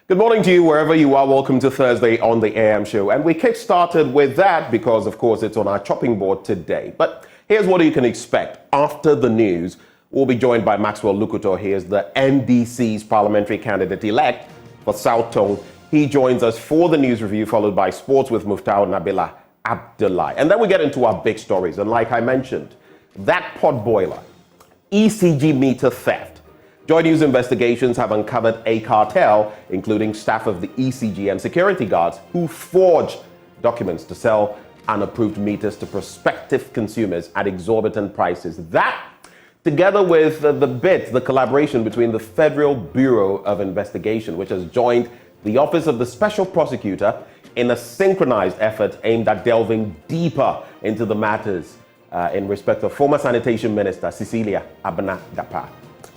Good morning to you, wherever you are. Welcome to Thursday on the AM show. And we kick-started with that because, of course, it's on our chopping board today. But here's what you can expect. After the news, we'll be joined by Maxwell Lukuto. He is the NDC's parliamentary candidate-elect for South Tongue. He joins us for the news review, followed by sports with Muftau Nabila Abdullah. And then we get into our big stories. And like I mentioned, that pot boiler, ECG meter theft. Joint News investigations have uncovered a cartel, including staff of the ECG and security guards, who forged documents to sell unapproved meters to prospective consumers at exorbitant prices. That, together with the collaboration between the Federal Bureau of Investigation, which has joined the Office of the Special Prosecutor in a synchronized effort aimed at delving deeper into the matters in respect of former Sanitation Minister Cecilia Abena-Dapaah.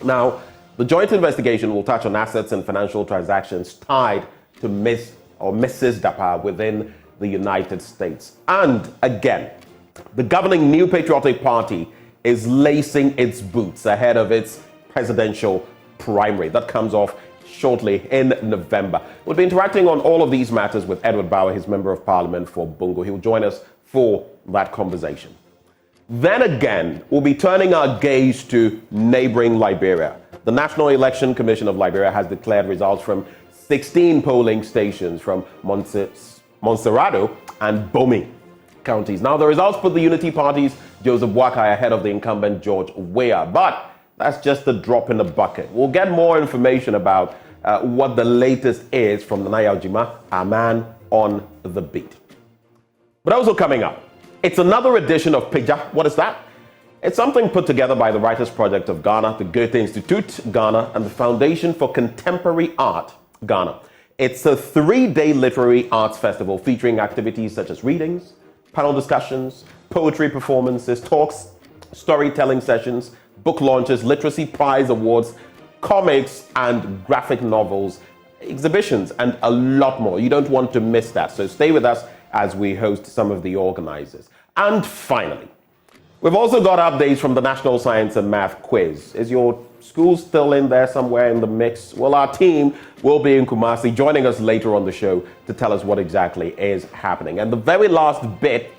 Now, the joint investigation will touch on assets and financial transactions tied to Mrs. Dapaah within the United States. And again, the governing New Patriotic Party is lacing its boots ahead of its presidential primary. That comes off shortly in November. We'll be interacting on all of these matters with Edward Bawa, his Member of Parliament for Bungo. He'll join us for that conversation. Then again, we'll be turning our gaze to neighboring Liberia. The National Election Commission of Liberia has declared results from 16 polling stations from Montserrado and Bomi counties. Now, the results put the Unity Party's Joseph Boakai ahead of the incumbent George Weah, but that's just a drop in the bucket. We'll get more information about what the latest is from Nana Yaojima, our man on the beat. But also coming up, it's another edition of Pija. What is that? It's something put together by the Writers Project of Ghana, the Goethe Institute Ghana, and the Foundation for Contemporary Art Ghana. It's a 3-day literary arts festival featuring activities such as readings, panel discussions, poetry performances, talks, storytelling sessions, book launches, literacy prize awards, comics and graphic novels, exhibitions, and a lot more. You don't want to miss that, so stay with us as we host some of the organizers. And finally, we've also got updates from the National Science and Math Quiz. Is your school still in there somewhere in the mix? Well, our team will be in Kumasi, joining us later on the show to tell us what exactly is happening. And the very last bit,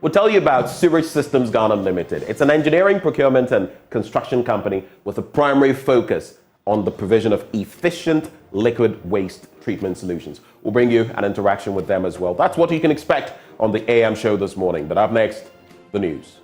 we'll tell you about Sewage Systems Ghana Limited. It's an engineering, procurement, and construction company with a primary focus on the provision of efficient liquid waste treatment solutions. We'll bring you an interaction with them as well. That's what you can expect on the AM show this morning. But up next, the news.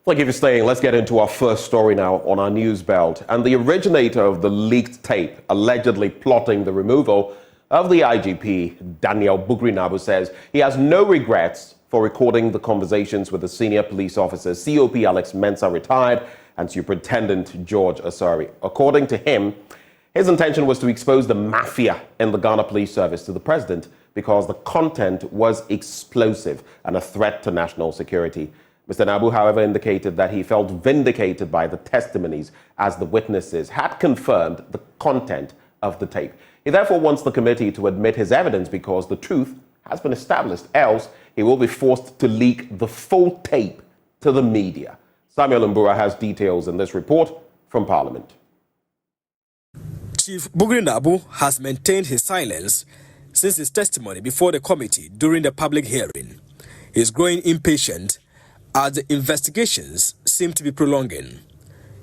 Thank you for staying. Let's get into our first story now on our news belt. And the originator of the leaked tape allegedly plotting the removal of the IGP, Daniel Bugrinabu, says he has no regrets for recording the conversations with the senior police officers, COP Alex Mensah, retired, and Superintendent George Asari. According to him, his intention was to expose the mafia in the Ghana Police Service to the president because the content was explosive and a threat to national security. Mr. Nabu, however, indicated that he felt vindicated by the testimonies as the witnesses had confirmed the content of the tape. He therefore wants the committee to admit his evidence because the truth has been established. Else, he will be forced to leak the full tape to the media. Samuel Mbura has details in this report from Parliament. Chief Bugrinabu has maintained his silence since his testimony before the committee during the public hearing. He is growing impatient as the investigations seem to be prolonging.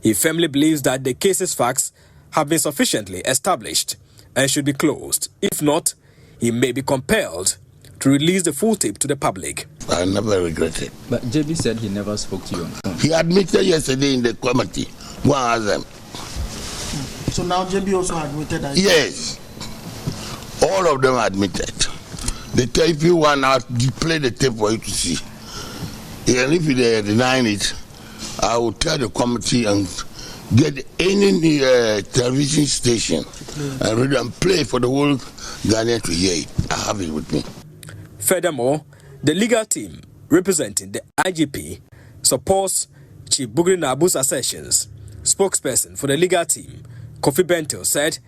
He firmly believes that the case's facts have been sufficiently established and should be closed. If not, he may be compelled to release the full tape to the public. I never regret it. But JB said he never spoke to you on phone. He admitted yesterday in the committee. One of them. So now JB also admitted that? Yes. All of them admitted. They tell if you want to play the tape for you to see. And if they deny it, I will tell the committee and get any television station and read and play for the whole Ghanaian to hear it. I have it with me. Furthermore, the legal team representing the IGP supports Chief Bugrinabu's assertions Spokesperson for the legal team, Kofi Bento, said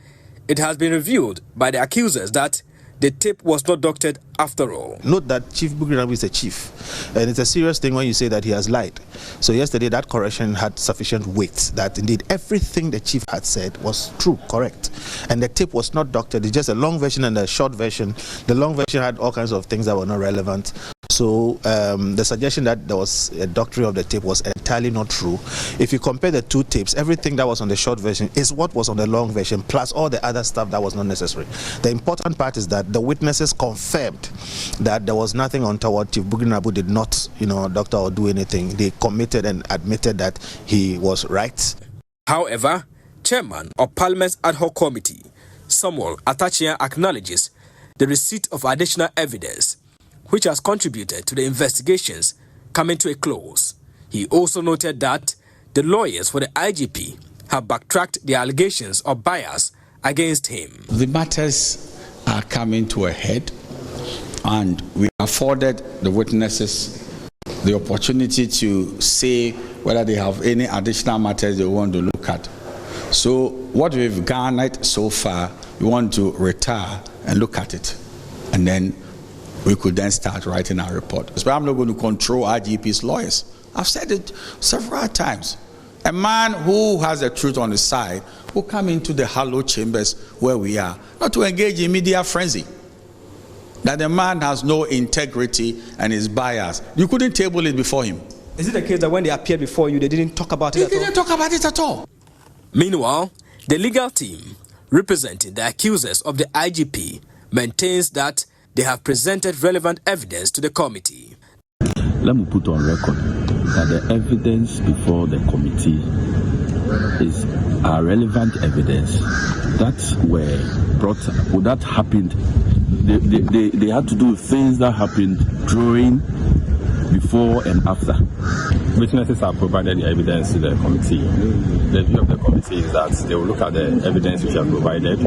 it has been revealed by the accusers that the tape was not doctored after all. Note that Chief Bugrinabu is a chief, and it's a serious thing when you say that he has lied. So yesterday that correction had sufficient weight that indeed everything the chief had said was true, correct. And the tape was not doctored. It's just a long version and a short version. The long version had all kinds of things that were not relevant. So the suggestion that there was a doctoring of the tape was entirely not true. If you compare the two tapes, everything that was on the short version is what was on the long version, plus all the other stuff that was not necessary. The important part is that the witnesses confirmed that there was nothing untoward. Chief Bugrinabu did not, doctor or do anything. They committed and admitted that he was right. However, Chairman of Parliament's Ad Hoc Committee, Samuel Atachia, acknowledges the receipt of additional evidence which has contributed to the investigations coming to a close. He also noted that the lawyers for the IGP have backtracked the allegations of bias against him. The matters are coming to a head, and we afforded the witnesses the opportunity to say whether they have any additional matters they want to look at. So what we've garnered so far, we want to retire and look at it, and then we could then start writing our report. So I'm not going to control IGP's lawyers. I've said it several times. A man who has the truth on his side will come into the hollow chambers where we are, not to engage in media frenzy. That the man has no integrity and is biased. You couldn't table it before him. Is it the case that when they appeared before you, they didn't talk about it at all? They didn't talk about it at all. Meanwhile, the legal team representing the accusers of the IGP maintains that they have presented relevant evidence to the committee. Let me put on record that the evidence before the committee is relevant evidence that were brought, that happened. They had to do things that happened during, before, and after. Witnesses have provided the evidence to the committee. The view of the committee is that they will look at the evidence which you have provided.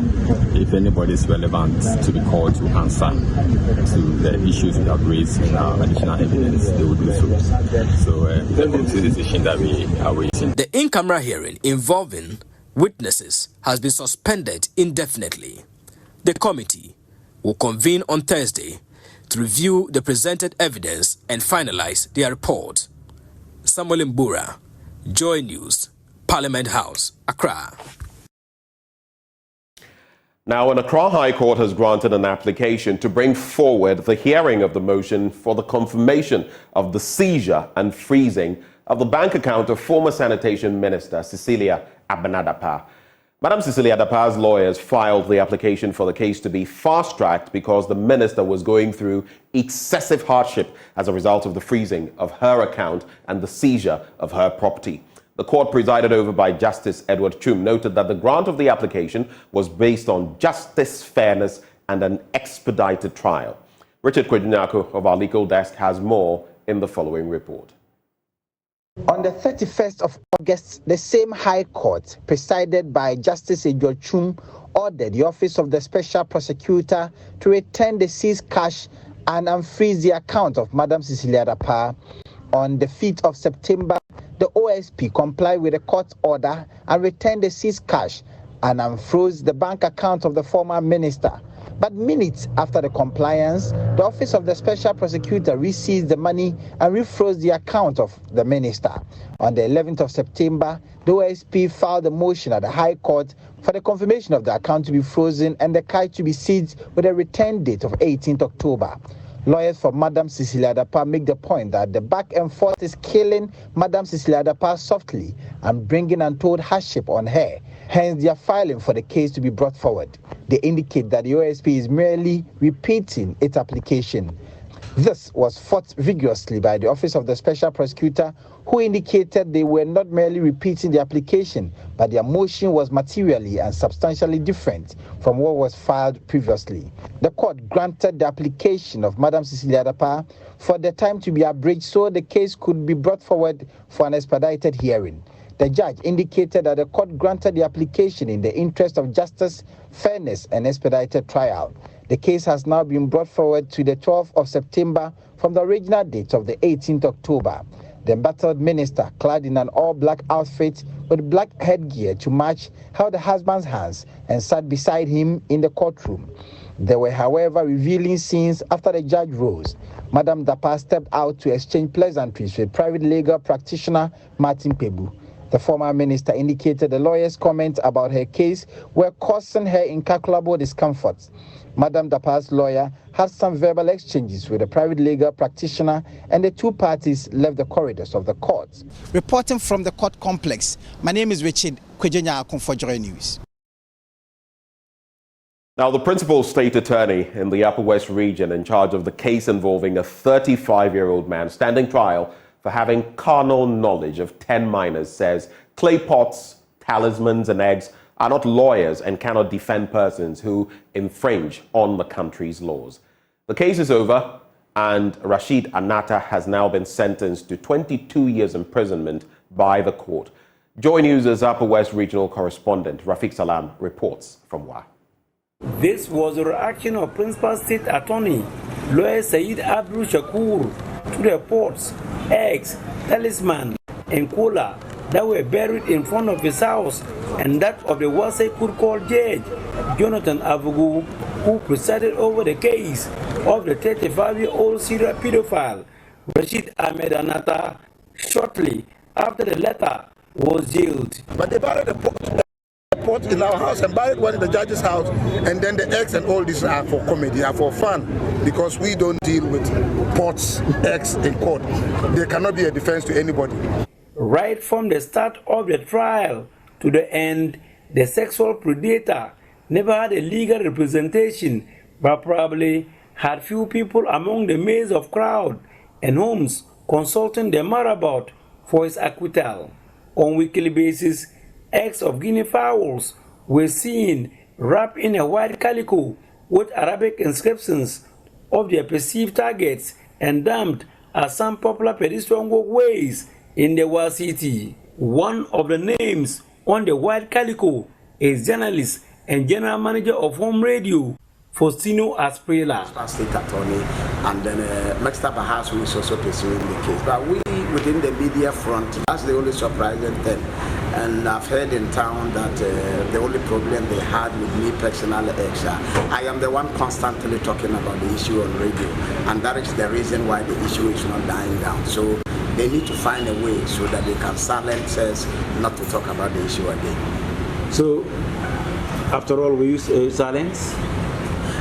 If anybody is relevant to be called to answer to the issues we have raised in our additional evidence, they will do so. So the committee decision that we are waiting. The in-camera hearing involving witnesses has been suspended indefinitely. The committee will convene on Thursday to review the presented evidence and finalize their report. Samuel Mbura, Joy News, Parliament House, Accra. Now, an Accra High Court has granted an application to bring forward the hearing of the motion for the confirmation of the seizure and freezing of the bank account of former Sanitation Minister Cecilia Abena-Dapaah. Madam Cecilia Dapaah's lawyers filed the application for the case to be fast-tracked because the minister was going through excessive hardship as a result of the freezing of her account and the seizure of her property. The court, presided over by Justice Edward Chum, noted that the grant of the application was based on justice, fairness, and an expedited trial. Richard Kwedunyako of our legal desk has more in the following report. On the 31st of August, the same High Court, presided by Justice Edward Chum, ordered the Office of the Special Prosecutor to return the seized cash and unfreeze the account of Madam Cecilia Dapaah. On the 5th of September, the OSP complied with the court order and returned the seized cash and unfroze the bank account of the former minister. But minutes after the compliance, the Office of the Special Prosecutor re-seized the money and refroze the account of the minister. On the 11th of September, the OSP filed a motion at the High Court for the confirmation of the account to be frozen and the cash to be seized with a return date of 18th October. Lawyers for Madam Cecilia Dapaah make the point that the back and forth is killing Madam Cecilia Dapaah softly and bringing untold hardship on her. Hence, they are filing for the case to be brought forward. They indicate that the OSP is merely repeating its application. This was fought vigorously by the Office of the Special Prosecutor, who indicated they were not merely repeating the application, but their motion was materially and substantially different from what was filed previously. The court granted the application of Madam Cecilia Dapaah for the time to be abridged so the case could be brought forward for an expedited hearing. The judge indicated that the court granted the application in the interest of justice, fairness, and expedited trial. The case has now been brought forward to the 12th of September from the original date of the 18th October. The embattled minister, clad in an all-black outfit with black headgear to match, held the husband's hands and sat beside him in the courtroom. There were, however, revealing scenes after the judge rose. Madam Dapa stepped out to exchange pleasantries with private legal practitioner Martin Pebu. The former minister indicated the lawyer's comments about her case were causing her incalculable discomfort. Madam Dapa's lawyer had some verbal exchanges with a private legal practitioner, and the two parties left the corridors of the court. Reporting from the court complex, my name is Richard Kwejenya for Joy News. Now, the principal state attorney in the Upper West region in charge of the case involving a 35-year-old man standing trial for having carnal knowledge of 10 minors says clay pots, talismans and eggs are not lawyers and cannot defend persons who infringe on the country's laws. The case is over, and Rashid Anata has now been sentenced to 22 years imprisonment by the court. Joy News' Upper West regional correspondent Rafiq Salam reports from Wa. This was the reaction of Principal State Attorney Lawyer Said Abdul Shakur to the pots, eggs, talisman and cola that were buried in front of his house, and that of the Wasai Court judge Jonathan Avugu, who presided over the case of the 35-year-old serial pedophile Rashid Ahmed Anata shortly after the latter was jailed. But they buried the pot in our house and buried one in the judge's house, and then the eggs and all these are for comedy, are for fun, because we don't deal with pots, eggs in court. They cannot be a defense to anybody. Right from the start of the trial to the end, the sexual predator never had a legal representation, but probably had few people among the maze of crowd and homes consulting the marabout for his acquittal. On weekly basis, eggs of guinea fowls were seen wrapped in a white calico with Arabic inscriptions of their perceived targets and dumped at some popular pedestrian walkways in the Wa City. One of the names on the white calico is journalist and general manager of Home Radio, Faustino Asprilla. State attorney, and then Mr. Bahas, who is also pursuing the case. But we, within the media front, that's the only surprising thing. And I've heard in town that the only problem they had with me personally is I am the one constantly talking about the issue on radio, and that is the reason why the issue is not dying down. So they need to find a way so that they can silence us not to talk about the issue again. So, after all, were you silent?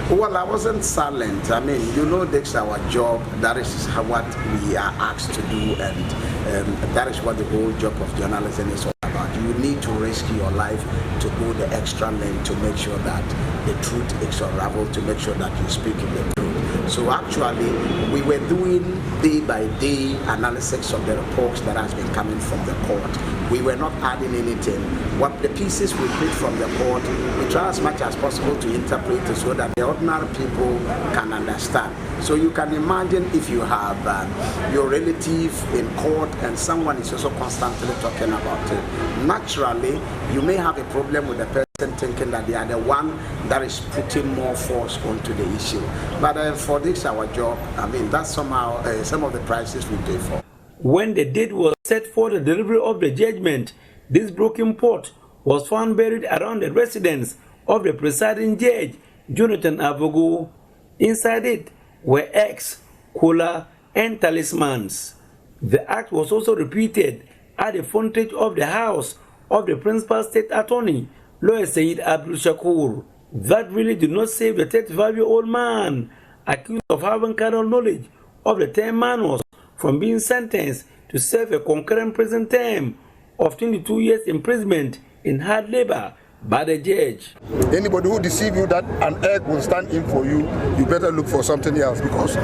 Well, I wasn't silent. I mean, you know, that's our job. That is what we are asked to do, and that is what the whole job of journalism is all about. You need to risk your life to go the extra length to make sure that the truth is unraveled, to make sure that you speak in the truth. So actually, we were doing day by day analysis of the reports that has been coming from the court. We were not adding anything. What the pieces we pick from the court, we try as much as possible to interpret it so that the ordinary people can understand. So you can imagine if you have your relative in court and someone is also constantly talking about it. Naturally, you may have a problem with the person thinking that they are the one that is putting more force onto the issue. But for this, our job, I mean, that's somehow some of the prices we pay for. When the date was set for the delivery of the judgment, this broken pot was found buried around the residence of the presiding judge, Jonathan Avugu. Inside it were eggs, cola, and talismans. The act was also repeated at the frontage of the house of the principal state attorney, Lawyer Said Abdul Shakur. That really did not save the 35-year-old man accused of having carnal knowledge of the 10 minors from being sentenced to serve a concurrent prison term of 22 years imprisonment in hard labor by the judge. Anybody who deceives you that an egg will stand in for you, you better look for something else, because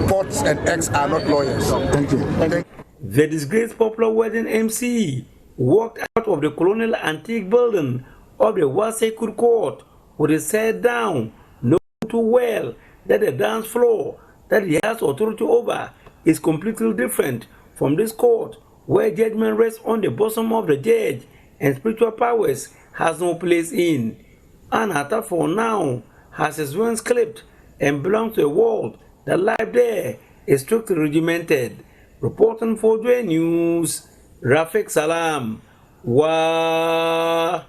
pots and eggs are not lawyers. Thank you. The disgraced popular wedding MC walked out of the colonial antique building of the Wasai Court with his head down, knowing too well that the dance floor that he has authority over is completely different from this court, where judgment rests on the bosom of the judge and spiritual powers has no place in. Anata for now has his wings clipped and belongs to a world that life there is strictly regimented. Reporting for Joy News, Rafik Salam. Wa.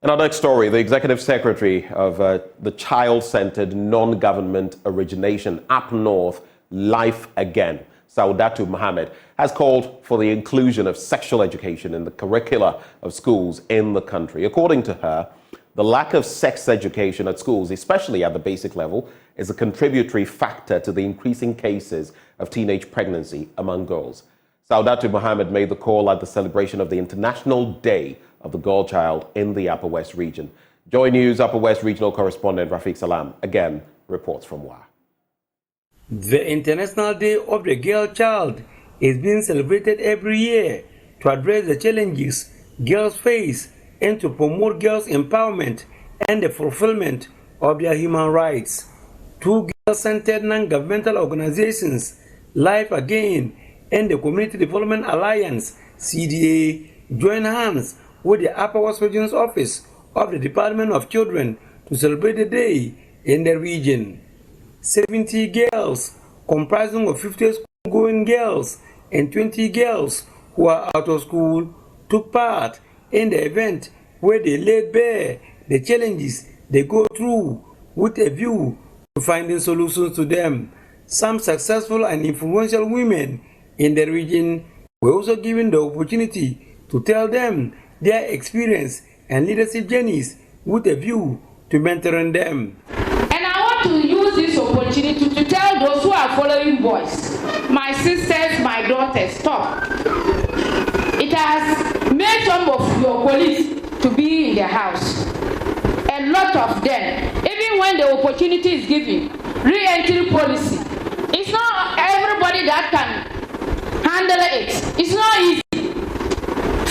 In our next story, the Executive Secretary of the child-centered non-government origination Up North, Life Again, Saudatu Mohammed, has called for the inclusion of sexual education in the curricula of schools in the country. According to her, the lack of sex education at schools, especially at the basic level, is a contributory factor to the increasing cases of teenage pregnancy among girls. Saudatu Mohammed made the call at the celebration of the International Day of the Girl Child in the Upper West region. Joy News Upper West regional correspondent Rafik Salam again reports from Wa. The International Day of the Girl Child is being celebrated every year to address the challenges girls face and to promote girls' empowerment and the fulfillment of their human rights. Two girl-centered non-governmental organizations, Life Again and the Community Development Alliance, CDA, join hands with the Upper West Region's Office of the Department of Children to celebrate the day in the region. 70 girls, comprising of 50 school-going girls and 20 girls who are out of school, took part in the event where they laid bare the challenges they go through with a view to finding solutions to them. Some successful and influential women in the region were also given the opportunity to tell them their experience and leadership journeys with a view to mentoring them. And I want to use this opportunity to tell those who are following boys, my sisters, my daughters, stop. It has made some of your colleagues to be in the house. A lot of them, even when the opportunity is given, re-entry policy, it's not everybody that can handle it. It's not easy.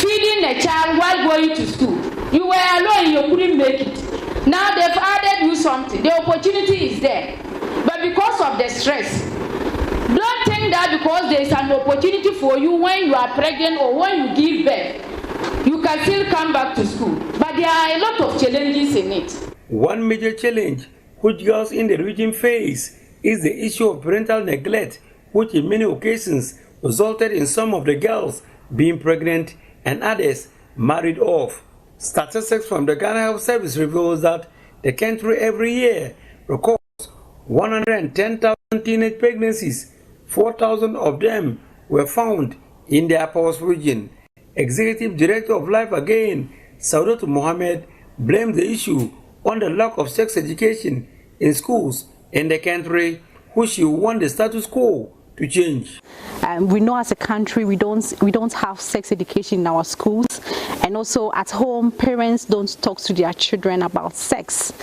Feeding a child while going to school. You were alone, you couldn't make it. Now they've added you something. The opportunity is there. But because of the stress, don't think that because there is an opportunity for you when you are pregnant or when you give birth, you can still come back to school. But there are a lot of challenges in it. One major challenge which girls in the region face is the issue of parental neglect, which in many occasions resulted in some of the girls being pregnant and others married off. Statistics from the Ghana Health Service reveals that the country every year records 110,000 teenage pregnancies. 4,000 of them were found in the Upper West region. Executive Director of Life Again, Saudatu Mohammed, blamed the issue on the lack of sex education in schools in the country, which she want the status quo to change. We know as a country we don't have sex education in our schools, and also at home parents don't talk to their children about sex.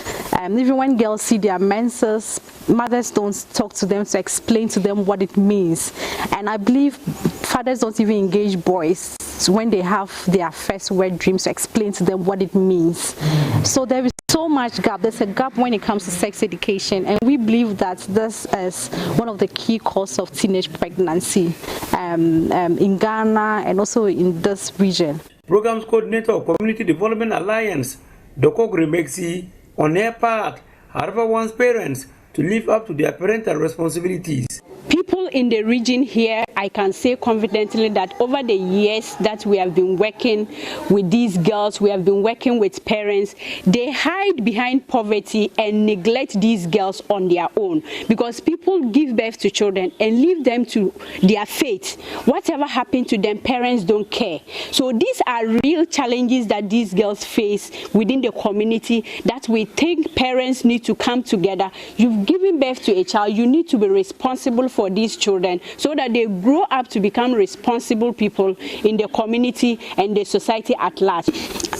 Even when girls see their menses, mothers don't talk to them to explain to them what it means. And I believe fathers don't even engage boys when they have their first wet dreams to explain to them what it means. So there is so much gap. There's a gap when it comes to sex education, and we believe that this is one of the key causes of teenage pregnancy in Ghana and also in this region. Programs Coordinator of Community Development Alliance, Dokogre Mexi, on her part, however, wants parents to live up to their parental responsibilities. People in the region here, I can say confidently that over the years that we have been working with these girls, we have been working with parents, they hide behind poverty and neglect these girls on their own, because people give birth to children and leave them to their fate. Whatever happened to them, parents don't care. So these are real challenges that these girls face within the community that we think parents need to come together. You've given birth to a child, you need to be responsible for these children so that they grow up to become responsible people in the community and the society at large.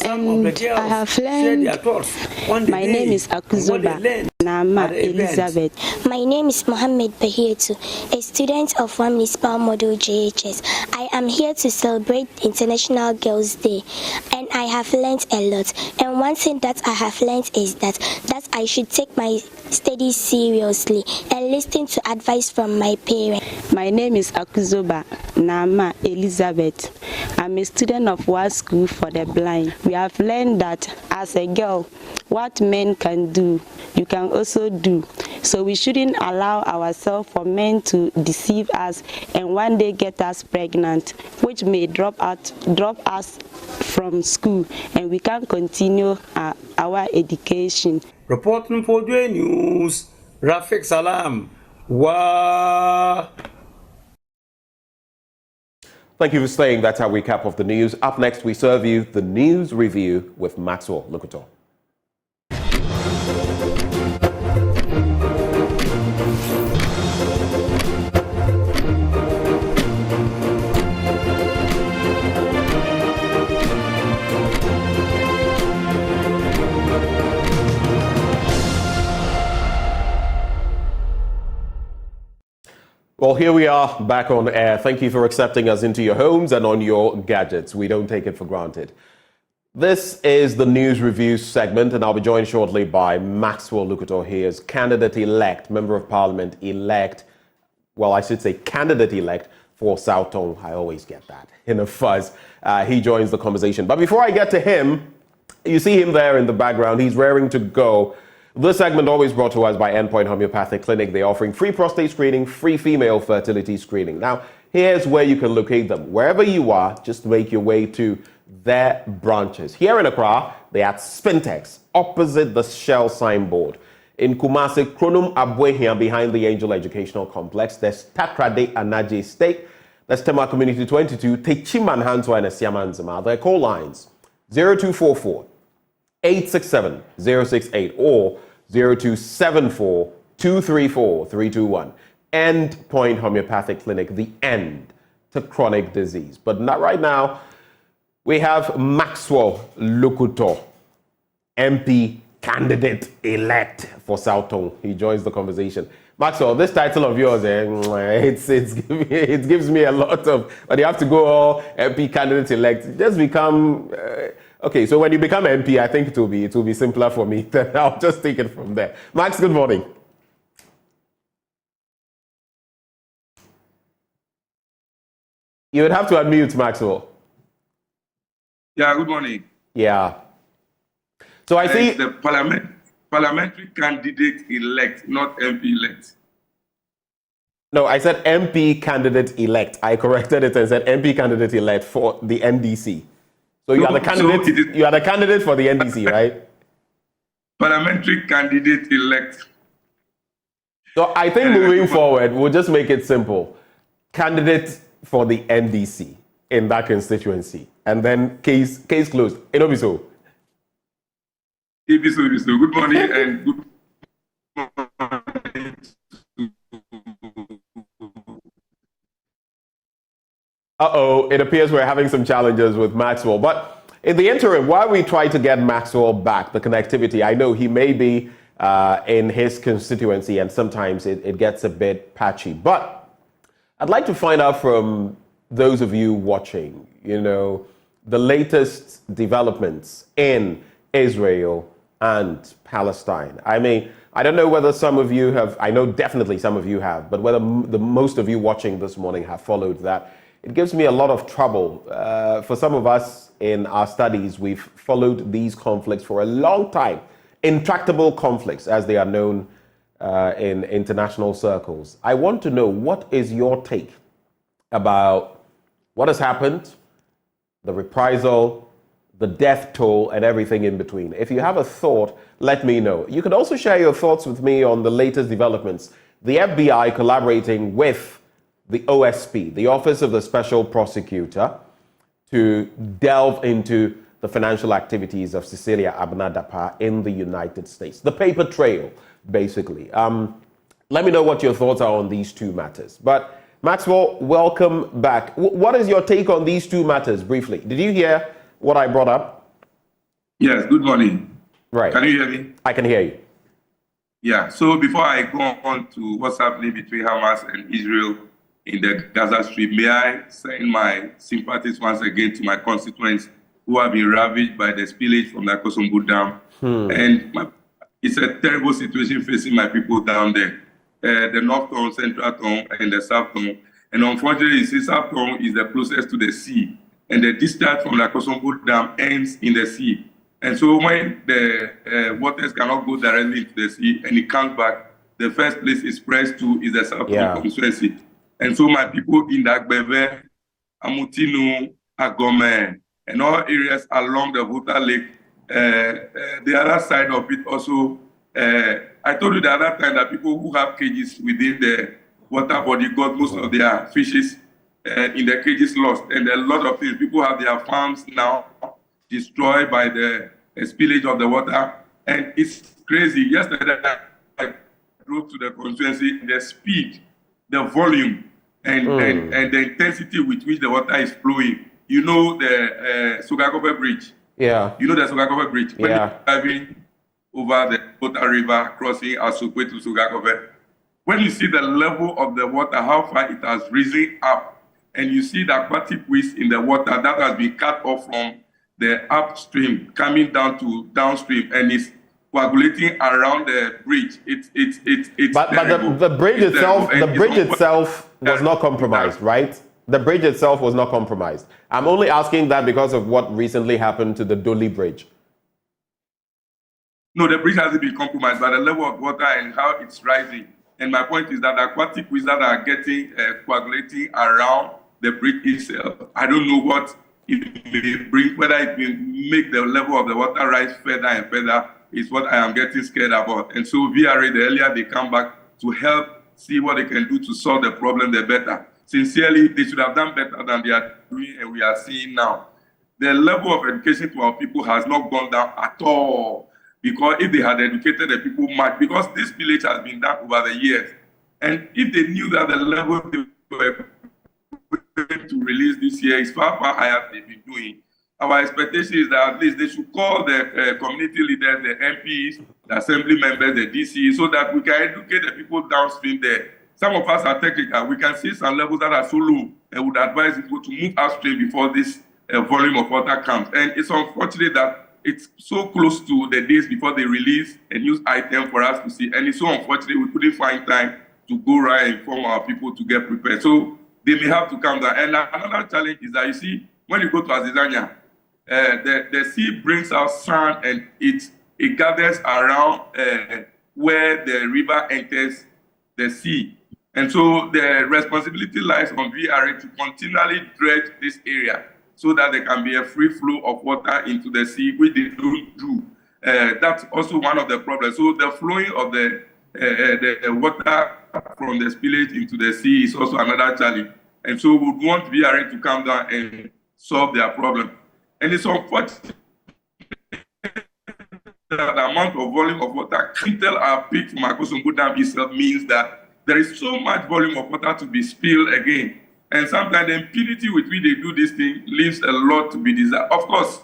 And I have learned, my name is Akuzoba Nama Elizabeth. My name is Mohammed Bahietu, a student of one municipal model JHS. I am here to celebrate International Girls' Day, and I have learned a lot. And one thing that I have learned is that I should take my studies seriously and listen to advice from my parents. My name is Akuzoba Nama Elizabeth. I'm a student of World School for the Blind. We have learned that as a girl, what men can do, you can also do. So we shouldn't allow ourselves for men to deceive us and one day get us pregnant, which may drop us from school, and we can't continue our education. Reporting for Joy News, Rafik Salam. Wow. Thank you for staying. That's our recap of the news. Up next, we serve you the news review with Maxwell Lokuto. Well, here we are back on air. Thank you for accepting us into your homes and on your gadgets. We don't take it for granted. This is the news review segment, and I'll be joined shortly by Maxwell Lokuto. He is candidate-elect, Member of Parliament-elect, well, I should say candidate-elect for South Tong. I always get that in a fuzz. He joins the conversation. But before I get to him, you see him there in the background. He's raring to go. This segment always brought to us by Endpoint Homeopathic Clinic. They're offering free prostate screening, free female fertility screening. Now, here's where you can locate them. Wherever you are, just make your way to their branches. Here in Accra, they're at Spintex, opposite the Shell signboard. In Kumasi, Kronum Abwehia, behind the Angel Educational Complex. There's Takrade Anaje State. There's Tema Community 22, Techiman Hanswa and Siamanzama. Their call lines 0244 867 068 or 0274 234 321. Endpoint Homeopathic Clinic, the end to chronic disease. But not right now. We have Maxwell Lokuto, MP candidate-elect for South Tong. He joins the conversation. Maxwell, this title of yours, it gives me a lot of, but you have to go all MP candidate-elect. Just become, okay, so when you become MP, I think it will be simpler for me. I'll just take it from there. Max, good morning. You would have to unmute, Maxwell. Yeah, good morning. Yeah. So I see the parliamentary candidate-elect, not MP-elect. No, I said MP candidate-elect. I corrected it and said MP candidate-elect for the NDC. So you are the candidate. You are the candidate for the NDC, right? Parliamentary candidate-elect. So I think moving forward, we'll just make it simple. Candidate for the NDC in that constituency, and then case closed. It'll be so. Good morning and good morning. It appears we're having some challenges with Maxwell. But in the interim, while we try to get Maxwell back, the connectivity, I know he may be in his constituency and sometimes it gets a bit patchy. But I'd like to find out from those of you watching, the latest developments in Israel and Palestine. I mean, I don't know whether some of you have, I know definitely some of you have, but whether the most of you watching this morning have followed that. It gives me a lot of trouble. For some of us in our studies, we've followed these conflicts for a long time. Intractable conflicts, as they are known in international circles. I want to know, what is your take about what has happened, the reprisal, the death toll, and everything in between? If you have a thought, let me know. You can also share your thoughts with me on the latest developments. The FBI collaborating with the OSP, the Office of the Special Prosecutor, to delve into the financial activities of Cecilia Abna-Dapa in the United States. The paper trail, basically. Let me know what your thoughts are on these two matters. But Maxwell, welcome back. What is your take on these two matters, briefly? Did you hear what I brought up? Yes, good morning. Right. Can you hear me? I can hear you. Yeah, so before I go on to what's happening between Hamas and Israel in the Gaza Strip, may I send my sympathies once again to my constituents who have been ravaged by the spillage from the Akosombo Dam. And it's a terrible situation facing my people down there. The North Tongue, Central Tongue, and the South Tongue. And unfortunately, South Tongue is the closest to the sea. And the discharge from the Akosombo Dam ends in the sea. And so when the waters cannot go directly into the sea and it comes back, the first place is pressed to is the South constituency. And so my people in Dagbeve, Amutinu, Agome, and all areas along the Volta Lake, the other side of it also, I told you the other time that people who have cages within the water body got most of their fishes in the cages lost. And a lot of things, people have their farms now destroyed by the spillage of the water. And it's crazy. Yesterday, I drove to the constituency, the speed, the volume, and the intensity with which the water is flowing. You know the Sugakope Bridge. Yeah. You know the Sugakope Bridge. When you're driving over the Volta River, crossing Asukwe to Sugakope, when you see the level of the water, how far it has risen up, and you see the aquatic waste in the water that has been cut off from the upstream, coming down to downstream, and it's coagulating around the bridge. It's but the bridge itself was not compromised, right? The bridge itself was not compromised. I'm only asking that because of what recently happened to the Doli Bridge. No, the bridge hasn't been compromised, but the level of water and how it's rising. And my point is that the aquatic waste that are getting coagulating around the bridge itself, I don't know what it may bring, whether it will make the level of the water rise further and further, is what I am getting scared about. And so VRA, the earlier they come back to help see what they can do to solve the problem, the better. Sincerely, they should have done better than they are doing and we are seeing now. The level of education to our people has not gone down at all. Because if they had educated the people much, because this village has been done over the years, and if they knew that the level they were going to release this year is far, far higher than they've been doing, our expectation is that at least they should call the community leaders, the MPs, the assembly members, the DC, so that we can educate the people downstream there. Some of us are technical. We can see some levels that are so low and would advise people to move upstream before this volume of water comes. And it's unfortunate that it's so close to the days before they release a news item for us to see. And it's so unfortunate we couldn't find time to go right and inform our people to get prepared. So they may have to come down. And another challenge is that, you see, when you go to Azizania, the sea brings out sand and it gathers around where the river enters the sea. And so the responsibility lies on VRA to continually dredge this area so that there can be a free flow of water into the sea, which they don't do. That's also one of the problems. So the flowing of the water from the spillage into the sea is also another challenge. And so we want VRA to come down and solve their problem. And it's unfortunate that the amount of volume of water until our peak from Akosombo Dam itself means that there is so much volume of water to be spilled again. And sometimes the impunity with which they do this thing leaves a lot to be desired. Of course,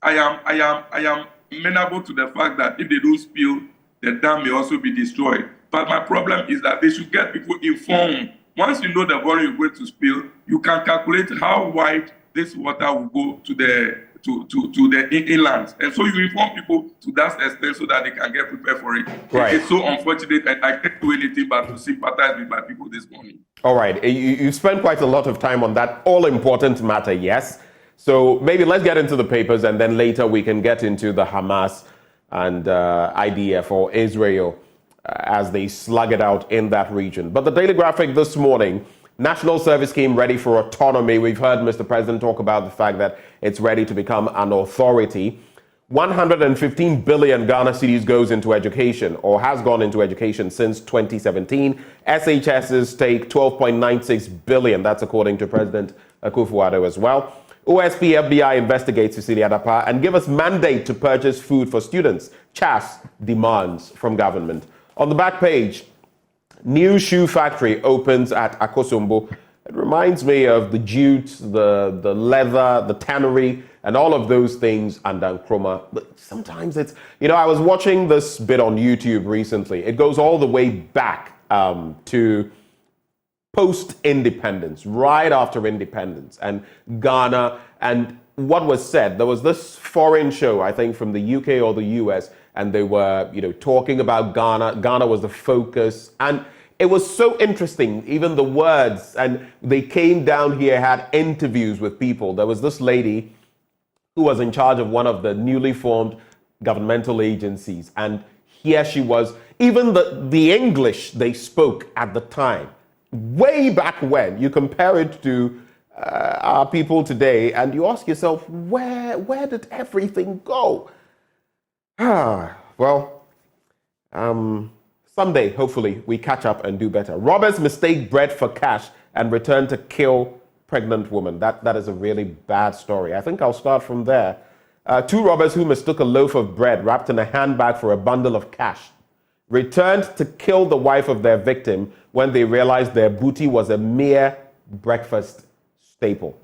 I am amenable to the fact that if they don't spill, the dam may also be destroyed. But my problem is that they should get people informed. Once you know the volume you're going to spill, you can calculate how wide this water will go to the inland. And so you inform people to that extent so that they can get prepared for it. Right. It's so unfortunate, and I can't do anything but to sympathize with my people this morning. All right. You spent quite a lot of time on that all-important matter, yes. So maybe let's get into the papers, and then later we can get into the Hamas and IDF or Israel as they slug it out in that region. But the Daily Graphic this morning, National Service Scheme ready for autonomy. We've heard Mr. President talk about the fact that it's ready to become an authority. 115 billion Ghana cedis goes into education, or has gone into education since 2017. SHS's take 12.96 billion. That's according to President Akufo-Addo as well. OSP FBI investigates Cecilia Dapa and give us mandate to purchase food for students. CHAS demands from government. On the back page, new shoe factory opens at Akosombo. It reminds me of the jute, the leather, the tannery, and all of those things under Nkrumah. But sometimes it's, I was watching this bit on YouTube recently. It goes all the way back to post-independence, right after independence, and Ghana. And what was said, there was this foreign show, I think from the UK or the US, and they were, talking about Ghana. Ghana was the focus. And it was so interesting, even the words. And they came down here, had interviews with people. There was this lady who was in charge of one of the newly formed governmental agencies. And here she was. Even the English they spoke at the time, way back when, you compare it to our people today, and you ask yourself, where did everything go? Well, someday, hopefully, we catch up and do better. Robbers mistake bread for cash and return to kill pregnant woman. That is a really bad story. I think I'll start from there. Two robbers who mistook a loaf of bread wrapped in a handbag for a bundle of cash returned to kill the wife of their victim when they realized their booty was a mere breakfast staple.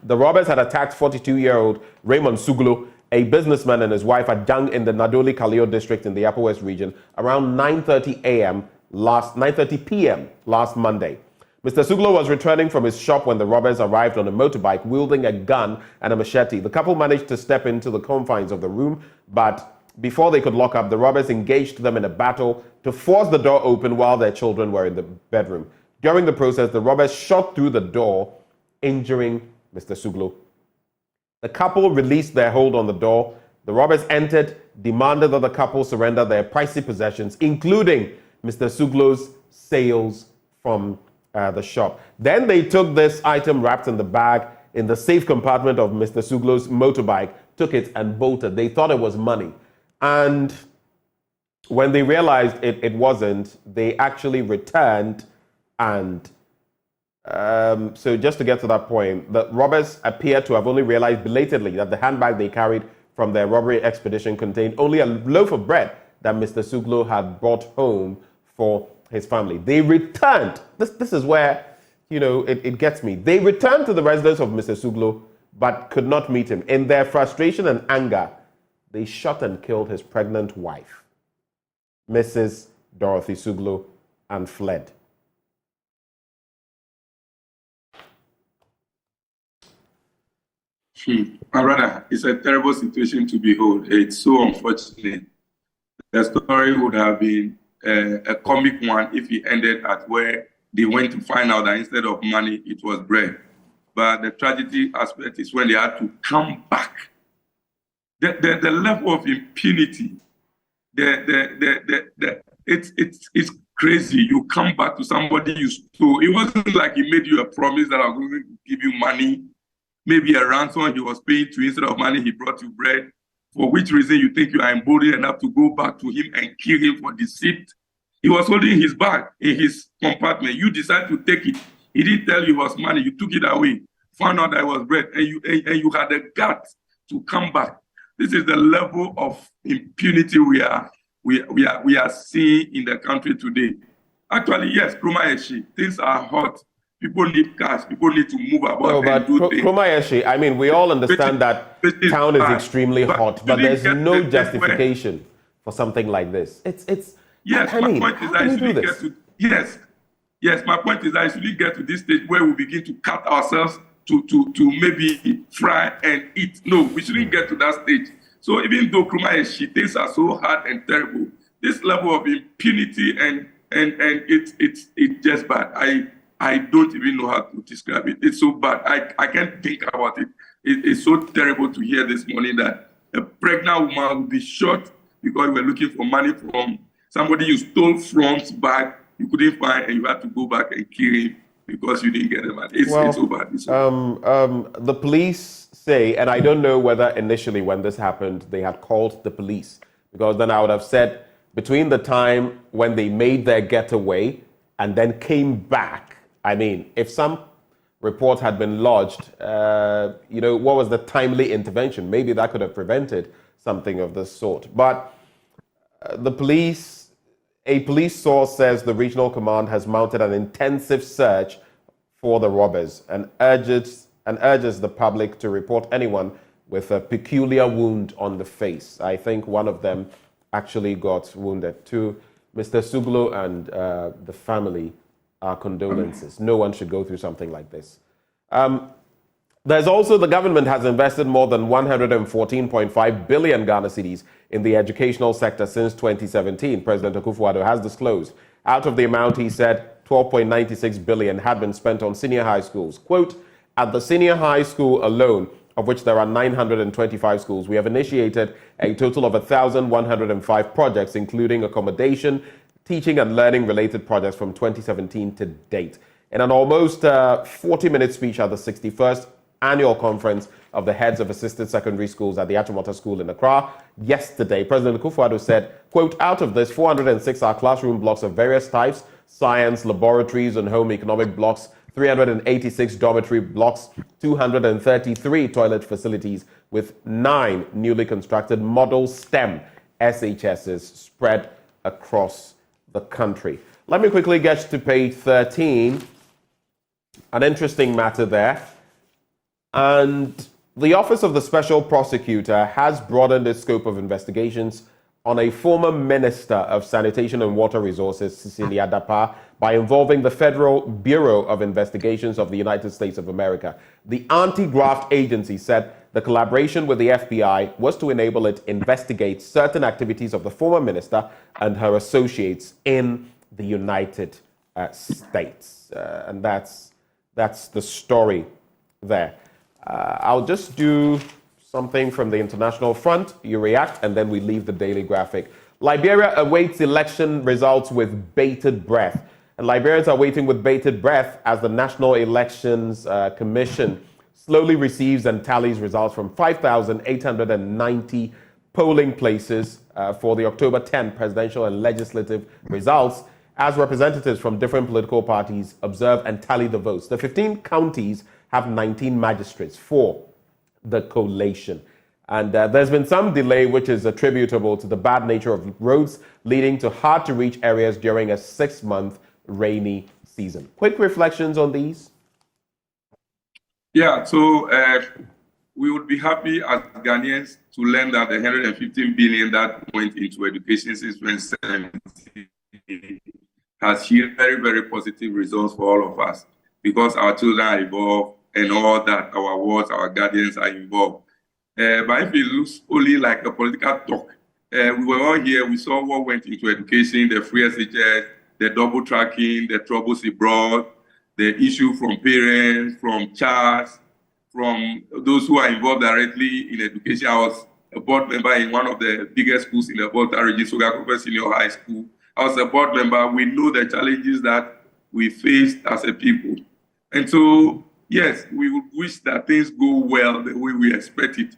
The robbers had attacked 42-year-old Raymond Suglo, a businessman, and his wife at Jang in the Nadoli Kaleo district in the Upper West region around 9:30 p.m. last Monday. Mr. Suglo was returning from his shop when the robbers arrived on a motorbike wielding a gun and a machete. The couple managed to step into the confines of the room, but before they could lock up, the robbers engaged them in a battle to force the door open while their children were in the bedroom. During the process, the robbers shot through the door, injuring Mr. Suglo. The couple released their hold on the door. The robbers entered, demanded that the couple surrender their pricey possessions, including Mr. Suglo's sales from the shop. Then they took this item wrapped in the bag in the safe compartment of Mr. Suglo's motorbike, took it and bolted. They thought it was money. And when they realized it wasn't, they actually returned. And so just to get to that point, the robbers appear to have only realized belatedly that the handbag they carried from their robbery expedition contained only a loaf of bread that Mr. Suglo had brought home for his family. They returned. This is where, it gets me. They returned to the residence of Mr. Suglo, but could not meet him. In their frustration and anger, they shot and killed his pregnant wife, Mrs. Dorothy Suglo, and fled. My brother, it's a terrible situation to behold. It's so unfortunate. The story would have been a comic one if it ended at where they went to find out that instead of money, it was bread. But the tragedy aspect is when they had to come back. The level of impunity, it's crazy. You come back to somebody you stole. It wasn't like he made you a promise that I'm going to give you money, maybe a ransom he was paying to. Instead of money, he brought you bread. For which reason you think you are emboldened enough to go back to him and kill him for deceit? He was holding his bag in his compartment. You decided to take it. He didn't tell you it was money. You took it away, found out that it was bread, and you had the guts to come back. This is the level of impunity we are seeing in the country today. Actually, yes, Krumayeshi, things are hot. People need cash. People need to move about and do things. Krumayeshi, I mean, we all understand that town is extremely hot, but there's no justification for something like this. Yes, my point is that it shouldn't get to yes, my point is that it shouldn't get to this stage where we begin to cut ourselves to maybe fry and eat. No, we shouldn't get to that stage. So even though Krumayeshi, things are so hard and terrible, this level of impunity and it's just bad. I don't even know how to describe it. It's so bad. I can't think about it. It's so terrible to hear this morning that a pregnant woman will be shot because you were looking for money from somebody you stole from's bag. You couldn't find, and you had to go back and kill him because you didn't get the money. It's so bad. It's so bad. The police say, and I don't know whether initially when this happened, they had called the police, because then I would have said between the time when they made their getaway and then came back, I mean, if some report had been lodged, what was the timely intervention? Maybe that could have prevented something of this sort. But a police source says the regional command has mounted an intensive search for the robbers and urges the public to report anyone with a peculiar wound on the face. I think one of them actually got wounded. To Mr. Suglo and the family, our condolences. No one should go through something like this. There's also, the government has invested more than 114.5 billion Ghana cedis in the educational sector since 2017, President Akufo-Addo has disclosed. Out of the amount, he said 12.96 billion had been spent on senior high schools. Quote, at the senior high school alone, of which there are 925 schools. We have initiated a total of 1,105 projects, including accommodation, teaching and learning related projects from 2017 to date. In an almost 40-minute speech at the 61st annual conference of the heads of assisted secondary schools at the Achimota School in Accra yesterday, President Akufo-Addo said, quote, out of this, 406 are classroom blocks of various types, science, laboratories and home economic blocks, 386 dormitory blocks, 233 toilet facilities with 9 newly constructed model STEM SHSs spread across the country. Let me quickly get to page 13. An interesting matter there. And the Office of the Special Prosecutor has broadened its scope of investigations on a former Minister of Sanitation and Water Resources, Cecilia Dapa, by involving the Federal Bureau of Investigations of the United States of America. The anti-graft agency said the collaboration with the FBI was to enable it investigate certain activities of the former minister and her associates in the United States. And that's the story there. I'll just do something from the international front. You react, and then we leave the Daily Graphic. Liberia awaits election results with bated breath. And Liberians are waiting with bated breath as the National Elections Commission slowly receives and tallies results from 5,890 polling places for the October 10 presidential and legislative results, as representatives from different political parties observe and tally the votes. The 15 counties have 19 magistrates for the collation. And there's been some delay, which is attributable to the bad nature of roads, leading to hard-to-reach areas during a 6-month rainy season. Quick reflections on these? Yeah, so we would be happy as Ghanaians to learn that the 115 billion that went into education since 2017 has yielded very, very positive results for all of us, because our children are involved and all that, our wards, our guardians are involved. But if it looks only like a political talk, we were all here, we saw what went into education, the free SHS, the double tracking, the troubles it brought, the issue from parents, from CHARS, from those who are involved directly in education. I was a board member in one of the biggest schools in the Volta region, Sogakope Senior High School. I was a board member. We know the challenges that we faced as a people. And so, yes, we would wish that things go well the way we expect it.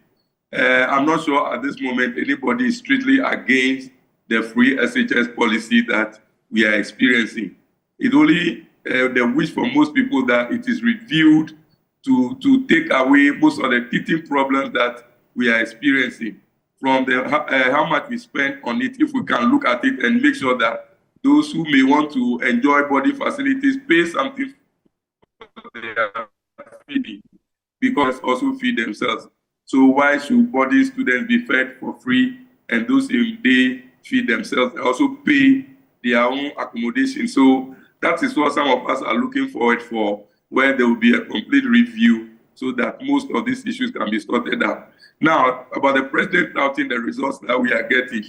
I'm not sure at this moment anybody is strictly against the free SHS policy that we are experiencing. It's only the wish for most people that it is reviewed to take away most of the teething problems that we are experiencing. From the how much we spend on it, if we can look at it and make sure that those who may want to enjoy body facilities pay something for their feeding, because also feed themselves. So why should body students be fed for free, and those if they feed themselves, they also pay their own accommodation? So that is what some of us are looking forward for, where there will be a complete review so that most of these issues can be sorted out. Now, about the president touting the results that we are getting,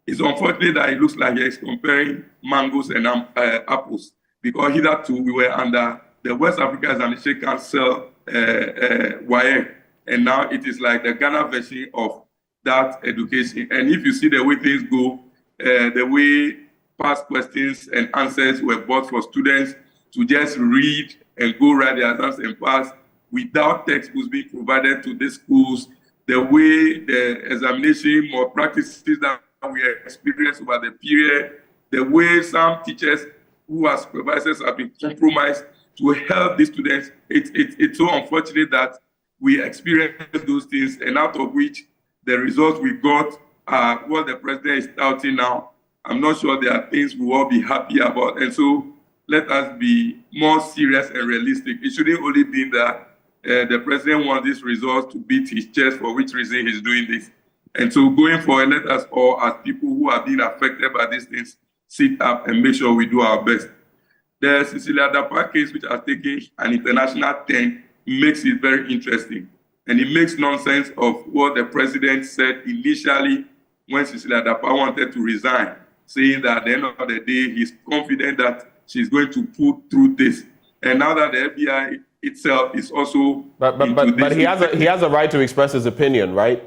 it's unfortunate that it looks like he's comparing mangoes and apples, because hitherto we were under the West Africa Examination Council WAEC, and now it is like the Ghana version of that education. And if you see the way things go, the way past questions and answers were bought for students to just read and go write their exams and pass without textbooks being provided to the schools, the way the examination or practices that we experienced over the period, the way some teachers who are supervisors have been compromised to help the students, it's so unfortunate that we experienced those things, and out of which the results we got are what the president is touting now. I'm not sure there are things we will all be happy about. And so let us be more serious and realistic. It shouldn't only be that the president wants these results to beat his chest, for which reason he's doing this. And so going forward, let us all, as people who have been affected by these things, sit up and make sure we do our best. The Cecilia Dapa case, which has taken an international turn, makes it very interesting. And it makes nonsense of what the president said initially when Cecilia Dapa wanted to resign, saying that at the end of the day, he's confident that she's going to put through this. And now that the FBI itself is also. But he has a right to express his opinion, right?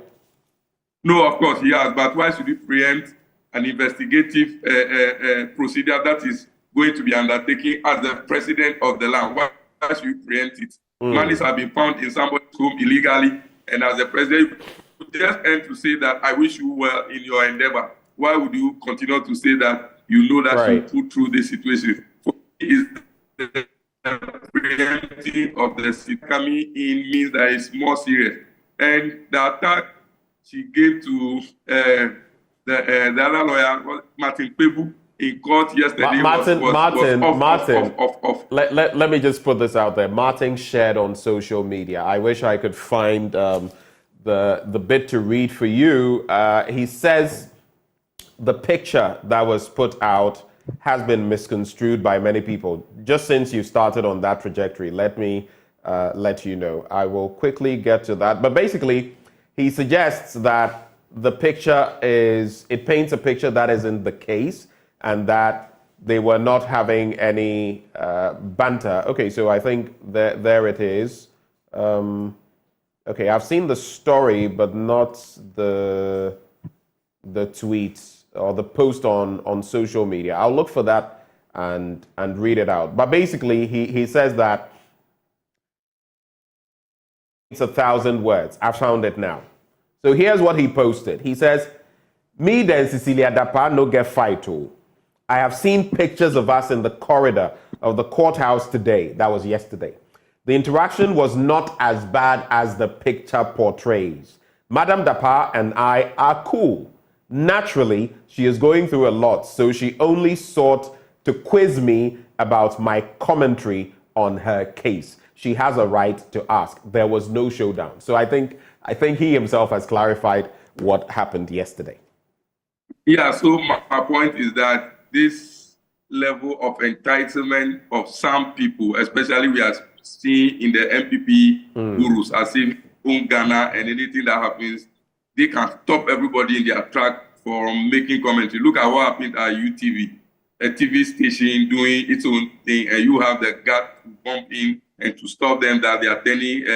No, of course he has. But why should he preempt an investigative procedure that is going to be undertaken as the president of the land? Why should you preempt it? Monies have been found in somebody's home illegally, and as the president, you just end to say that I wish you well in your endeavor. Why would you continue to say that you know that you put through this situation? For me, is the preempting of the city coming in means that it's more serious. And the attack she gave to the other lawyer, Martin Pebu, in court yesterday Let me just put this out there. Martin shared on social media. I wish I could find the bit to read for you. He says the picture that was put out has been misconstrued by many people. Just since you started on that trajectory, let me let you know. I will quickly get to that. But basically, he suggests that the picture it paints a picture that is in the case, and that they were not having any banter. Okay, so I think there it is. Okay, I've seen the story, but not the tweets or the post on social media. I'll look for that and read it out. But basically, he says that it's 1,000 words. I found it now. So here's what he posted. He says, "Me then Cecilia Dapa no get fight too. I have seen pictures of us in the corridor of the courthouse today." That was yesterday. "The interaction was not as bad as the picture portrays. Madam Dapa and I are cool. Naturally, she is going through a lot, so she only sought to quiz me about my commentary on her case. She has a right to ask. There was no showdown." So I think he himself has clarified what happened yesterday. Yeah, so my point is that this level of entitlement of some people, especially we are seeing in the MPP gurus, as if in Ghana and anything that happens, they can stop everybody in their track from making commentary. Look at what happened at UTV, a TV station doing its own thing, and you have the gut to bump in and to stop them that they are turning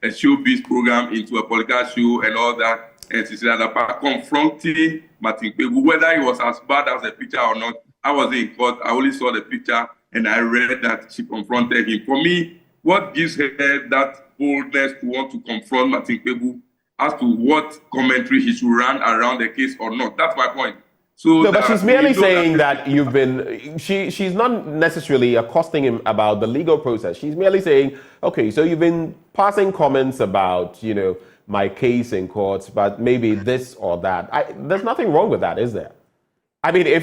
a showbiz program into a political show and all that. And Cecilia Dapa confronting Martin Pebu, whether it was as bad as the picture or not. I was in court, I only saw the picture, and I read that she confronted him. For me, what gives her that boldness to want to confront Martin Pebu as to what commentary he should run around the case or not? That's my point. So but she's merely saying that you've been, she's not necessarily accosting him about the legal process. She's merely saying, okay, so you've been passing comments about, my case in court, but maybe this or that. There's nothing wrong with that, is there? I mean, if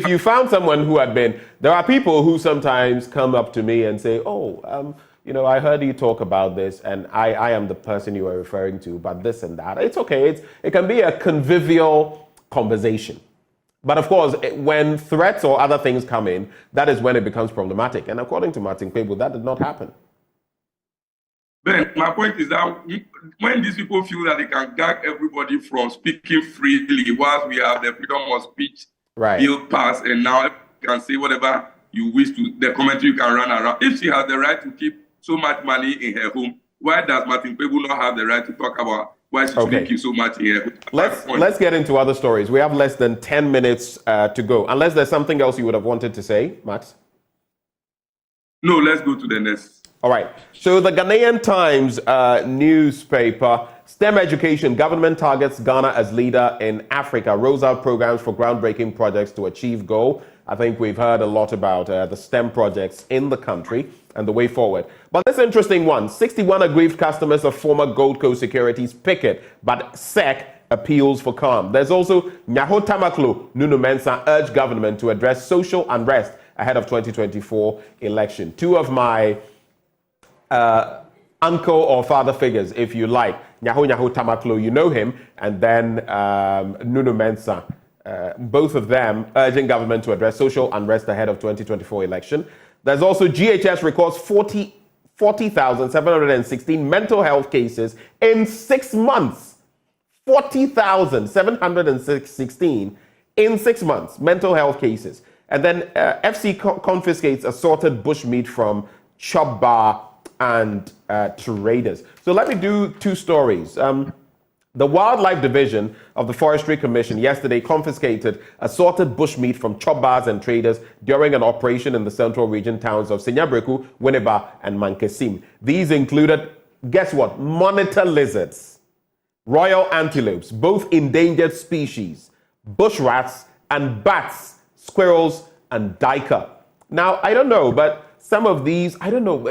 you found someone who had been, there are people who sometimes come up to me and say, I heard you talk about this, and I am the person you are referring to, but this and that. It's okay. It can be a convivial conversation. But of course, when threats or other things come in, that is when it becomes problematic. And according to Martin Pebu, that did not happen. Ben, my point is that when these people feel that they can gag everybody from speaking freely, whilst we have the freedom of speech bill passed, and now you can say whatever you wish to, the commentary you can run around. If she has the right to keep so much money in her home, why does Martin Pebu not have the right to talk about why she should keep so much in her home? Let's get into other stories. We have less than 10 minutes to go. Unless there's something else you would have wanted to say, Max? No, let's go to the next. All right. So the Ghanaian Times newspaper, STEM education, government targets Ghana as leader in Africa, rolls out programs for groundbreaking projects to achieve goal. I think we've heard a lot about the STEM projects in the country and the way forward. But this interesting one, 61 aggrieved customers of former Gold Coast Securities picket, but SEC appeals for calm. There's also Nyaho Tamaklo Nunu Mensah urged government to address social unrest ahead of 2024 election. Two of my uncle or father figures, if you like. Nyaho Tamaklo, you know him, and then Nunu Mensah. Both of them urging government to address social unrest ahead of 2024 election. There's also GHS records 40,716 mental health cases in 6 months. 40,716 in 6 months, mental health cases. And then FC confiscates assorted bushmeat from Chop Bar and traders. So let me do two stories. The Wildlife Division of the Forestry Commission yesterday confiscated assorted bushmeat from chop bars and traders during an operation in the central region towns of Senyabreku, Winneba, and Mankesim. These included, guess what, monitor lizards, royal antelopes, both endangered species, bush rats, and bats, squirrels, and duiker. Now, I don't know, but some of these, I don't know,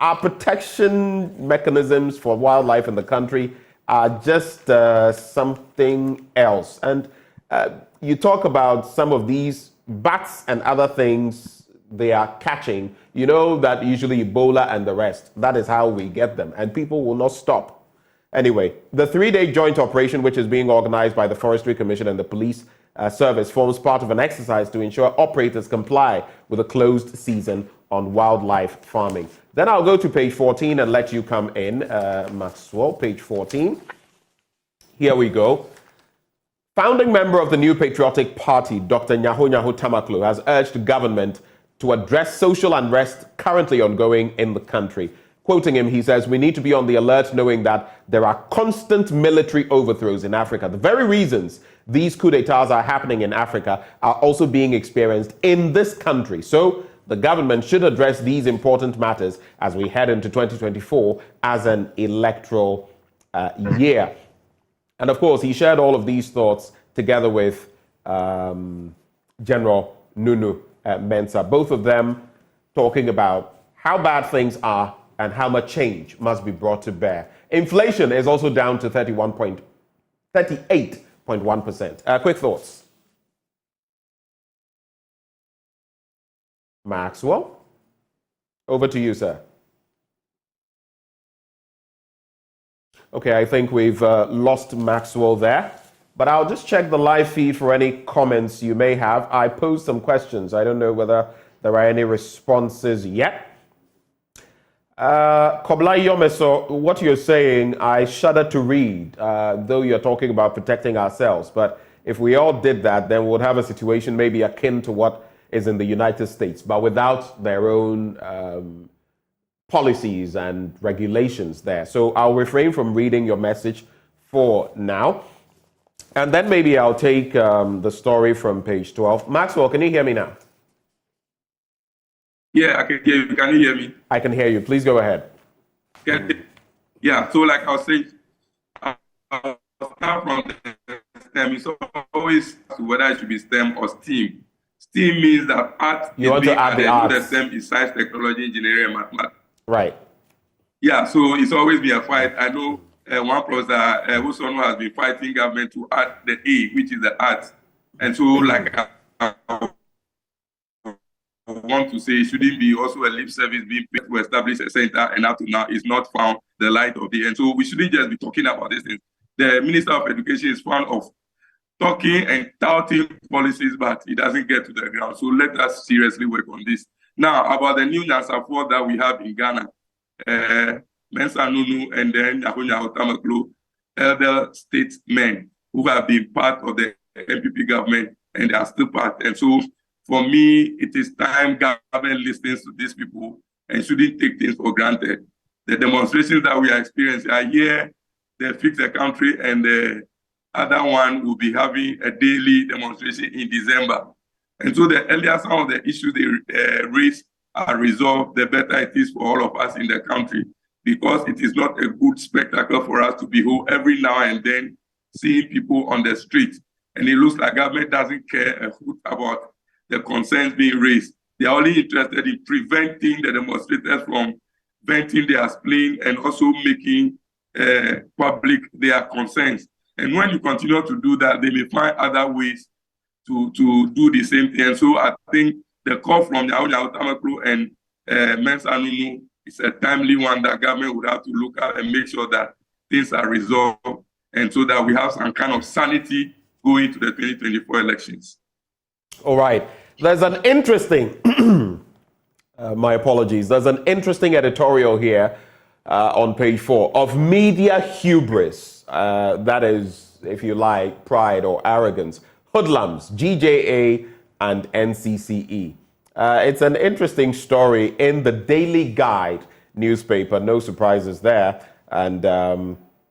our protection mechanisms for wildlife in the country are just something else. And you talk about some of these bats and other things they are catching. You know that usually Ebola and the rest, that is how we get them. And people will not stop. Anyway, the 3-day joint operation, which is being organized by the Forestry Commission and the police service, forms part of an exercise to ensure operators comply with a closed season on wildlife farming. Then I'll go to page 14 and let you come in, Maxwell. Page 14. Here we go. Founding member of the New Patriotic Party, Dr. Nyaho Tamaklo, has urged government to address social unrest currently ongoing in the country. Quoting him, he says, "We need to be on the alert knowing that there are constant military overthrows in Africa. The very reasons these coups d'etats are happening in Africa are also being experienced in this country. So the government should address these important matters as we head into 2024 as an electoral year." And of course, he shared all of these thoughts together with General Nunu Mensah, both of them talking about how bad things are and how much change must be brought to bear. Inflation is also down to 38.1%. Quick thoughts. Maxwell, over to you, sir. Okay, I think we've lost Maxwell there, but I'll just check the live feed for any comments you may have. I posed some questions. I don't know whether there are any responses yet. Koblai Yomeso, what you're saying, I shudder to read, though you're talking about protecting ourselves. But if we all did that, then we would have a situation maybe akin to what is in the United States, but without their own policies and regulations there. So I'll refrain from reading your message for now. And then maybe I'll take the story from page 12. Maxwell, can you hear me now? Yeah, I can hear you. Can you hear me? I can hear you. Please go ahead. Yeah, so like I was saying, I'll start from the STEM. It's always whether it should be STEM or STEAM. STEAM means that art you want to add the arts. The STEM is science, technology, engineering, and mathematics. Right. Yeah, so it's always been a fight. I know one professor whose son has been fighting government to add the A, which is the arts. And so like I want to say it shouldn't be also a lip service being paid to establish a center, and up to now it's not found the light of day. And so we shouldn't just be talking about these things. The Minister of Education is fond of talking and touting policies, but it doesn't get to the ground. So let us seriously work on this. Now, about the new Nansafo that we have in Ghana, Mensah Nunu and then Nyaho Tamaklo, elder statesmen who have been part of the MPP government and they are still part. And so for me, it is time government listens to these people and shouldn't take things for granted. The demonstrations that we are experiencing are here, they fix the country, and the other one will be having a daily demonstration in December. And so the earlier some of the issues they raise are resolved, the better it is for all of us in the country, because it is not a good spectacle for us to behold every now and then seeing people on the street. And it looks like government doesn't care a hoot about the concerns being raised. They are only interested in preventing the demonstrators from venting their spleen and also making public their concerns. And when you continue to do that, they may find other ways to do the same thing. And so I think the call from Nyaho Tamaklo and Mensah Nunu is a timely one that government would have to look at and make sure that things are resolved, and so that we have some kind of sanity going to the 2024 elections. All right. There's an interesting, my apologies, there's an interesting editorial here on page 4 of media hubris. That is, if you like, pride or arrogance. Hoodlums, GJA and NCCE. It's an interesting story in the Daily Guide newspaper. No surprises there. And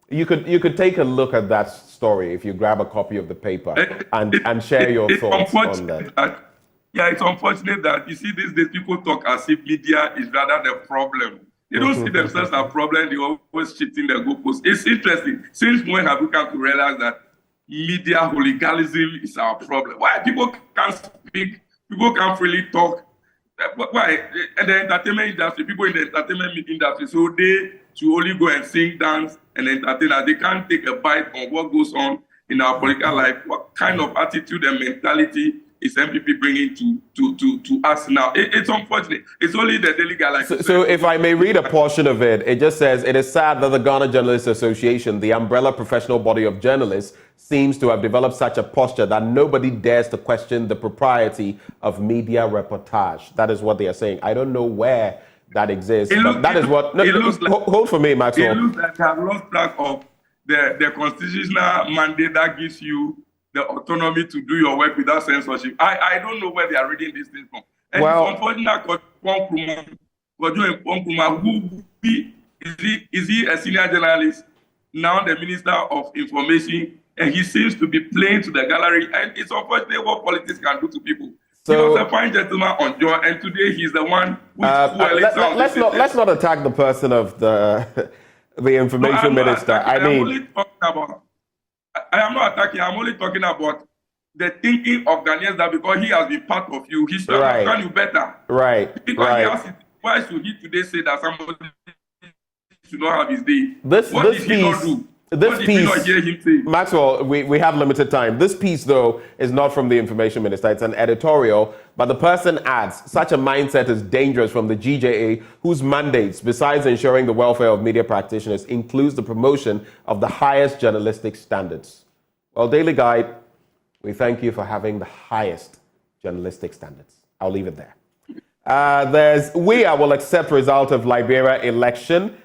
you could take a look at that story if you grab a copy of the paper and share your thoughts on that. Yeah, it's unfortunate that you see these days people talk as if media is rather the problem. They don't see themselves as a problem. They always shifting their goalposts. It's interesting. Since when have we come to realize that media hooliganism is our problem? Why people can't speak? People can't freely talk. Why? And the entertainment industry, people in the entertainment industry, so they should only go and sing, dance, and entertain us. They can't take a bite on what goes on in our political life. What kind of attitude and mentality is MPP bringing to us now? It's unfortunate. It's only the Daily Galaxy. So if I may read a portion of it, it just says, it is sad that the Ghana Journalists Association, the umbrella professional body of journalists, seems to have developed such a posture that nobody dares to question the propriety of media reportage. That is what they are saying. I don't know where that exists, but that is what... Hold for me, Maxwell. It looks like they have lost track of the constitutional mandate that gives you the autonomy to do your work without censorship. I don't know where they are reading these things from. And it's unfortunate is he a senior journalist, now the Minister of Information, and he seems to be playing to the gallery, and it's unfortunate what politics can do to people. So, he was a fine gentleman on Joy, and today he's the one who let's not attack the person of the information minister. I am not attacking. I'm only talking about the thinking of Ghanaians that because he has been part of you, he should understand you better. Right. Because why should he today say that somebody should not have his day? What did he not do? This piece, Maxwell, we have limited time. This piece, though, is not from the information minister. It's an editorial. But the person adds, such a mindset is dangerous from the GJA, whose mandates, besides ensuring the welfare of media practitioners, includes the promotion of the highest journalistic standards. Well, Daily Guide, we thank you for having the highest journalistic standards. I'll leave it there. I will accept result of Liberia election.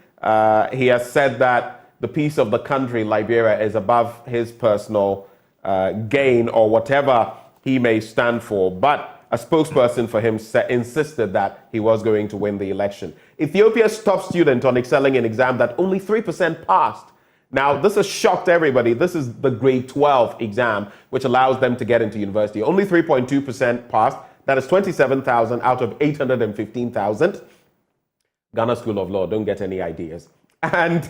He has said that the peace of the country, Liberia, is above his personal gain or whatever he may stand for. But a spokesperson for him insisted that he was going to win the election. Ethiopia's top student on excelling in exam that only 3% passed. Now, this has shocked everybody. This is the grade 12 exam, which allows them to get into university. Only 3.2% passed. That is 27,000 out of 815,000. Ghana School of Law, don't get any ideas. And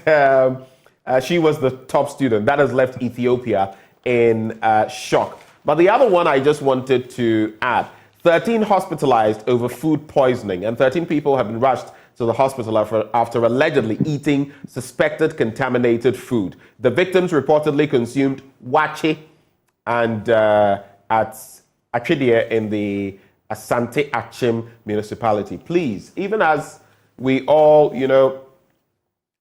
she was the top student. That has left Ethiopia in shock. But the other one I just wanted to add, 13 hospitalized over food poisoning, and 13 people have been rushed to the hospital after allegedly eating suspected contaminated food. The victims reportedly consumed wache and at Achidia in the Asante Achim municipality. Please, even as we all,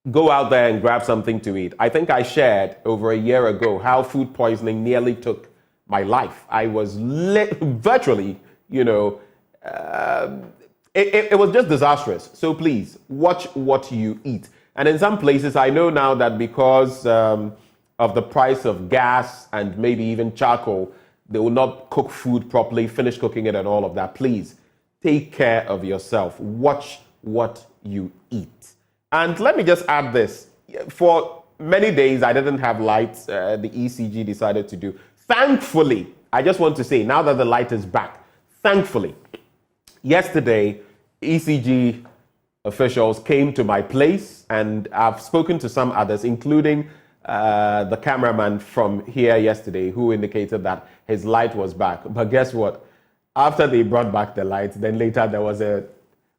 go out there and grab something to eat. I think I shared over a year ago how food poisoning nearly took my life. I was virtually, it was just disastrous. So please, watch what you eat. And in some places, I know now that because of the price of gas and maybe even charcoal, they will not cook food properly, finish cooking it and all of that. Please, take care of yourself. Watch what you eat. And let me just add this. For many days, I didn't have lights. The ECG decided to do. Thankfully, I just want to say, now that the light is back, thankfully, yesterday, ECG officials came to my place, and I've spoken to some others, including the cameraman from here yesterday, who indicated that his light was back. But guess what? After they brought back the light, then later there was a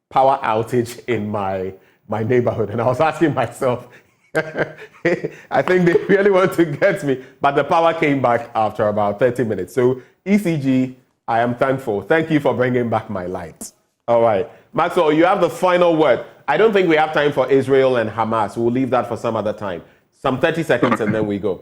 power outage in my neighborhood, and I was asking myself, I think they really want to get me, but the power came back after about 30 minutes. So ECG, I am thankful. Thank you for bringing back my light. All right, Maxwell, you have the final word. I don't think we have time for Israel and Hamas. We'll leave that for some other time. Some 30 seconds and then we go.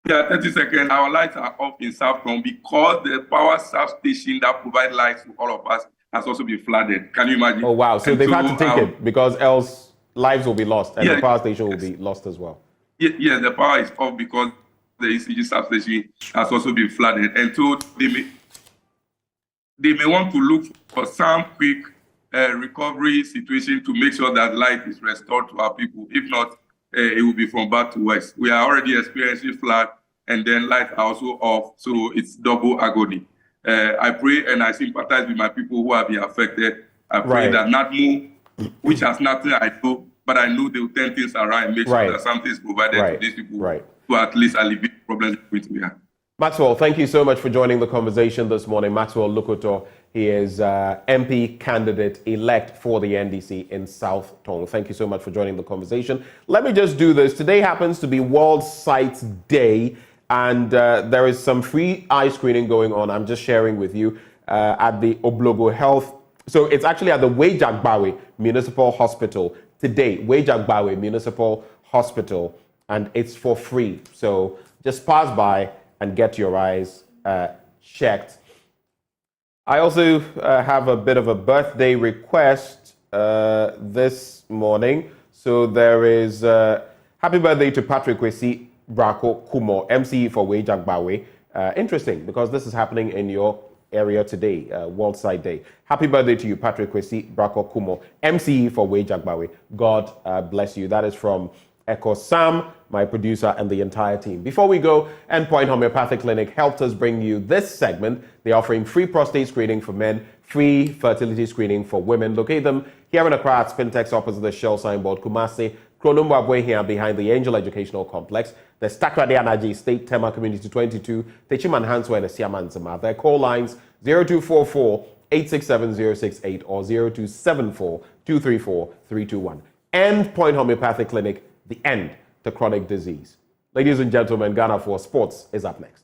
Yeah, 30 seconds. Our lights are off in Southcom because the power substation that provides lights to all of us has also been flooded. Can you imagine? Oh, wow. So they've had to take it because else lives will be lost and the power station will be lost as well. Yeah, the power is off because the ECG substation has also been flooded. And so they may want to look for some quick recovery situation to make sure that life is restored to our people. If not, it will be from bad to worse. We are already experiencing flood, and then lights are also off, so it's double agony. I pray and I sympathize with my people who have been affected. I pray that not more, which has nothing I do, but I know they will turn things around and make sure that something is provided to these people to at least alleviate problems which we have. Maxwell, thank you so much for joining the conversation this morning. Maxwell Lukoto, he is MP candidate-elect for the NDC in South Tong. Thank you so much for joining the conversation. Let me just do this. Today happens to be World Sight Day, and there is some free eye screening going on. I'm just sharing with you at the Oblogo Health. So it's actually at the Wejagbawe Municipal Hospital today. Wejagbawe Municipal Hospital, and it's for free. So just pass by and get your eyes checked. I also have a bit of a birthday request this morning. So there is happy birthday to Patrick Kwesi Brako Kumo, MC for Wejagbawe. Interesting, because this is happening in your area today, World Sight Day. Happy birthday to you, Patrick Kwesi Brako Kumo, MC for Wejagbawe. God bless you. That is from Echo Sam, my producer, and the entire team. Before we go, Endpoint Homeopathic Clinic helped us bring you this segment. They're offering free prostate screening for men, free fertility screening for women. Locate them here in Accra at Spintex opposite the Shell signboard, Kumasi, Kronumba here behind the Angel Educational Complex, the Stakrade Anaji State Tema Community 22, Techiman Hanswa and Siaman Zama. Their call lines 0244 867 068 or 0274 234 321. Endpoint Homeopathic Clinic, the end to chronic disease. Ladies and gentlemen, Ghana for Sports is up next.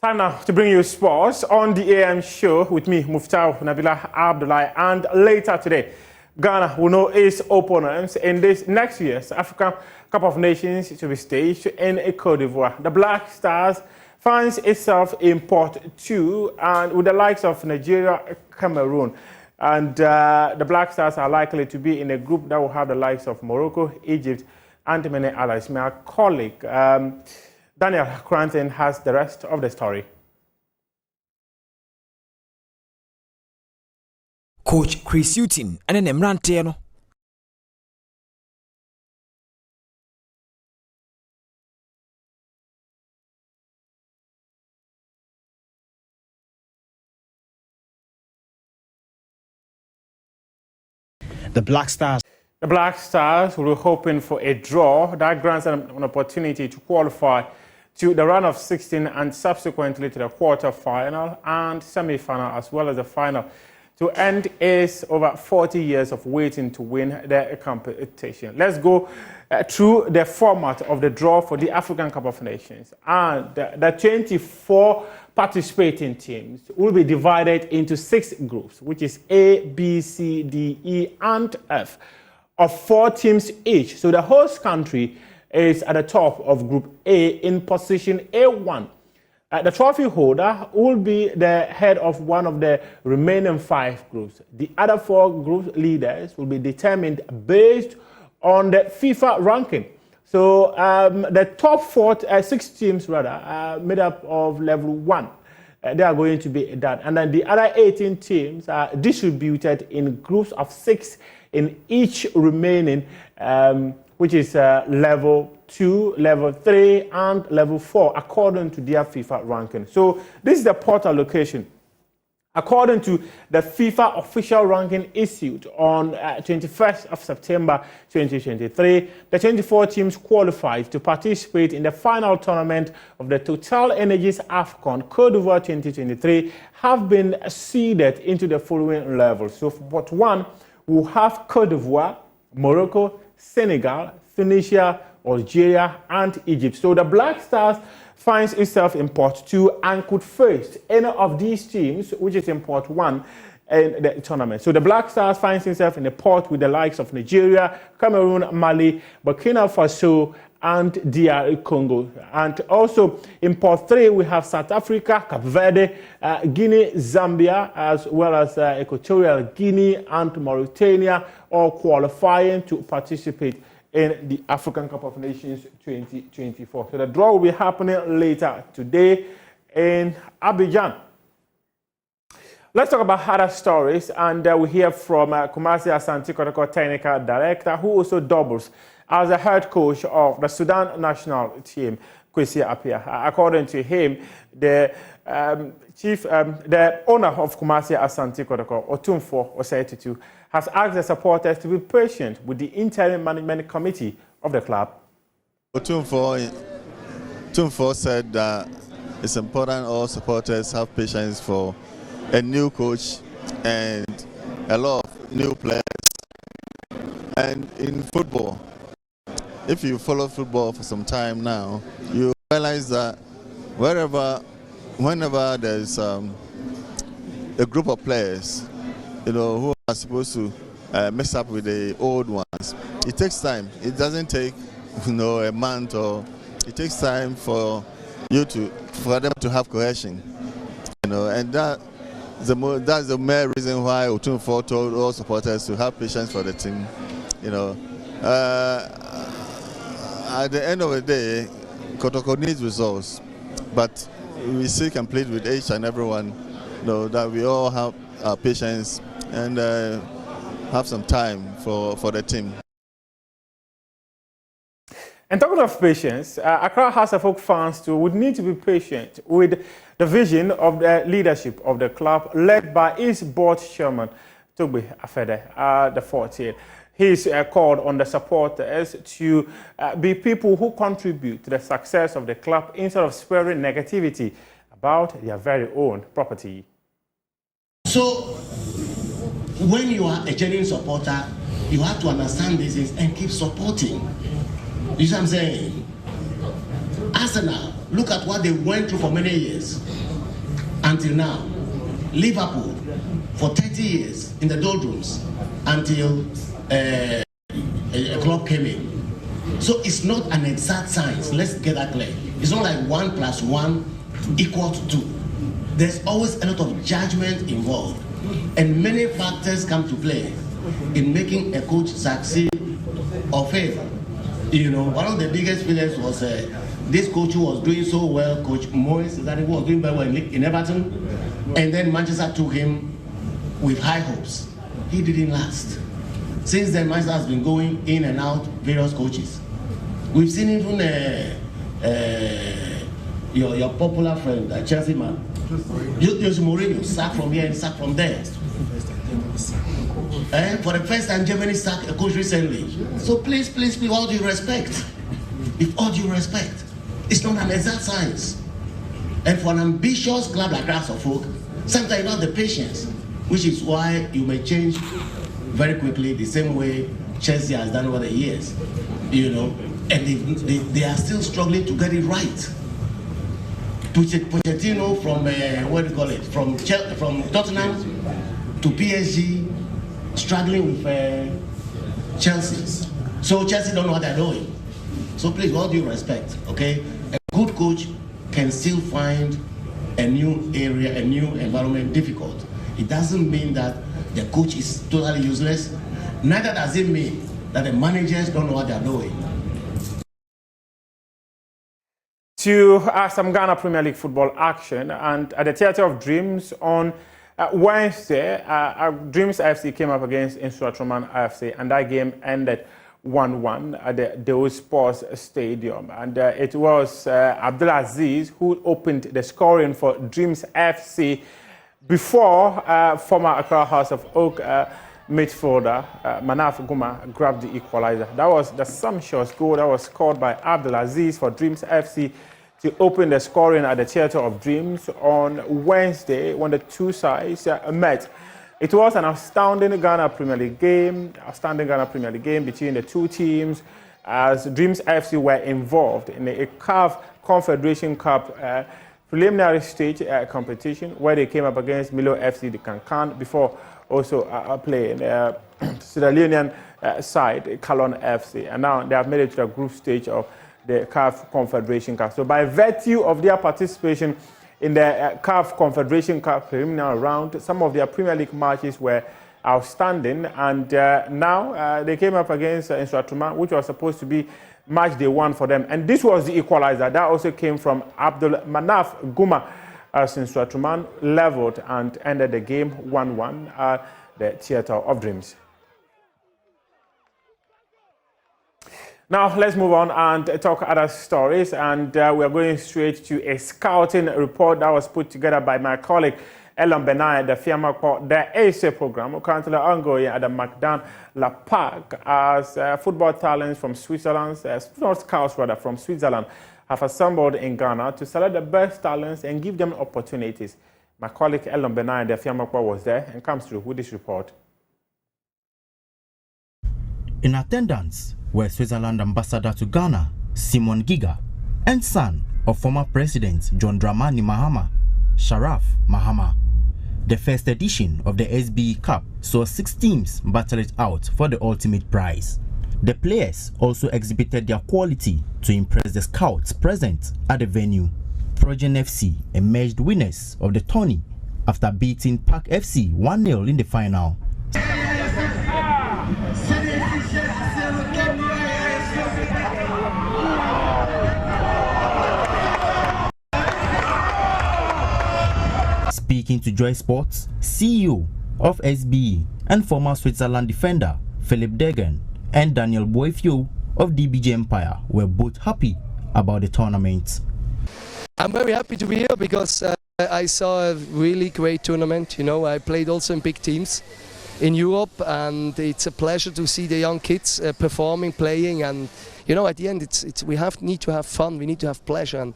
Time now to bring you sports on the AM show with me, Muftau Nabila Abdullah, and later today, Ghana will know its opponents in this next year's African Cup of Nations to be staged in Côte d'Ivoire. The Black Stars finds itself in Port 2 and with the likes of Nigeria, Cameroon. And the Black Stars are likely to be in a group that will have the likes of Morocco, Egypt, and many others. My colleague, Daniel Cranton, has the rest of the story. Coach Chris Utin and an Emran The Black Stars will be hoping for a draw that grants them an opportunity to qualify to the round of 16 and subsequently to the quarter-final and semi-final as well as the final. To end is over 40 years of waiting to win the competition. Let's go through the format of the draw for the African Cup of Nations. And the 24 participating teams will be divided into 6 groups, which is A, B, C, D, E, and F, of 4 teams each. So the host country is at the top of Group A in position A1. The trophy holder will be the head of one of the remaining 5 groups. The other 4 group leaders will be determined based on the FIFA ranking. So the top 6 teams made up of level 1. They are going to be that. And then the other 18 teams are distributed in groups of 6 in each remaining, which is level 2, level 3, and level 4, according to their FIFA ranking. So this is the pot allocation. According to the FIFA official ranking issued on 21st of September 2023, the 24 teams qualified to participate in the final tournament of the Total Energies AFCON Côte d'Ivoire 2023 have been seeded into the following levels. So for pot 1, we'll have Côte d'Ivoire, Morocco, Senegal, Tunisia, Algeria, and Egypt. So the Black Stars finds itself in pot 2 and could face any of these teams, which is in pot 1 in the tournament. So the Black Stars finds itself in a pot with the likes of Nigeria, Cameroon, Mali, Burkina Faso, and DR Congo. And also in Pot 3, we have South Africa, Cape Verde, Guinea, Zambia, as well as Equatorial Guinea and Mauritania, all qualifying to participate in the African Cup of Nations 2024. So the draw will be happening later today in Abidjan. Let's talk about other stories, and we hear from Kumasi Asante Kotoko Technical Director, who also doubles as the head coach of the Sudan national team, Kwesi Appiah. According to him, the owner of Kumasi Asante Kotoko, Otumfuo Osei, has asked the supporters to be patient with the interim management committee of the club. Otumfuo said that it's important all supporters have patience for a new coach and a lot of new players. And in football, if you follow football for some time now, you realize that whenever there's a group of players, who are supposed to mess up with the old ones, it takes time. It doesn't take, a month, or it takes time for them to have cohesion, and that's the main reason why Otumfuo told all supporters to have patience for the team. At the end of the day, Kotoko needs results, but we seek and plead with each and everyone, that we all have patience and have some time for the team. And talking of patience, Accra House of Folk fans too would need to be patient with the vision of the leadership of the club, led by its board chairman, Togbe Afede, the 14th. He's called on the supporters to be people who contribute to the success of the club instead of spreading negativity about their very own property. So, when you are a genuine supporter, you have to understand this and keep supporting. You see what I'm saying? Arsenal, look at what they went through for many years until now. Liverpool, for 30 years in the doldrums until a club came in. So it's not an exact science. Let's get that clear. It's not like 1 + 1 = 2. There's always a lot of judgment involved, and many factors come to play in making a coach succeed or fail. One of the biggest failures was this coach who was doing so well, Coach Moyes, that he was doing very well in Everton, and then Manchester took him with high hopes. He didn't last. Since then, Manchester has been going in and out various coaches. We've seen even your popular friend, Chelsea man, Jose Mourinho, sacked from here and sacked from there. And for the first time, Germany sacked a coach recently. So please, with all due respect, it's not an exact science. And for an ambitious club like House of Folk, sometimes you have the patience, which is why you may change very quickly, the same way Chelsea has done over the years. And they are still struggling to get it right. Pochettino from Tottenham to PSG, struggling with Chelsea. So Chelsea don't know what they're doing. So please, with all due respect, okay? A good coach can still find a new area, a new environment difficult. It doesn't mean that the coach is totally useless. Neither does it mean that the managers don't know what they're doing. To some Ghana Premier League football action, and at the Theatre of Dreams on Wednesday, Dreams AFC came up against Insuatroman AFC, and that game ended 1-1 at the Deo Sports Stadium. And it was Abdulaziz who opened the scoring for Dreams FC before former Accra House of Oak midfielder Manaf Guma grabbed the equalizer. That was the sumptuous goal that was scored by Abdulaziz for Dreams FC to open the scoring at the Theatre of Dreams on Wednesday when the two sides met. It was an outstanding Ghana Premier League game between the two teams, as Dreams FC were involved in a CAF Confederation Cup preliminary stage competition where they came up against Milo FC the Kankan before also playing Sierra Leonean side Kalon FC, and now they have made it to the group stage of the CAF Confederation Cup. So by virtue of their participation in the CAF Confederation Cup preliminary round, some of their Premier League matches were outstanding, and now they came up against Instructuman, which was supposed to be match day one for them. And this was the equalizer. That also came from Abdul Manaf Guma, as Instructuman leveled and ended the game 1-1 at the Theatre of Dreams. Now, let's move on and talk other stories. And we are going straight to a scouting report that was put together by my colleague, Ellen Benai, the Fiamakpo. There is a program currently ongoing at the Macdan La Park as football talents from Switzerland, not scouts rather, from Switzerland, have assembled in Ghana to select the best talents and give them opportunities. My colleague Ellen Benai, the Fiamakpo, was there and comes through with this report. In attendance were Switzerland ambassador to Ghana, Simon Giga, and son of former President John Dramani Mahama, Sharaf Mahama. The first edition of the SBE Cup saw 6 teams battle it out for the ultimate prize. The players also exhibited their quality to impress the scouts present at the venue. Progen FC emerged winners of the tourney after beating Park FC 1-0 in the final. Speaking to Joy Sports, CEO of SBE and former Switzerland defender Philip Degen and Daniel Boifio of DBG Empire were both happy about the tournament. I'm very happy to be here because I saw a really great tournament. You know, I played also in big teams in Europe, and it's a pleasure to see the young kids performing, playing, and you know, at the end, we need to have fun. We need to have pleasure.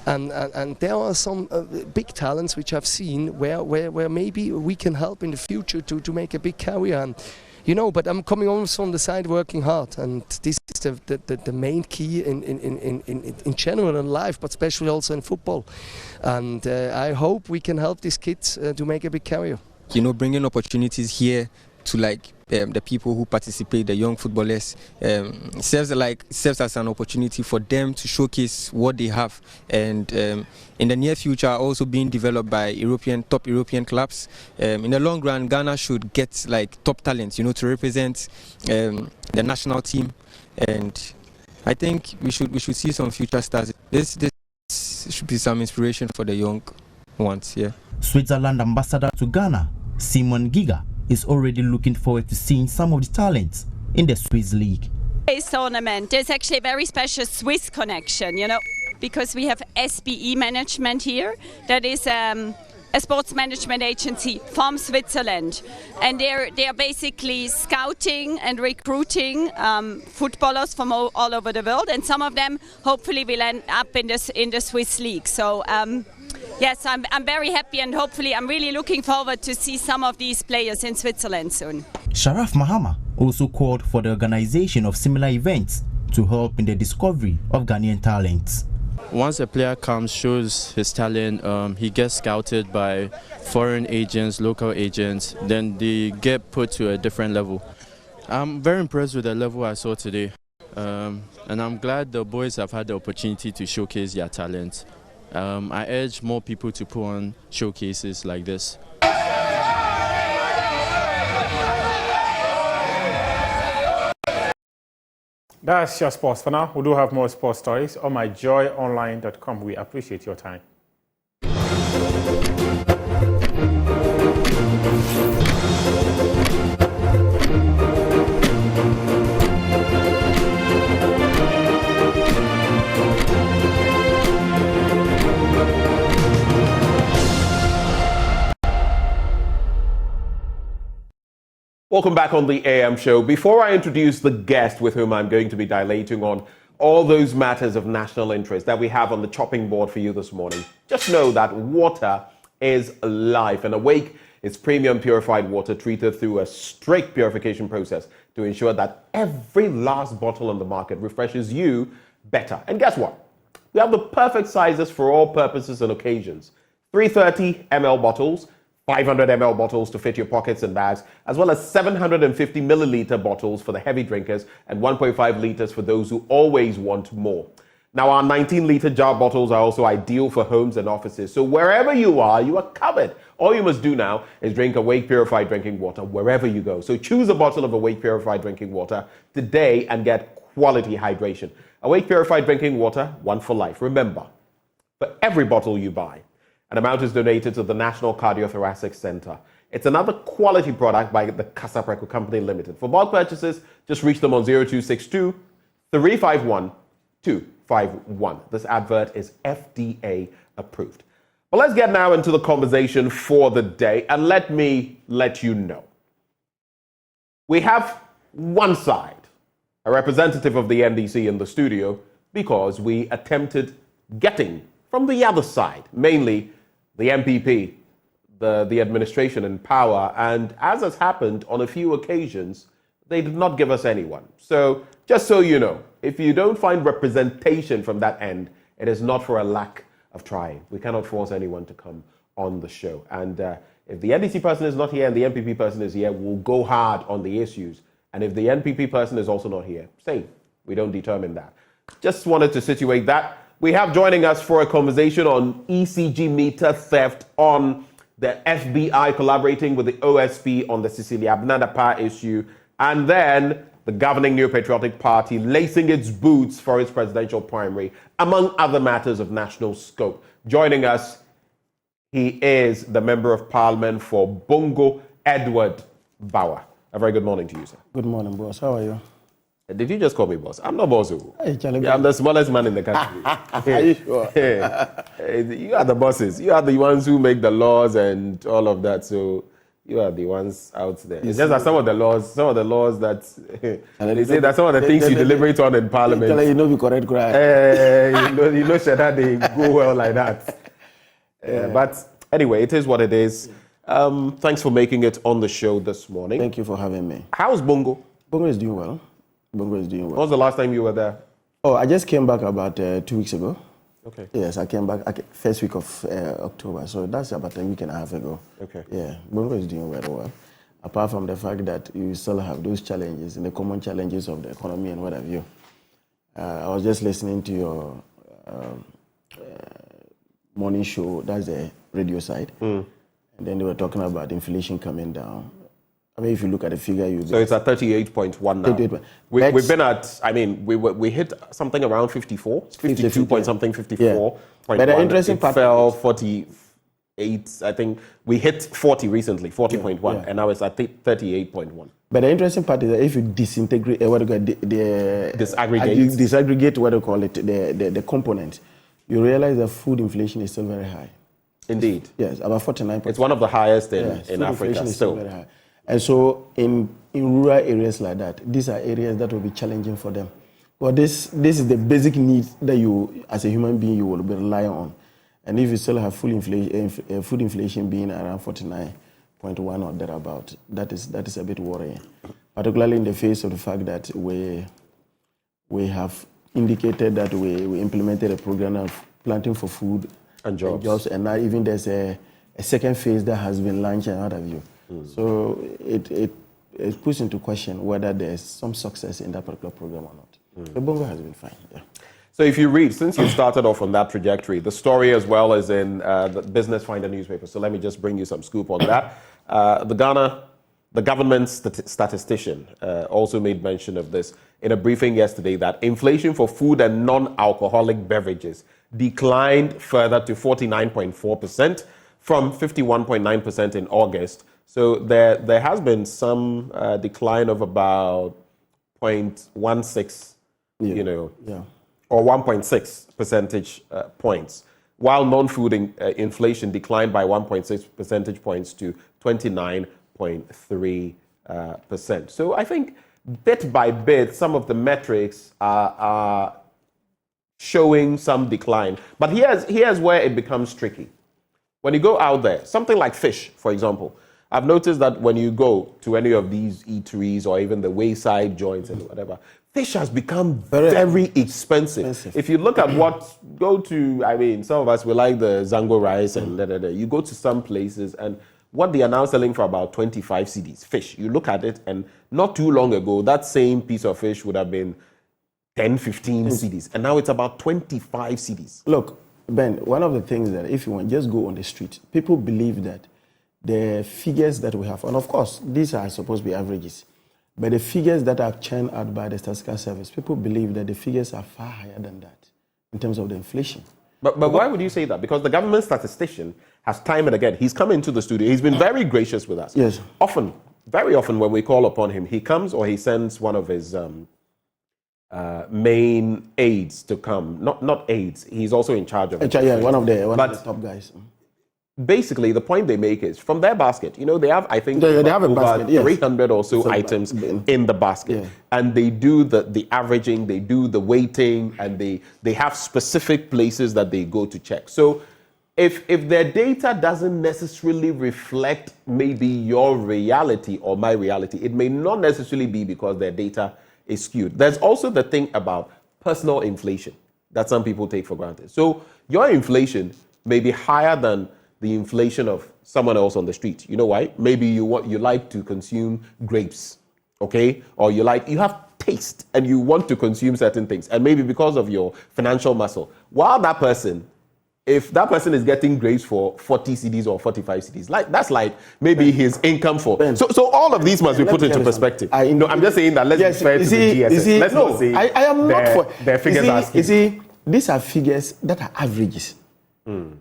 And there are some big talents which I've seen where maybe we can help in the future to make a big career. And, you know, but I'm coming also on the side working hard, and this is the main key in general in life, but especially also in football. And I hope we can help these kids to make a big career. You know, bringing opportunities here to the people who participate, the young footballers, serves as an opportunity for them to showcase what they have. And in the near future, also being developed by top European clubs. In the long run, Ghana should get top talents, you know, to represent the national team. And I think we should see some future stars. This should be some inspiration for the young ones. Yeah. Switzerland ambassador to Ghana, Simon Giga, is already looking forward to seeing some of the talents in the Swiss League. This tournament, there's actually a very special Swiss connection, you know, because we have SBE management here. That is a sports management agency from Switzerland, and they're basically scouting and recruiting footballers from all over the world, and some of them hopefully will end up in the Swiss League. So. Yes, I'm very happy, and hopefully I'm really looking forward to see some of these players in Switzerland soon. Sharaf Mahama also called for the organization of similar events to help in the discovery of Ghanaian talents. Once a player comes, shows his talent, he gets scouted by foreign agents, local agents, then they get put to a different level. I'm very impressed with the level I saw today, and I'm glad the boys have had the opportunity to showcase their talent. I urge more people to put on showcases like this. That's your sports for now. We do have more sports stories on myjoyonline.com. We appreciate your time. Welcome back on the AM show. Before I introduce the guest with whom I'm going to be dilating on all those matters of national interest that we have on the chopping board for you this morning, just know that water is life, and Awake is premium purified water treated through a strict purification process to ensure that every last bottle on the market refreshes you better. And guess what? We have the perfect sizes for all purposes and occasions. 330 ml bottles, 500 ml bottles to fit your pockets and bags, as well as 750 milliliter bottles for the heavy drinkers and 1.5 liters for those who always want more. Now, our 19-litre jar bottles are also ideal for homes and offices. So wherever you are covered. All you must do now is drink Awake Purified Drinking Water wherever you go. So choose a bottle of Awake Purified Drinking Water today and get quality hydration. Awake Purified Drinking Water, one for life. Remember, for every bottle you buy, an amount is donated to the National Cardiothoracic Center. It's another quality product by the Casapreco Company Limited. For bulk purchases, just reach them on 0262 351 251. This advert is FDA approved. But let's get now into the conversation for the day, and let me let you know. We have one side, a representative of the NDC in the studio, because we attempted getting from the other side, mainly the MPP, the administration in power, and as has happened on a few occasions, they did not give us anyone. So just so you know, if you don't find representation from that end, it is not for a lack of trying. We cannot force anyone to come on the show. And if the NDC person is not here and the MPP person is here, we'll go hard on the issues. And if the NPP person is also not here, same. We don't determine that. Just wanted to situate that. We have joining us for a conversation on ECG meter theft, on the FBI collaborating with the OSP on the Cecilia Abnadapa issue, and then the governing New Patriotic Party lacing its boots for its presidential primary, among other matters of national scope. Joining us, he is the Member of Parliament for Bongo, Edward Bawa. A very good morning to you, sir. Good morning, boss. How are you? Did you just call me boss? I'm not boss. Hey, yeah, I'm the smallest man in the country. Are you sure? You are the bosses. You are the ones who make the laws and all of that. So you are the ones out there. It's just that some of the laws that they say that some of the things you deliberate on in Parliament. You know, be correct, right? You know, that they go well like that. But anyway, it is what it is. Thanks for making it on the show this morning. Thank you for having me. How's Bongo? Bongo is doing well. Bongo is doing well. When was the last time you were there? Oh, I just came back about 2 weeks ago. Okay. Yes, I came back first week of October, so that's about a week and a half ago. Okay. Yeah, Bongo is doing very well. Apart from the fact that you still have those challenges and the common challenges of the economy and what have you. I was just listening to your morning show, that's the radio side, and then they were talking about inflation coming down. I mean, if you look at the figure, so it's at 38.1 now. 38. We've been at, I mean, we hit something around 54, 52 point something, 54. Yeah. But the interesting part fell 48. I think we hit 40 recently, 40.1, and now it's at 38.1. But the interesting part is that if you disintegrate, disaggregate what do call it, the components, you realize that food inflation is still very high. Indeed. Yes, about 49%. It's one of the highest in Africa still. Very high. And so in rural areas like that, these are areas that will be challenging for them. Well, this is the basic need that you, as a human being, you will be relying on. And if you still have food inflation being around 49.1 or thereabout, that is a bit worrying. Particularly in the face of the fact that we have indicated that we implemented a program of planting for food and jobs. And now even there's a second phase that has been launched and what have you. So it puts into question whether there's some success in that particular program or not. The Bongo has been fine. Yeah. So if you read, since you started off on that trajectory, the story as well as in the Business Finder newspaper. So let me just bring you some scoop on that. The government statistician also made mention of this in a briefing yesterday, that inflation for food and non-alcoholic beverages declined further to 49.4% from 51.9% in August. So there has been some decline of about 0.16, or 1.6 percentage points, while non-food inflation declined by 1.6 percentage points to 29.3%. So I think bit by bit, some of the metrics are showing some decline. But here's where it becomes tricky. When you go out there, something like fish, for example, I've noticed that when you go to any of these eateries or even the wayside joints and whatever, fish has become very expensive. If you look at some of us, we like the Zango rice and you go to some places and what they are now selling for about 25 cedis, fish. You look at it and not too long ago, that same piece of fish would have been 10, 15 CDs, and now it's about 25 CDs. Look, Ben, one of the things that if you want, just go on the street, people believe that the figures that we have, and of course, these are supposed to be averages, but the figures that are churned out by the Statistical Service, people believe that the figures are far higher than that in terms of the inflation. But why would you say that? Because the government statistician has time and again, he's come into the studio, he's been very gracious with us. Yes. Often, very often when we call upon him, he comes or he sends one of his main aides to come. Not aides, he's also in charge of it. Yeah, one of the top guys. Basically, the point they make is from their basket, you know, they have, I think, they have a basket, yes. 300 or so items in the basket. Yeah. And they do the averaging, they do the weighting, and they have specific places that they go to check. So if their data doesn't necessarily reflect maybe your reality or my reality, it may not necessarily be because their data is skewed. There's also the thing about personal inflation that some people take for granted. So your inflation may be higher than the inflation of someone else on the street. You know why? Maybe you like to consume grapes, okay? Or you have taste and you want to consume certain things. And maybe because of your financial muscle, while if that person is getting grapes for 40 CDs or 45 CDs, that's like maybe his income for. So all of these must be put into perspective. I'm just saying that let's be fair to the GSS. Let's not say I am not for their figures are skewed. You see, these are figures that are averages.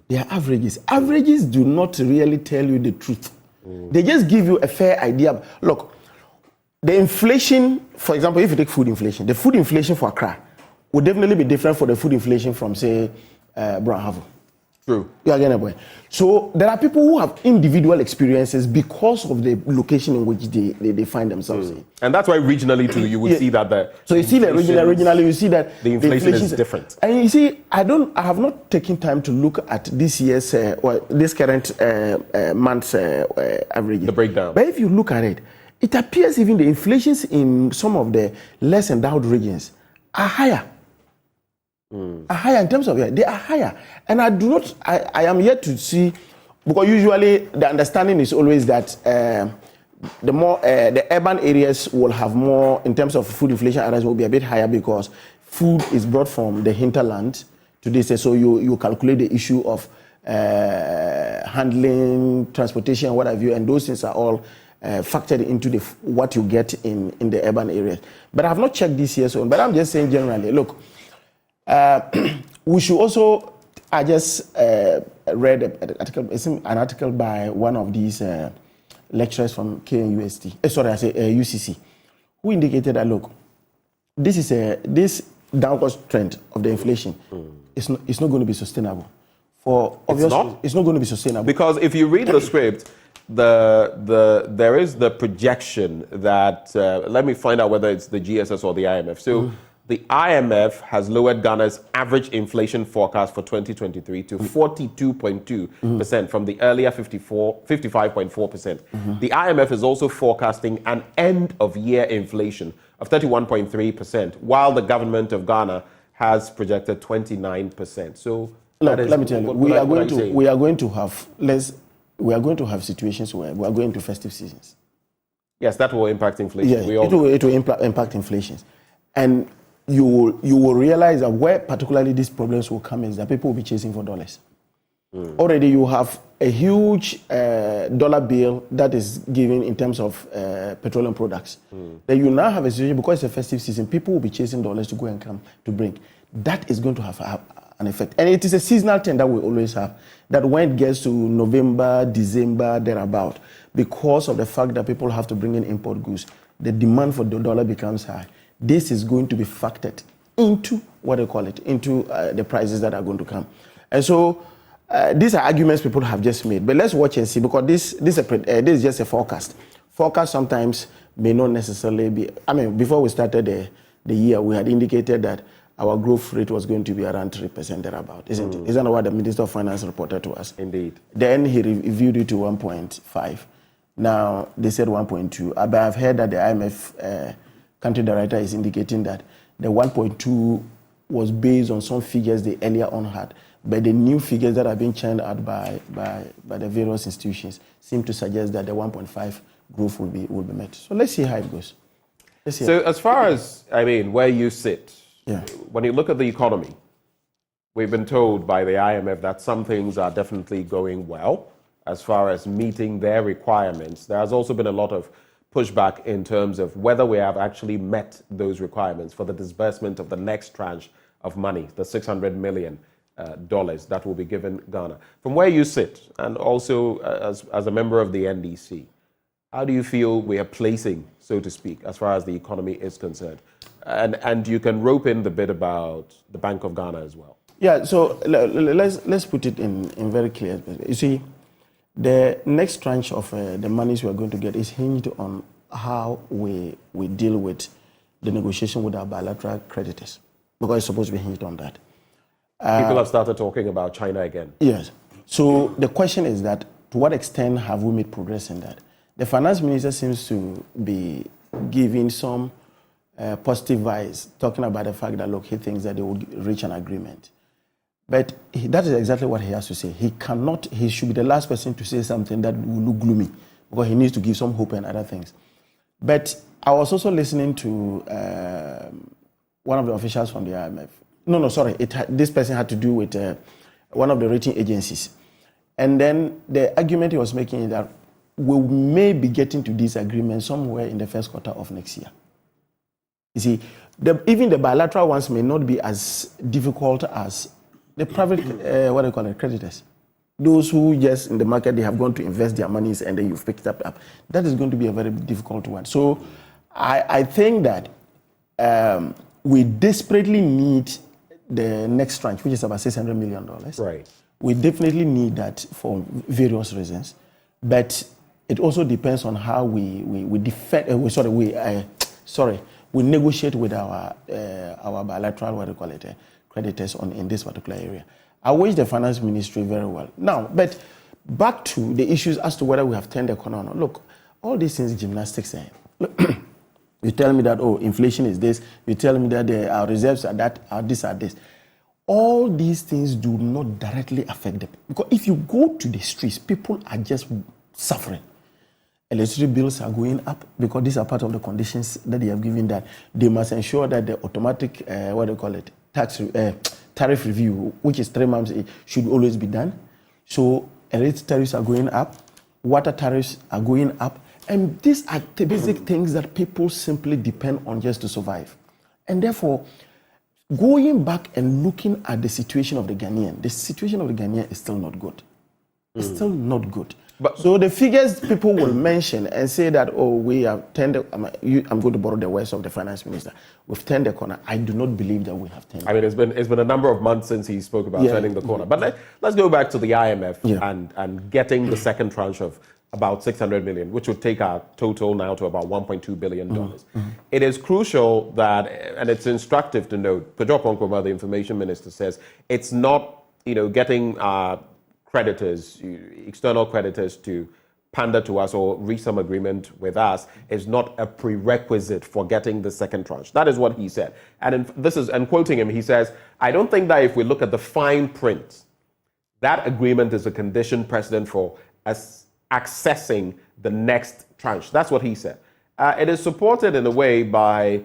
They are averages. Averages do not really tell you the truth. They just give you a fair idea. Look, the inflation, for example, if you take food inflation, the food inflation for Accra would definitely be different for the food inflation from, say, Brown Havel. True. You are getting a point. So there are people who have individual experiences because of the location in which they find themselves in. And that's why regionally too, you would see that so you see that regionally, you see that the inflation is different. And you see, I have not taken time to look at this year's or this current month's average. The breakdown. But if you look at it, it appears even the inflations in some of the less endowed regions are higher. Are higher in terms of they are higher, and I am yet to see, because usually the understanding is always that the urban areas will have more in terms of food inflation. Areas will be a bit higher because food is brought from the hinterland to this. So you calculate the issue of handling, transportation, what have you, and those things are all factored into what you get in the urban areas. But I have not checked this year, but I'm just saying generally, look. We should also, I just read an article by one of these lecturers from UCC, who indicated that, look, this downward trend of the inflation is not going to be sustainable. It's not going to be sustainable. Because if you read the script, there is the projection that, let me find out whether it's the GSS or the IMF. So the IMF has lowered Ghana's average inflation forecast for 2023 to 42.2% from the earlier 55.4%. The IMF is also forecasting an end-of-year inflation of 31.3%, while the government of Ghana has projected 29%. So let me tell you, we are going to have situations where we are going to festive seasons. Yes, that will impact inflation. Yes, it will impact inflation, and you will realize that where particularly these problems will come is that people will be chasing for dollars. Already you have a huge dollar bill that is given in terms of petroleum products. Then you now have a situation, because it's a festive season, people will be chasing dollars to go and come to bring. That is going to have an effect. And it is a seasonal trend that we always have, that when it gets to November, December, thereabout, because of the fact that people have to bring in import goods, the demand for the dollar becomes high. This is going to be factored into into the prices that are going to come. And so these are arguments people have just made. But let's watch and see, because this is just a forecast. Forecast sometimes may not necessarily be. I mean, before we started the year, we had indicated that our growth rate was going to be around 3% thereabout, isn't it? Isn't that what the Minister of Finance reported to us? Indeed. Then he reviewed it to 1.5. Now they said 1.2. But I've heard that the IMF country director is indicating that the 1.2 was based on some figures they earlier on had, but the new figures that are being churned out by the various institutions seem to suggest that the 1.5 growth will be met. So let's see how it goes. So as far as, where you sit, when you look at the economy, we've been told by the IMF that some things are definitely going well as far as meeting their requirements. There has also been a lot of pushback in terms of whether we have actually met those requirements for the disbursement of the next tranche of money, the $600 million that will be given Ghana. From where you sit, and also as a member of the NDC, how do you feel we are placing, so to speak, as far as the economy is concerned? And you can rope in the bit about the Bank of Ghana as well. Yeah, so let's put it in very clear. You see, the next tranche of the monies we are going to get is hinged on how we deal with the negotiation with our bilateral creditors, because it's supposed to be hinged on that. People have started talking about China again. Yes. So the question is that, to what extent have we made progress in that? The finance minister seems to be giving some positive vibes, talking about the fact that, look, he thinks that they would reach an agreement. But that is exactly what he has to say. He should be the last person to say something that will look gloomy, because he needs to give some hope and other things. But I was also listening to one of the officials from the IMF. This person had to do with one of the rating agencies. And then the argument he was making is that we may be getting to this agreement somewhere in the first quarter of next year. You see, even the bilateral ones may not be as difficult as the private, creditors. Those who just in the market, they have gone to invest their monies and then you've picked it up. That is going to be a very difficult one. So I think that we desperately need the next tranche, which is about $600 million. Right. We definitely need that for various reasons. But it also depends on how we negotiate with our bilateral, creditors in this particular area. I wish the finance ministry very well. Now, but back to the issues as to whether we have turned the corner or not. Look, all these things gymnastics. You tell me that, inflation is this. You tell me that our reserves are that, are this. All these things do not directly affect them. Because if you go to the streets, people are just suffering. Electricity bills are going up because these are part of the conditions that they have given, that they must ensure that the automatic, tariff review, which is 3 months, should always be done. So electricity tariffs are going up, water tariffs are going up, and these are the basic things that people simply depend on just to survive. And therefore, going back and looking at the situation of the Ghanaian is still not good. It's still not good. So the figures people will mention and say that, we have turned, I'm going to borrow the words of the finance minister, we've turned the corner. I do not believe that we have turned the corner. It's been a number of months since he spoke about turning the corner. But let's go back to the IMF and getting the second tranche of about $600 million, which would take our total now to about $1.2 billion. It is crucial that, and it's instructive to note, Pedro Ponkroma, the information minister, says it's not, getting creditors, external creditors, to pander to us or reach some agreement with us is not a prerequisite for getting the second tranche. That is what he said. And quoting him, he says, I don't think that if we look at the fine print, that agreement is a condition precedent for us accessing the next tranche. That's what he said. It is supported in a way by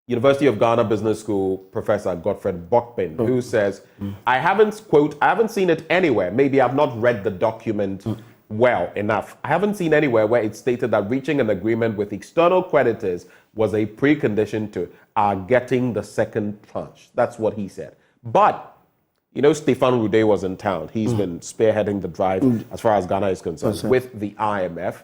University of Ghana Business School Professor Godfred Bokpin, who says, I haven't seen it anywhere. Maybe I've not read the document well enough. I haven't seen anywhere where it stated that reaching an agreement with external creditors was a precondition to our getting the second tranche. That's what he said. But, Stefan Rude was in town. He's been spearheading the drive as far as Ghana is concerned with the IMF.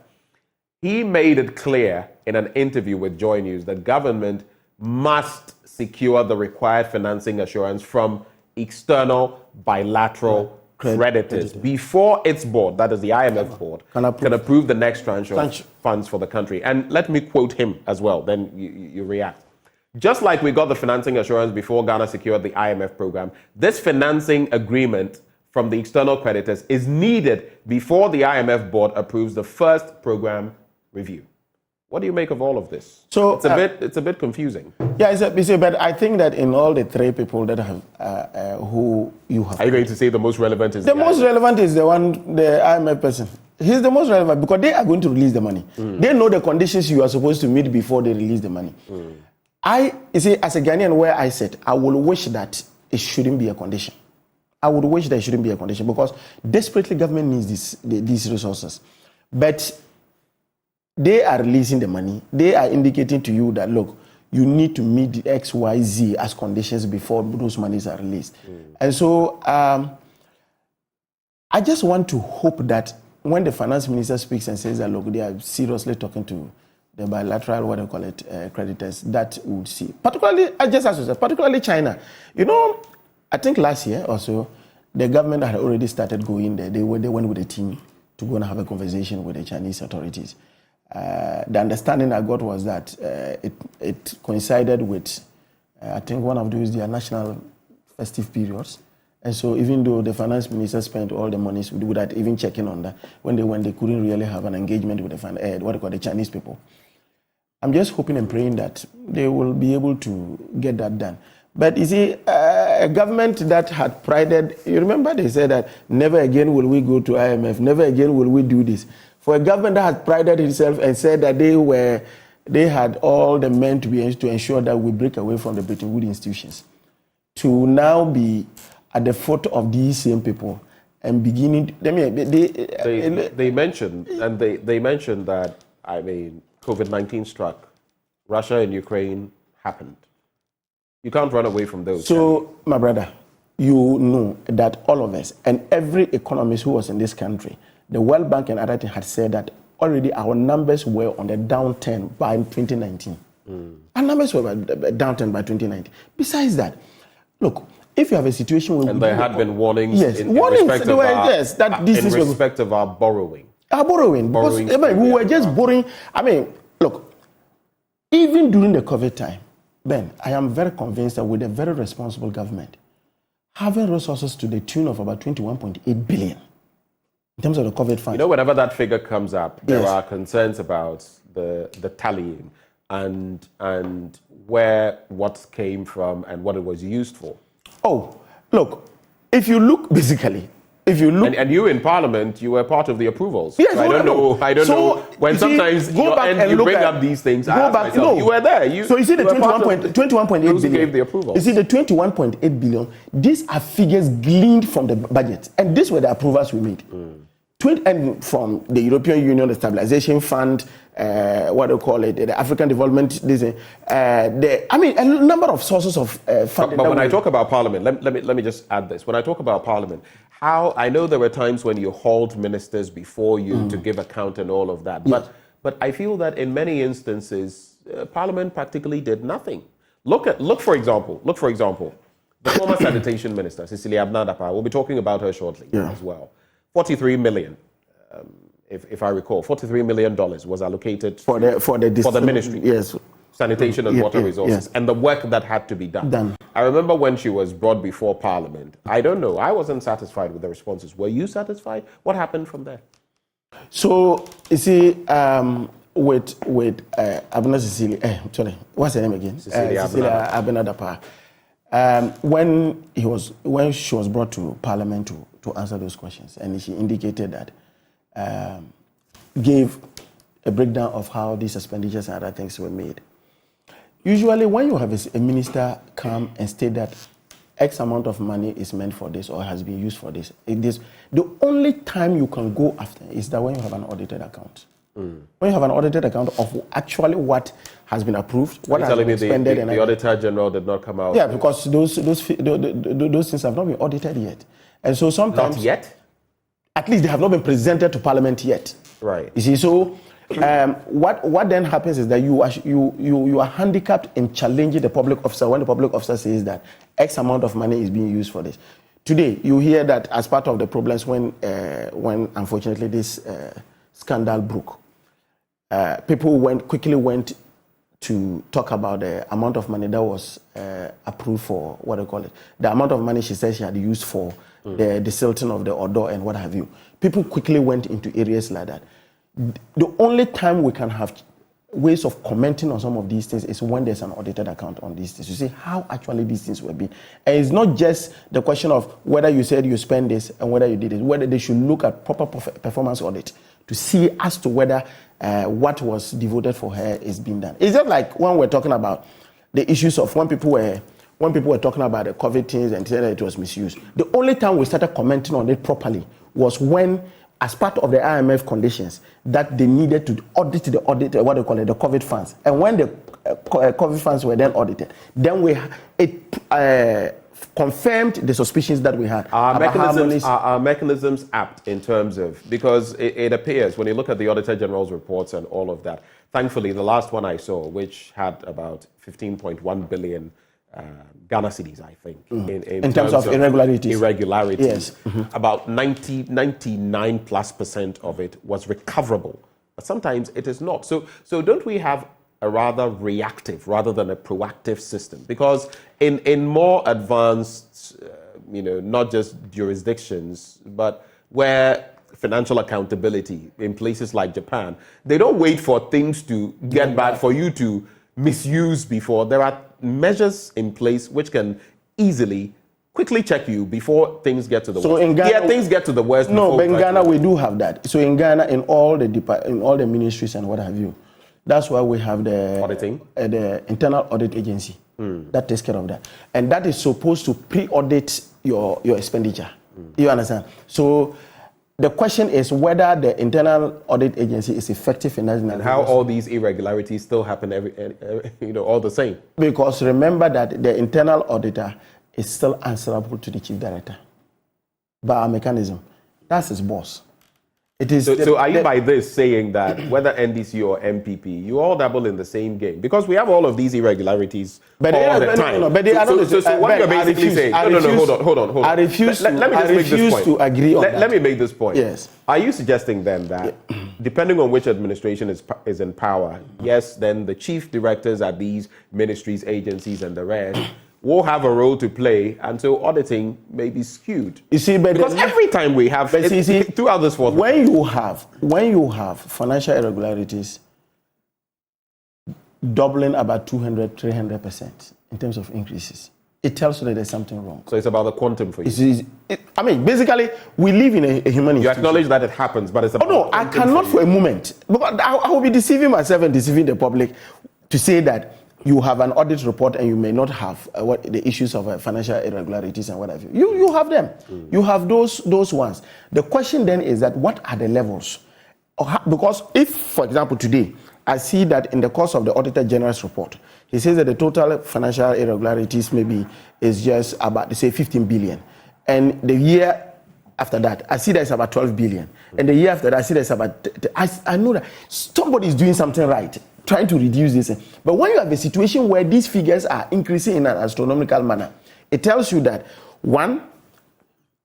He made it clear in an interview with Joy News that government must secure the required financing assurance from external bilateral creditors before its board, that is the IMF board, can approve the next tranche of funds for the country. And let me quote him as well, then you react. Just like we got the financing assurance before Ghana secured the IMF program, this financing agreement from the external creditors is needed before the IMF board approves the first program review. What do you make of all of this? So it's a bit confusing. Yeah, but I think that in all the three people that have who you have, are you going to say the most relevant is the most relevant is the IMF person? He's the most relevant because they are going to release the money. They know the conditions you are supposed to meet before they release the money. You see, as a Ghanaian, where I said, I will wish that it shouldn't be a condition. I would wish that it shouldn't be a condition because desperately government needs these resources. But they are releasing the money. They are indicating to you that, look, you need to meet the X, Y, Z as conditions before those monies are released. And so I just want to hope that when the finance minister speaks and says that, look, they are seriously talking to the bilateral, what do you call it, creditors, that we would see. Particularly, just as you said, particularly China. You know, I think last year or so, the government had already started going there. They went with a team to go and have a conversation with the Chinese authorities. The understanding I got was that it coincided with, I think, one of those their national festive periods. And so even though the finance minister spent all the monies without even checking on that, when they couldn't really have an engagement with the Chinese people. I'm just hoping and praying that they will be able to get that done. But you see, a government that had prided, you remember they said that never again will we go to IMF, never again will we do this. For a government that had prided itself and said that they had all the men to ensure that we break away from the Bretton Woods institutions, to now be at the foot of these same people and beginning. They mentioned that, I mean, COVID-19 struck, Russia and Ukraine happened. You can't run away from those. So, my brother, you know that all of us and every economist who was in this country, the World Bank and other things had said that already our numbers were on the downturn by 2019. Our numbers were downturn by 2019. Besides that, look, if you have a situation where... And there had been warnings in respect of our borrowing. Our borrowing. Because we were just borrowing. I mean, look, even during the COVID time, Ben, I am very convinced that with a very responsible government, having resources to the tune of about 21.8 billion in terms of the COVID fund. You know, whenever that figure comes up, there are concerns about the tallying and where what came from and what it was used for. Oh, look, if you look basically, and you in Parliament, you were part of the approvals. Yes, so I don't know. When sometimes you bring up these things, you were there. So you see the 21.8 billion. Gave the approval. You see the 21.8 billion. These are figures gleaned from the budget, and these were the approvals we made. And from the European Union, the Stabilization Fund, what do you call it, the African Development, a number of sources of funding. But when I talk about Parliament, let me just add this. When I talk about Parliament, I know there were times when you hauled ministers before you to give account and all of that. Yes. But I feel that in many instances, Parliament practically did nothing. Look for example, the former sanitation minister, Cecilia Abnadapa. We'll be talking about her shortly as well. 43 million, if I recall, $43 million was allocated for the ministry. Yes. Sanitation and water resources, and the work that had to be done. I remember when she was brought before Parliament. I don't know. I wasn't satisfied with the responses. Were you satisfied? What happened from there? So you see, with Abena Cecilia, sorry, what's her name again? Cecilia Abnadapa. When she was brought to Parliament to answer those questions, and she indicated that, gave a breakdown of how these expenditures and other things were made. Usually when you have a minister come and state that X amount of money is meant for this or has been used for this, the only time you can go after is that when you have an audited account. When you have an audited account of actually what has been approved, what has been expended. The Auditor General did not come out. Yeah, because those things have not been audited yet. And so sometimes... Not yet? At least they have not been presented to Parliament yet. Right. You see, so what then happens is that you are handicapped in challenging the public officer when the public officer says that X amount of money is being used for this. Today, you hear that as part of the problems when unfortunately this scandal broke, people quickly went to talk about the amount of money that was approved for, what do you call it, the amount of money she said she had used for the desilting of the odor and what have you. People quickly went into areas like that. The only time we can have ways of commenting on some of these things is when there's an audited account on these things. You see how actually these things were being. And it's not just the question of whether you said you spend this and whether you did it, whether they should look at proper performance audit to see as to whether what was devoted for her is being done. It's just like when we're talking about the issues of when people were talking about the COVID things and said that it was misused. The only time we started commenting on it properly was when, as part of the IMF conditions, that they needed to audit the COVID funds. And when the COVID funds were then audited, then it confirmed the suspicions that we had. Our mechanisms apt in terms of, because it appears when you look at the Auditor General's reports and all of that, thankfully the last one I saw, which had about 15.1 billion Ghana cedis, I think, in terms of irregularities. Yes. About 99+% of it was recoverable, but sometimes it is not. So don't we have a rather reactive rather than a proactive system? Because in more advanced, not just jurisdictions, but where financial accountability in places like Japan, they don't wait for things to get bad for you to misuse before. There are measures in place which can quickly check you before things get to the worst. In Ghana, things get to the worst. No, but in Ghana we do have that. So in Ghana, in all the ministries and what have you, that's why we have the auditing, the internal audit agency that takes care of that, and that is supposed to pre-audit your expenditure. You understand? So the question is whether the internal audit agency is effective in that. And how all these irregularities still happen all the same. Because remember that the internal auditor is still answerable to the chief director by a mechanism. That's his boss. It is. So are you by this saying that whether NDC or MPP, you all dabble in the same game? Because we have all of these irregularities all the time. No, but they are not. So what you're basically saying? No, hold on. I refuse to agree on that. Let me make this point. Yes. Are you suggesting then that, depending on which administration is in power, yes, then the chief directors at these ministries, agencies, and the rest will have a role to play, and so auditing may be skewed. You see, but because every time we have throughout this fourth, when you have financial irregularities doubling about 200-300% in terms of increases, it tells you that there's something wrong. So it's about the quantum for you. Basically, we live in a human institution. You acknowledge that it happens, but it's about. Oh no, I cannot for a moment. Because I will be deceiving myself and deceiving the public to say that you have an audit report and you may not have the issues of financial irregularities and what have you. You have them. You have those ones. The question then is that what are the levels? Because if, for example, today, I see that in the course of the Auditor General's report, he says that the total financial irregularities maybe is just about, say, 15 billion. And the year after that, I see that it's about 12 billion. And the year after that, I see that it's about, I know that somebody is doing something right, trying to reduce this. But when you have a situation where these figures are increasing in an astronomical manner, it tells you that, one,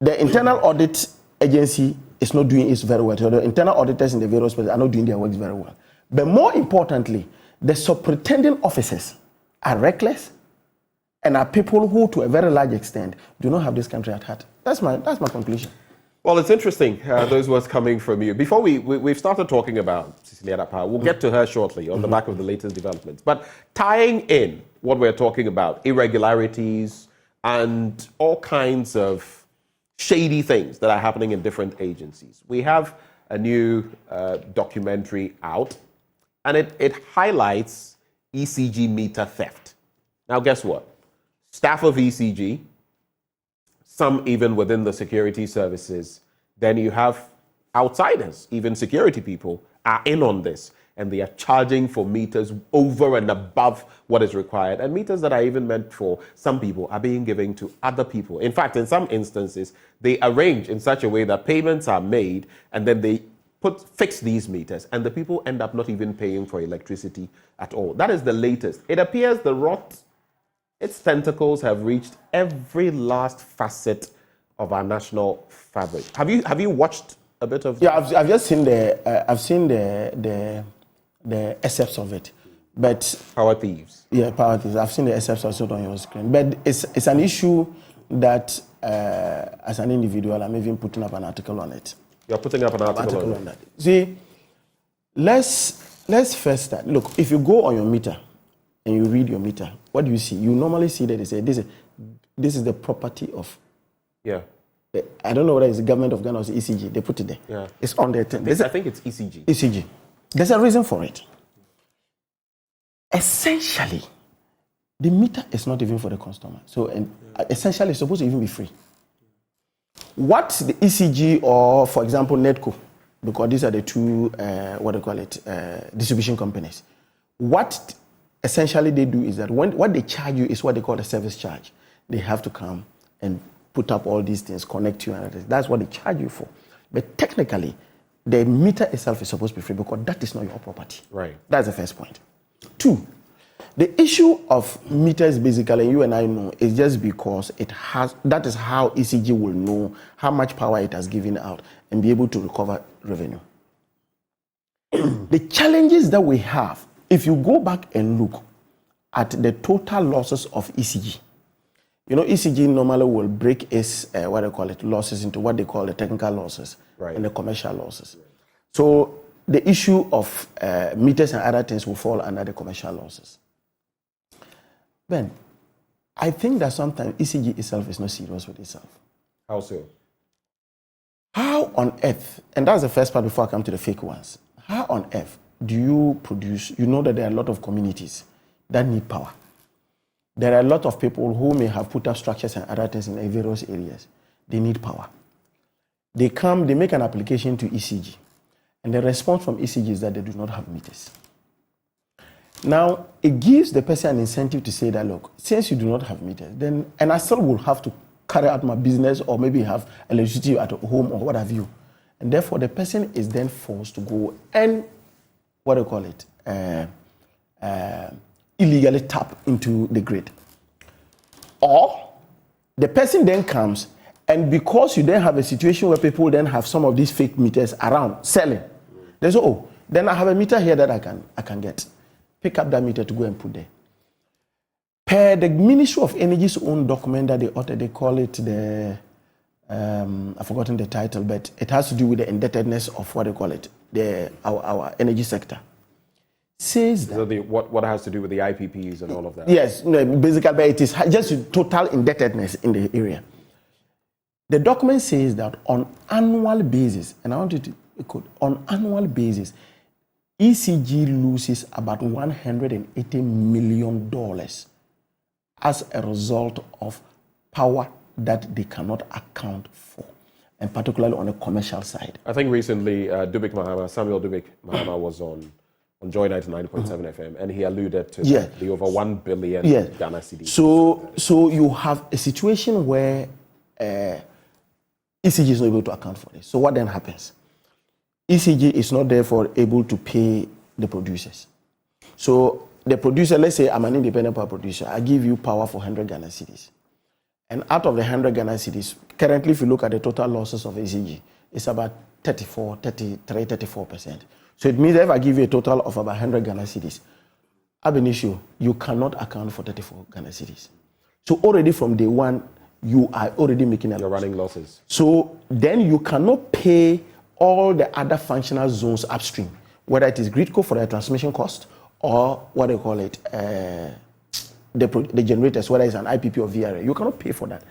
the internal audit agency is not doing it very well. So the internal auditors in the various places are not doing their work very well. But more importantly, the superintending officers are reckless and are people who, to a very large extent, do not have this country at heart. That's my conclusion. Well, it's interesting, those words coming from you. Before we've started talking about Cecilia Dapa, we'll get to her shortly on the back of the latest developments. But tying in what we're talking about, irregularities and all kinds of shady things that are happening in different agencies. We have a new documentary out, and it highlights ECG meter theft. Now, guess what? Staff of ECG, some even within the security services, then you have outsiders, even security people are in on this, and they are charging for meters over and above what is required, and meters that are even meant for some people are being given to other people. In fact, in some instances, they arrange in such a way that payments are made, and then they fix these meters, and the people end up not even paying for electricity at all. That is the latest. It appears the rot, its tentacles have reached every last facet of our national fabric. Have you watched a bit of? Yeah, I've just seen the excerpts of it, but power thieves. Yeah, power thieves. I've seen the excerpts also on your screen, but it's an issue that as an individual, I'm even putting up an article on it. You're putting up an article on that. See, let's first start. Look, if you go on your meter and you read your meter, what do you see? You normally see that they say this is the property of. Yeah. I don't know whether it's the government of Ghana or the ECG. They put it there. Yeah. It's on there. I think it's ECG. ECG. There's a reason for it. Essentially, The meter is not even for the customer. So essentially, it's supposed to even be free. What the ECG or, for example, Netco, because these are the two, distribution companies. What essentially they do is that what they charge you is what they call a service charge. They have to come and put up all these things, connect you, and that's what they charge you for. But technically, the meter itself is supposed to be free because that is not your property. Right. That's the first point. 2, the issue of meters basically, you and I know, is just because that is how ECG will know how much power it has given out and be able to recover revenue. The challenges that we have, if you go back and look at the total losses of ECG, you know, ECG normally will break its losses into what they call the technical losses and the commercial losses. So the issue of meters and other things will fall under the commercial losses. Ben, I think that sometimes ECG itself is not serious with itself. How so? How on earth, and that's the first part before I come to the fake ones, how on earth do you produce, you know that there are a lot of communities that need power. There are a lot of people who may have put up structures and other things in various areas. They need power. They make an application to ECG, and the response from ECG is that they do not have meters. Now, it gives the person an incentive to say that, look, since you do not have meters, then, and I still will have to carry out my business or maybe have electricity at home or what have you. And therefore, the person is then forced to go and, illegally tap into the grid. Or the person then comes, and because you then have a situation where people then have some of these fake meters around selling, they say, oh, then I have a meter here that I can get. Pick up that meter to go and put there. Per the Ministry of Energy's own document that they authored, they call it the, I've forgotten the title, but it has to do with the indebtedness of our energy sector. Says that. So what has to do with the IPPs and all of that? Yes, basically, but it is just total indebtedness in the area. The document says that on annual basis, and I want you to quote, on annual basis, ECG loses about $180 million as a result of power that they cannot account for, and particularly on the commercial side. I think recently Samuel Dubik Mahama was on Joy 99.7 FM, and he alluded to the over 1 billion Ghana cedis. So you have a situation where ECG is not able to account for this. So what then happens? ECG is not therefore able to pay the producers. So the producer, let's say I'm an independent power producer, I give you power for 100 Ghana cedis. And out of the 100 Ghana cedis, currently if you look at the total losses of ECG, it's about 34%. So it means that if I give you a total of about 100 Ghana cedis, ab initio, you cannot account for 34 Ghana cedis. So already from day one, you are already making a loss. You're running losses. So then you cannot pay all the other functional zones upstream, whether it is Gridco for the transmission cost or what they call it, the generators, whether it's an IPP or VRA. You cannot pay for that.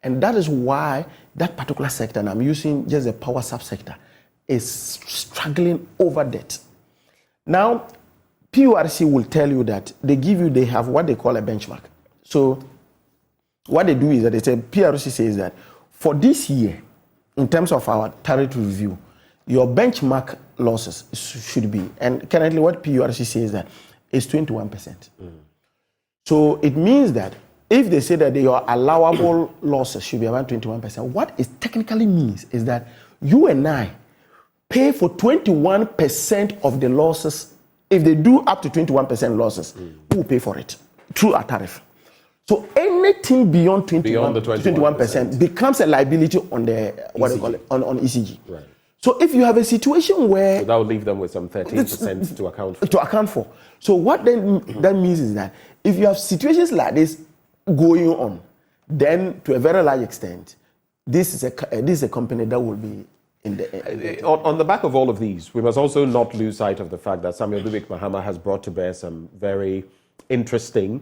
And that is why that particular sector, and I'm using just the power subsector, is struggling over debt. Now, PURC will tell you that they have what they call a benchmark. So what they do is that they say, PURC says that for this year, in terms of our tariff review, your benchmark losses should be, and currently what PURC says that is 21%. So it means that if they say that your allowable losses should be around 21%, what it technically means is that you and I pay for 21% of the losses. If they do up to 21% losses, who will pay for it? Through our tariff. So anything beyond 21% becomes a liability on the on ECG. Right. So if you have a situation where that would leave them with some 13% to account for. So what then that means is that if you have situations like this going on, then to a very large extent, this is a company that will be in the on the back of all of these. We must also not lose sight of the fact that Samuel Dubik Mahama has brought to bear some very interesting,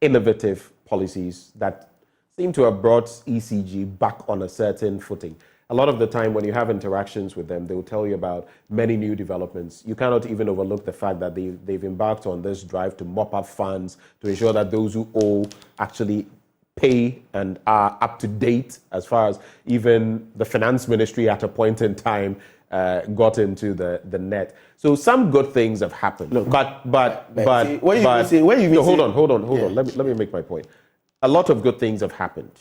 innovative policies that seem to have brought ECG back on a certain footing. A a lot of the time when you have interactions with them, they will tell you about many new developments. You cannot even overlook the fact that they've embarked on this drive to mop up funds, to ensure that those who owe actually pay and are up to date, as far as even the finance ministry at a point in time got into the net. So some good things have happened. Look, but hold on. Let me make my point. A lot of good things have happened.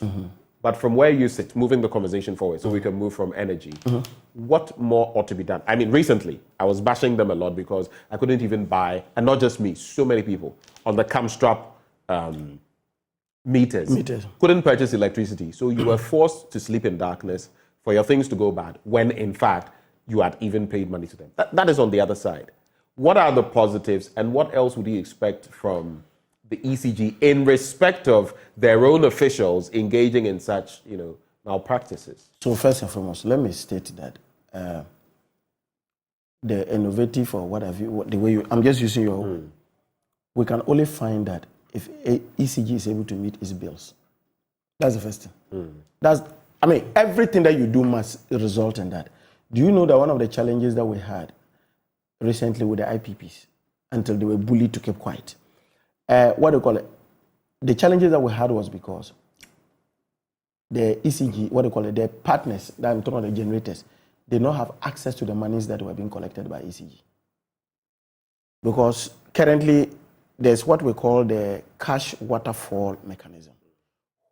But from where you sit, moving the conversation forward so we can move from energy, what more ought to be done? I mean, recently, I was bashing them a lot because I couldn't even buy, and not just me, so many people, on the Camstrap meters. Couldn't purchase electricity. So you were forced to sleep in darkness for your things to go bad, when in fact, you had even paid money to them. That is on the other side. What are the positives, and what else would you expect from the ECG in respect of their own officials engaging in such, malpractices? So first and foremost, let me state that the innovative or what have you, the way you, I'm just using your, we can only find that if ECG is able to meet its bills. That's the first thing. Everything that you do must result in that. Do you know that one of the challenges that we had recently with the IPPs, until they were bullied to keep quiet, the challenges that we had was because the ECG, their partners, that I'm talking about the generators, did not have access to the monies that were being collected by ECG. Because currently, there's what we call the cash waterfall mechanism,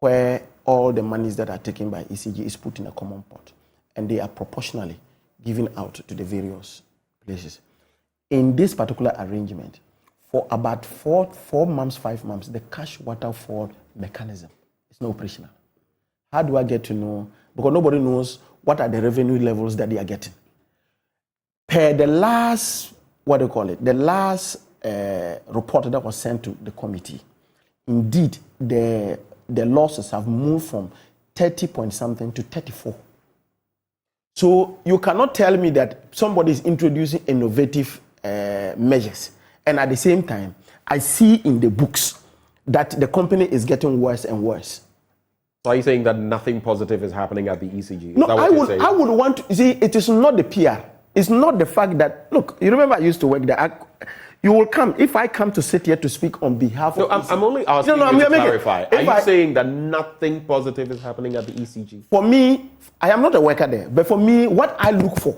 where all the monies that are taken by ECG is put in a common pot, and they are proportionally given out to the various places. In this particular arrangement, for about 4 months, 5 months, the cash waterfall mechanism is not operational. How do I get to know? Because nobody knows what are the revenue levels that they are getting. Per the last, the last report that was sent to the committee, indeed, the losses have moved from 30 point something to 34. So you cannot tell me that somebody is introducing innovative measures, and at the same time, I see in the books that the company is getting worse and worse. So are you saying that nothing positive is happening at the ECG? No, I would want to see. It is not the PR. It's not the fact that, look, you remember I used to work there. You will come, if I come to sit here to speak on behalf of ECG. I'm only asking you to clarify. Are you saying that nothing positive is happening at the ECG? For me, I am not a worker there, but for me, what I look for,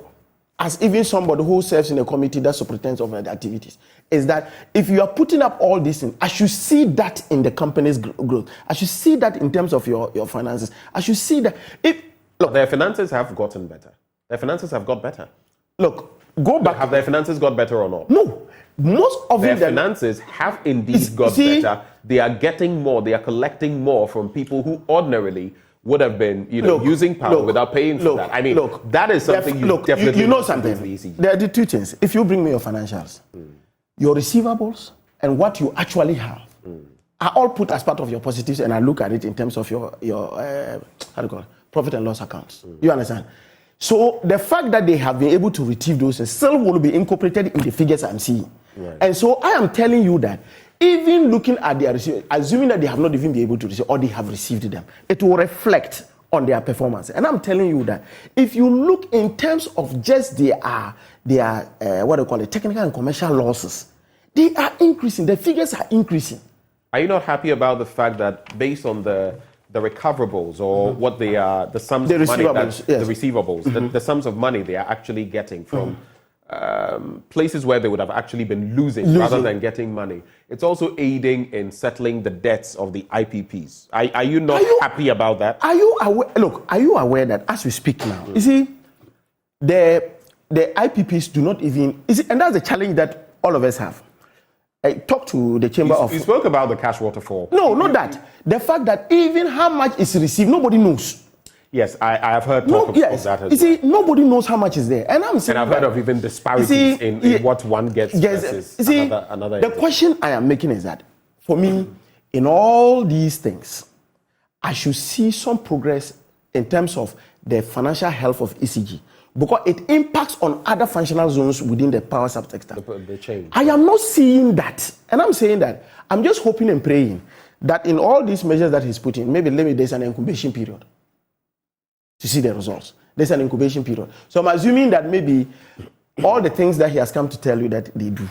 as even somebody who serves in a committee that superintends over the activities, is that if you are putting up all these things, I should see that in the company's growth. I should see that in terms of your finances. I should see that. Their finances have gotten better. Their finances have got better. Look, go back. Have their finances got better or not? No. Most of their finances have indeed got better. They are getting more. They are collecting more from people who ordinarily would have been, using power without paying for that. I mean, that is something definitely. You know something. There are the two things. If you bring me your financials, your receivables and what you actually have are all put as part of your positives, and I look at it in terms of your profit and loss accounts. You understand? So the fact that they have been able to retrieve those still will be incorporated in the figures I'm seeing. Right. And so I am telling you that even looking at their receipt, assuming that they have not even been able to receive or they have received them, it will reflect on their performance. And I'm telling you that if you look in terms of just their technical and commercial losses, they are increasing. The figures are increasing. Are you not happy about the fact that based on the recoverables or what they are, the sums of money, the receivables, the sums of money they are actually getting from places where they would have actually been losing rather than getting money? It's also aiding in settling the debts of the IPPs. Are you not happy about that? Are you aware? Look, are you aware that as we speak now, you see, the IPPs do not even, and that's the challenge that all of us have. I talked to the chamber of. You spoke about the cash waterfall. No, not that. The fact that even how much is received, nobody knows. Yes, I have heard talk of that as well. You see, nobody knows how much is there, and I'm saying. And I've heard of even disparities in what one gets versus another. The question I am making is that, for me, in all these things, I should see some progress in terms of the financial health of ECG. Because it impacts on other functional zones within the power subsector. The change. I am not seeing that. And I'm saying that I'm just hoping and praying that in all these measures that he's putting, maybe there's an incubation period to see the results. There's an incubation period. So I'm assuming that maybe all the things that he has come to tell you that they do,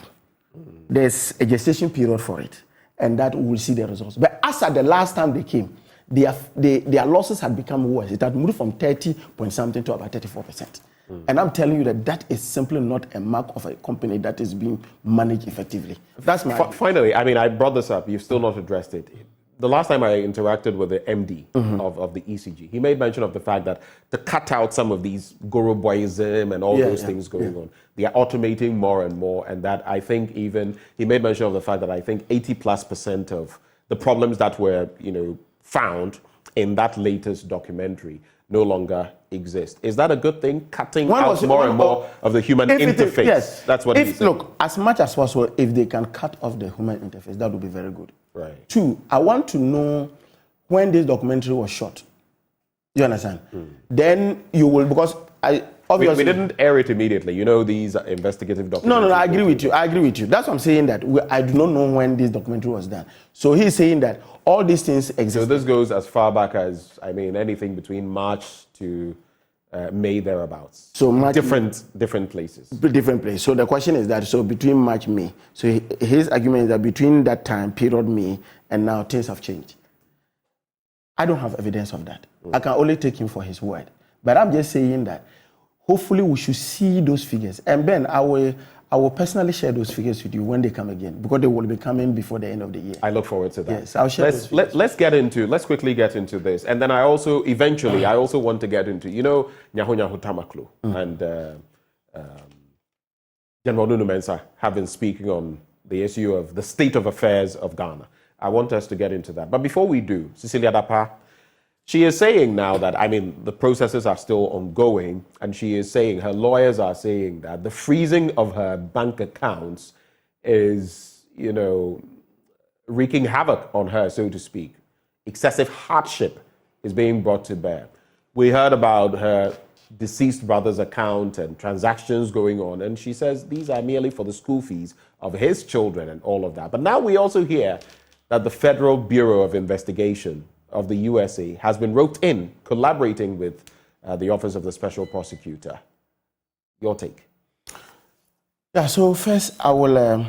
there's a gestation period for it, and that we will see the results. But as at the last time they came, their losses had become worse. It had moved from 30 point something to about 34%. And I'm telling you that is simply not a mark of a company that is being managed effectively. That's my... Finally, I mean, I brought this up. You've still not addressed it. The last time I interacted with the MD of the ECG, he made mention of the fact that to cut out some of these guru boyism and all those things going on, they are automating more and more. And that I think even, he made mention of the fact that I think 80+% of the problems that were, found in that latest documentary no longer exist. Is that a good thing? Cutting out more and more of the human interface. Yes. That's what he's saying. Look, as much as possible, if they can cut off the human interface, that would be very good. Right. 2, I want to know when this documentary was shot. You understand? Then you will, because obviously... We didn't air it immediately. These are investigative documentaries. No, I agree with you. That's what I'm saying, that I do not know when this documentary was done. So he's saying that all these things exist. So this goes as far back as, anything between March to May thereabouts. So March, different places. Different places. So the question is that, so between March, May. So his argument is that between that time period, May, and now things have changed. I don't have evidence of that. I can only take him for his word. But I'm just saying that hopefully we should see those figures. And Ben, I will personally share those figures with you when they come again, because they will be coming before the end of the year. I look forward to that. Yes, I'll share those figures. Let's quickly get into this. And then I also want to get into, Nyaho Nyaho Tamaklo and General Nunu Mensah have been speaking on the issue of the state of affairs of Ghana. I want us to get into that. But before we do, Cecilia Dapa, she is saying now that, the processes are still ongoing, and she is saying, her lawyers are saying that the freezing of her bank accounts is, wreaking havoc on her, so to speak. Excessive hardship is being brought to bear. We heard about her deceased brother's account and transactions going on, and she says these are merely for the school fees of his children and all of that. But now we also hear that the Federal Bureau of Investigation of the USA has been roped in, collaborating with the Office of the Special Prosecutor. Your take? Yeah, so first I will,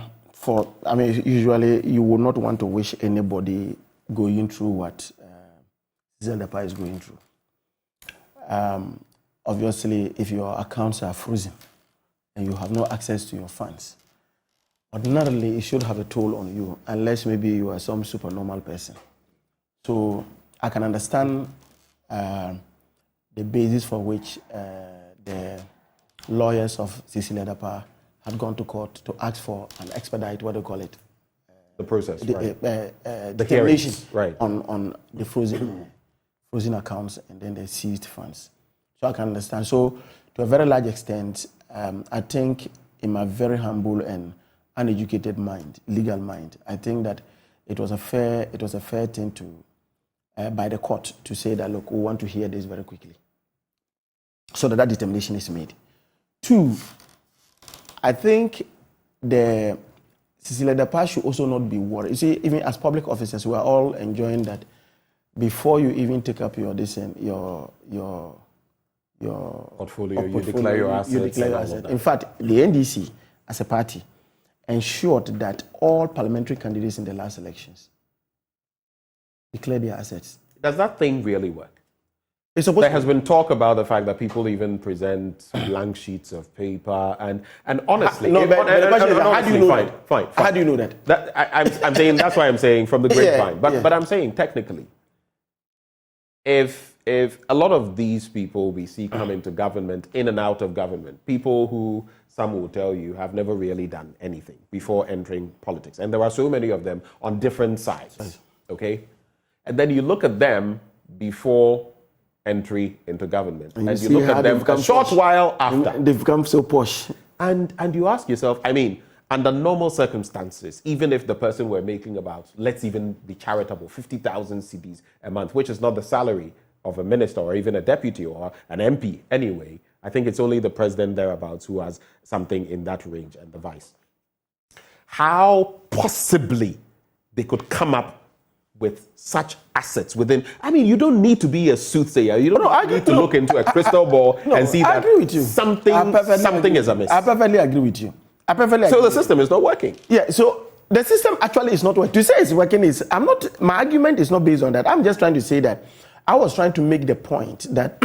usually you would not want to wish anybody going through what Zendapa is going through. Obviously, if your accounts are frozen and you have no access to your funds, ordinarily it should have a toll on you, unless maybe you are some supernormal person. So I can understand the basis for which the lawyers of Cecilia Dapa had gone to court to ask for an expedite, what do you call it? The process, the determination on the frozen accounts and then the seized funds. So I can understand. So to a very large extent, I think in my very humble and uneducated mind, legal mind, I think that it was a fair thing to by the court to say that, look, we want to hear this very quickly, so that determination is made. 2, I think the Cecilia Dapa should also not be worried. You see, even as public officers, we are all enjoying that before you even take up your portfolio, you declare your assets. In fact, the NDC, as a party, ensured that all parliamentary candidates in the last elections declare their assets. Does that thing really work? There has been talk about the fact that people even present blank sheets of paper, and honestly, how do you know that? Fine. How do you know that? I'm saying that's why I'm saying from the grapevine. But I'm saying technically, if a lot of these people we see come into government, in and out of government, people who some will tell you have never really done anything before entering politics, and there are so many of them on different sides, okay? And then you look at them before entry into government, and you look at them a short while after. They've become so posh. And you ask yourself, under normal circumstances, even if the person were making about, let's even be charitable, 50,000 cedis a month, which is not the salary of a minister or even a deputy or an MP anyway, I think it's only the president thereabouts who has something in that range, and the vice. How possibly they could come up with such assets within? I mean, you don't need to be a soothsayer. You don't need to look into a crystal ball and see that something is amiss. I perfectly agree with you. So the system is not working. Yeah, so the system actually is not working. To say it's working is, my argument is not based on that. I'm just trying to say that I was trying to make the point that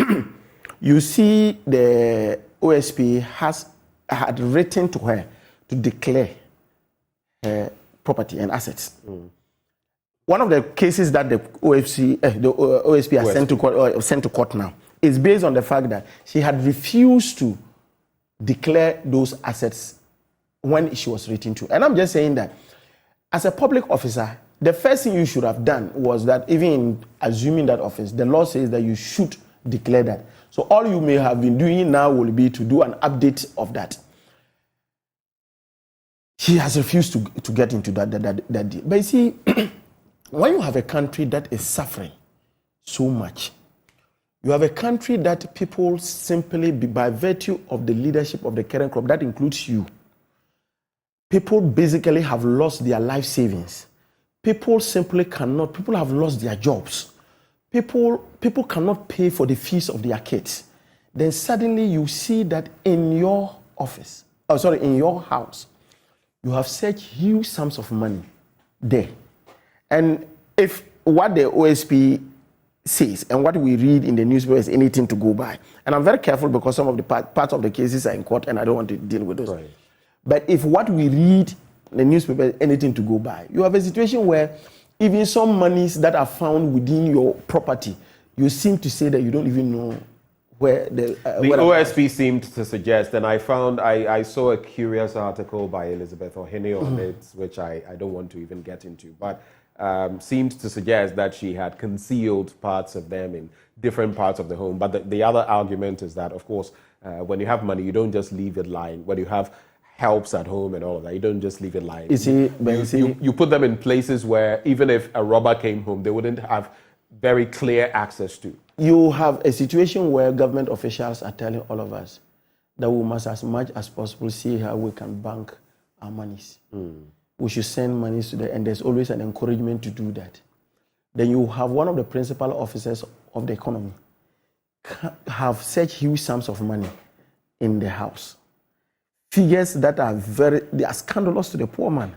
you see the OSP had written to her to declare her property and assets. One of the cases that the OSP has sent to court now is based on the fact that she had refused to declare those assets when she was written to. And I'm just saying that as a public officer, the first thing you should have done was that even in assuming that office, the law says that you should declare that. So all you may have been doing now will be to do an update of that. She has refused to get into that deal. But you see, when you have a country that is suffering so much, you have a country that people simply, by virtue of the leadership of the current crop, that includes you, people basically have lost their life savings. People simply cannot, people have lost their jobs. People cannot pay for the fees of their kids. Then suddenly you see that in your office, in your house, you have such huge sums of money there. And if what the OSP says and what we read in the newspaper is anything to go by, and I'm very careful because some of the parts of the cases are in court and I don't want to deal with those. Right. But if what we read in the newspaper is anything to go by, you have a situation where even some monies that are found within your property, you seem to say that you don't even know where the OSP seemed to suggest, and I saw a curious article by Elizabeth Ohene on it, which I don't want to even get into, but seemed to suggest that she had concealed parts of them in different parts of the home. But the other argument is that, of course, when you have money, you don't just leave it lying. When you have helps at home and all of that, you don't just leave it lying. You put them in places where even if a robber came home, they wouldn't have very clear access to. You have a situation where government officials are telling all of us that we must, as much as possible, see how we can bank our monies. We should send monies to them, and there's always an encouragement to do that. Then you have one of the principal officers of the economy have such huge sums of money in the house. Figures that they are scandalous to the poor man.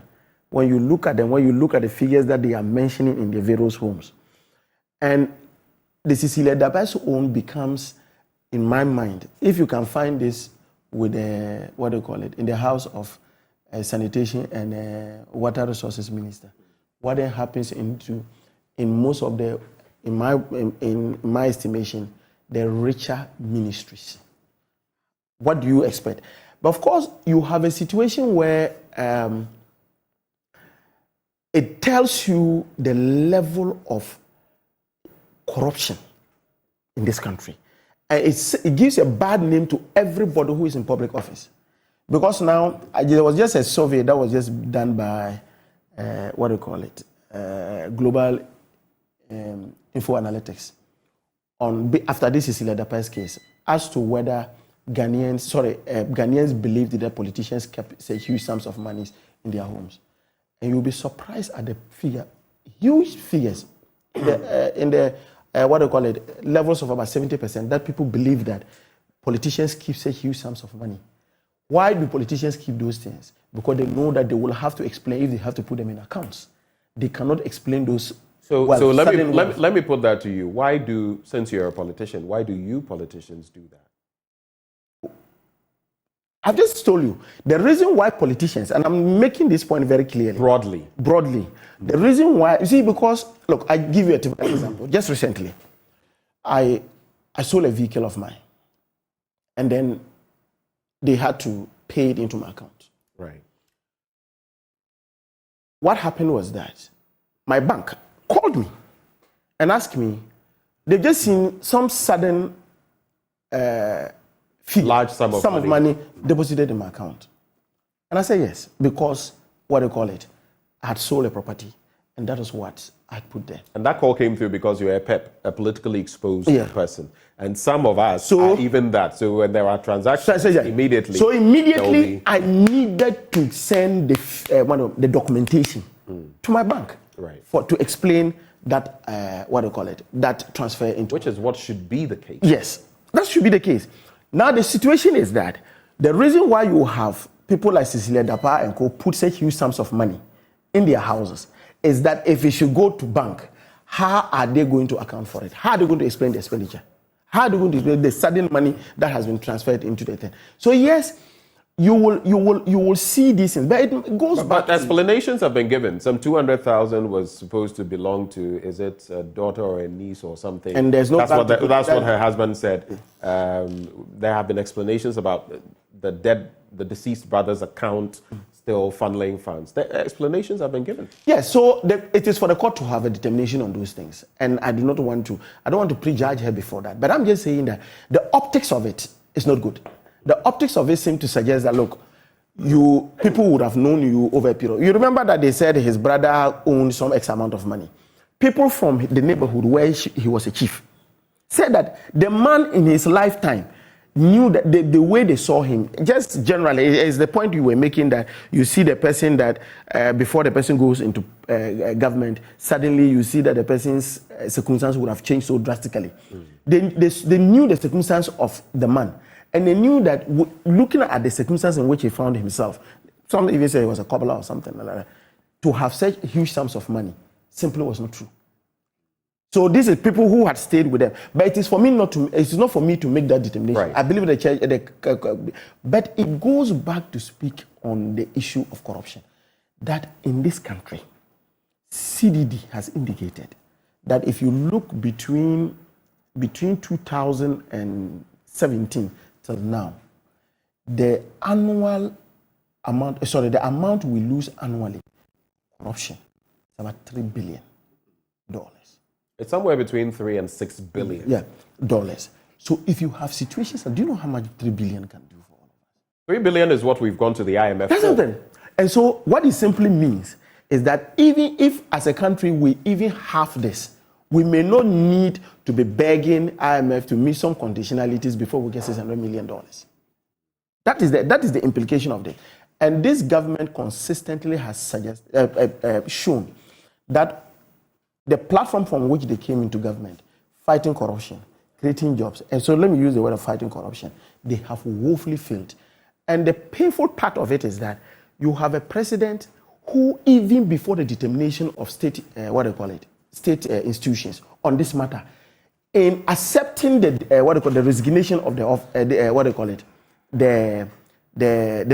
When you look at them, when you look at the figures that they are mentioning in the various homes. And the Cecilia Dabaso own becomes, in my mind, if you can find this with in the house of sanitation and water resources minister, what then happens in most of the, in my estimation, the richer ministries. What do you expect? But of course, you have a situation where it tells you the level of corruption in this country. And it gives a bad name to everybody who is in public office. Because now, there was just a survey that was just done by, Global Info Analytics, after this Cecilia Dapa's case, as to whether Ghanaians believed that politicians kept such huge sums of money in their homes. And you'll be surprised at the figure, huge figures, in the levels of about 70%, that people believe that politicians keep such huge sums of money. Why do politicians keep those things? Because they know that they will have to explain if they have to put them in accounts. They cannot explain those. So let me put that to you. Since you're a politician, why do you politicians do that? I've just told you the reason why politicians, and I'm making this point very clearly. Broadly. The reason why, you see, because, look, I give you a typical example. Just recently, I sold a vehicle of mine, and then they had to pay it into my account. Right. What happened was that my bank called me and asked me, they've just seen some sudden large sum of money deposited in my account. And I said yes, because I had sold a property, and that is what I put there. And that call came through because you're a politically exposed person. And some of us are even that. So when there are transactions, immediately. So immediately I needed to send the documentation to my bank. to explain that that transfer into, which is what should be the case. Yes, that should be the case. Now the situation is that the reason why you have people like Cecilia Dapa and co put such huge sums of money in their houses is that if it should go to bank, how are they going to account for it? How are they going to explain the expenditure? How are they going to explain the sudden money that has been transferred into the thing? So yes, you will see these things, but it goes back. But explanations have been given. Some 200,000 was supposed to belong to, is it a daughter or a niece or something? And there's no. That's what her husband said. There have been explanations about the deceased brother's account still funneling funds. The explanations have been given. Yes, so it is for the court to have a determination on those things, and I don't want to prejudge her before that. But I'm just saying that the optics of it is not good. The optics of it seem to suggest that, look, people would have known you over a period. You remember that they said his brother owned some X amount of money. People from the neighborhood where he was a chief said that the man in his lifetime knew that the way they saw him, just generally, is the point you were making, that you see the person that before the person goes into government, suddenly you see that the person's circumstances would have changed so drastically. They knew the circumstance of the man. And they knew that looking at the circumstances in which he found himself, some even say he was a cobbler or something like that, to have such huge sums of money simply was not true. So these are people who had stayed with them. But it is for me it's not for me to make that determination. Right. I believe the church, but it goes back to speak on the issue of corruption. That in this country, CDD has indicated that if you look between 2017 till now, the amount we lose annually, corruption, is about $3 billion. It's somewhere between 3 and 6 billion. Yeah, dollars. So if you have situations, do you know how much 3 billion can do for all of us? 3 billion is what we've gone to the IMF That's for. something. And so what it simply means is that even if as a country we even have this, we may not need to be begging IMF to meet some conditionalities before we get $600 million. That is the implication of this. And this government consistently has shown that the platform from which they came into government, fighting corruption, creating jobs, and so let me use the word of fighting corruption, they have woefully failed. And the painful part of it is that you have a president who, even before the determination of state institutions on this matter, in accepting the resignation of the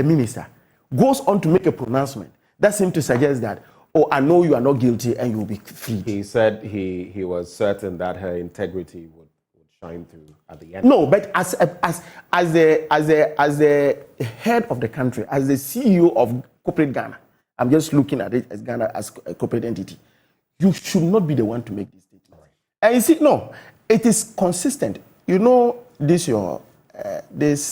minister, goes on to make a pronouncement that seems to suggest that, oh, I know you are not guilty and you will be free. He said he was certain that her integrity would shine through at the end. No, but as the head of the country, as the CEO of corporate Ghana, I'm just looking at it as Ghana as a corporate entity. You should not be the one to make this statement. And you see, no, it is consistent. You know, this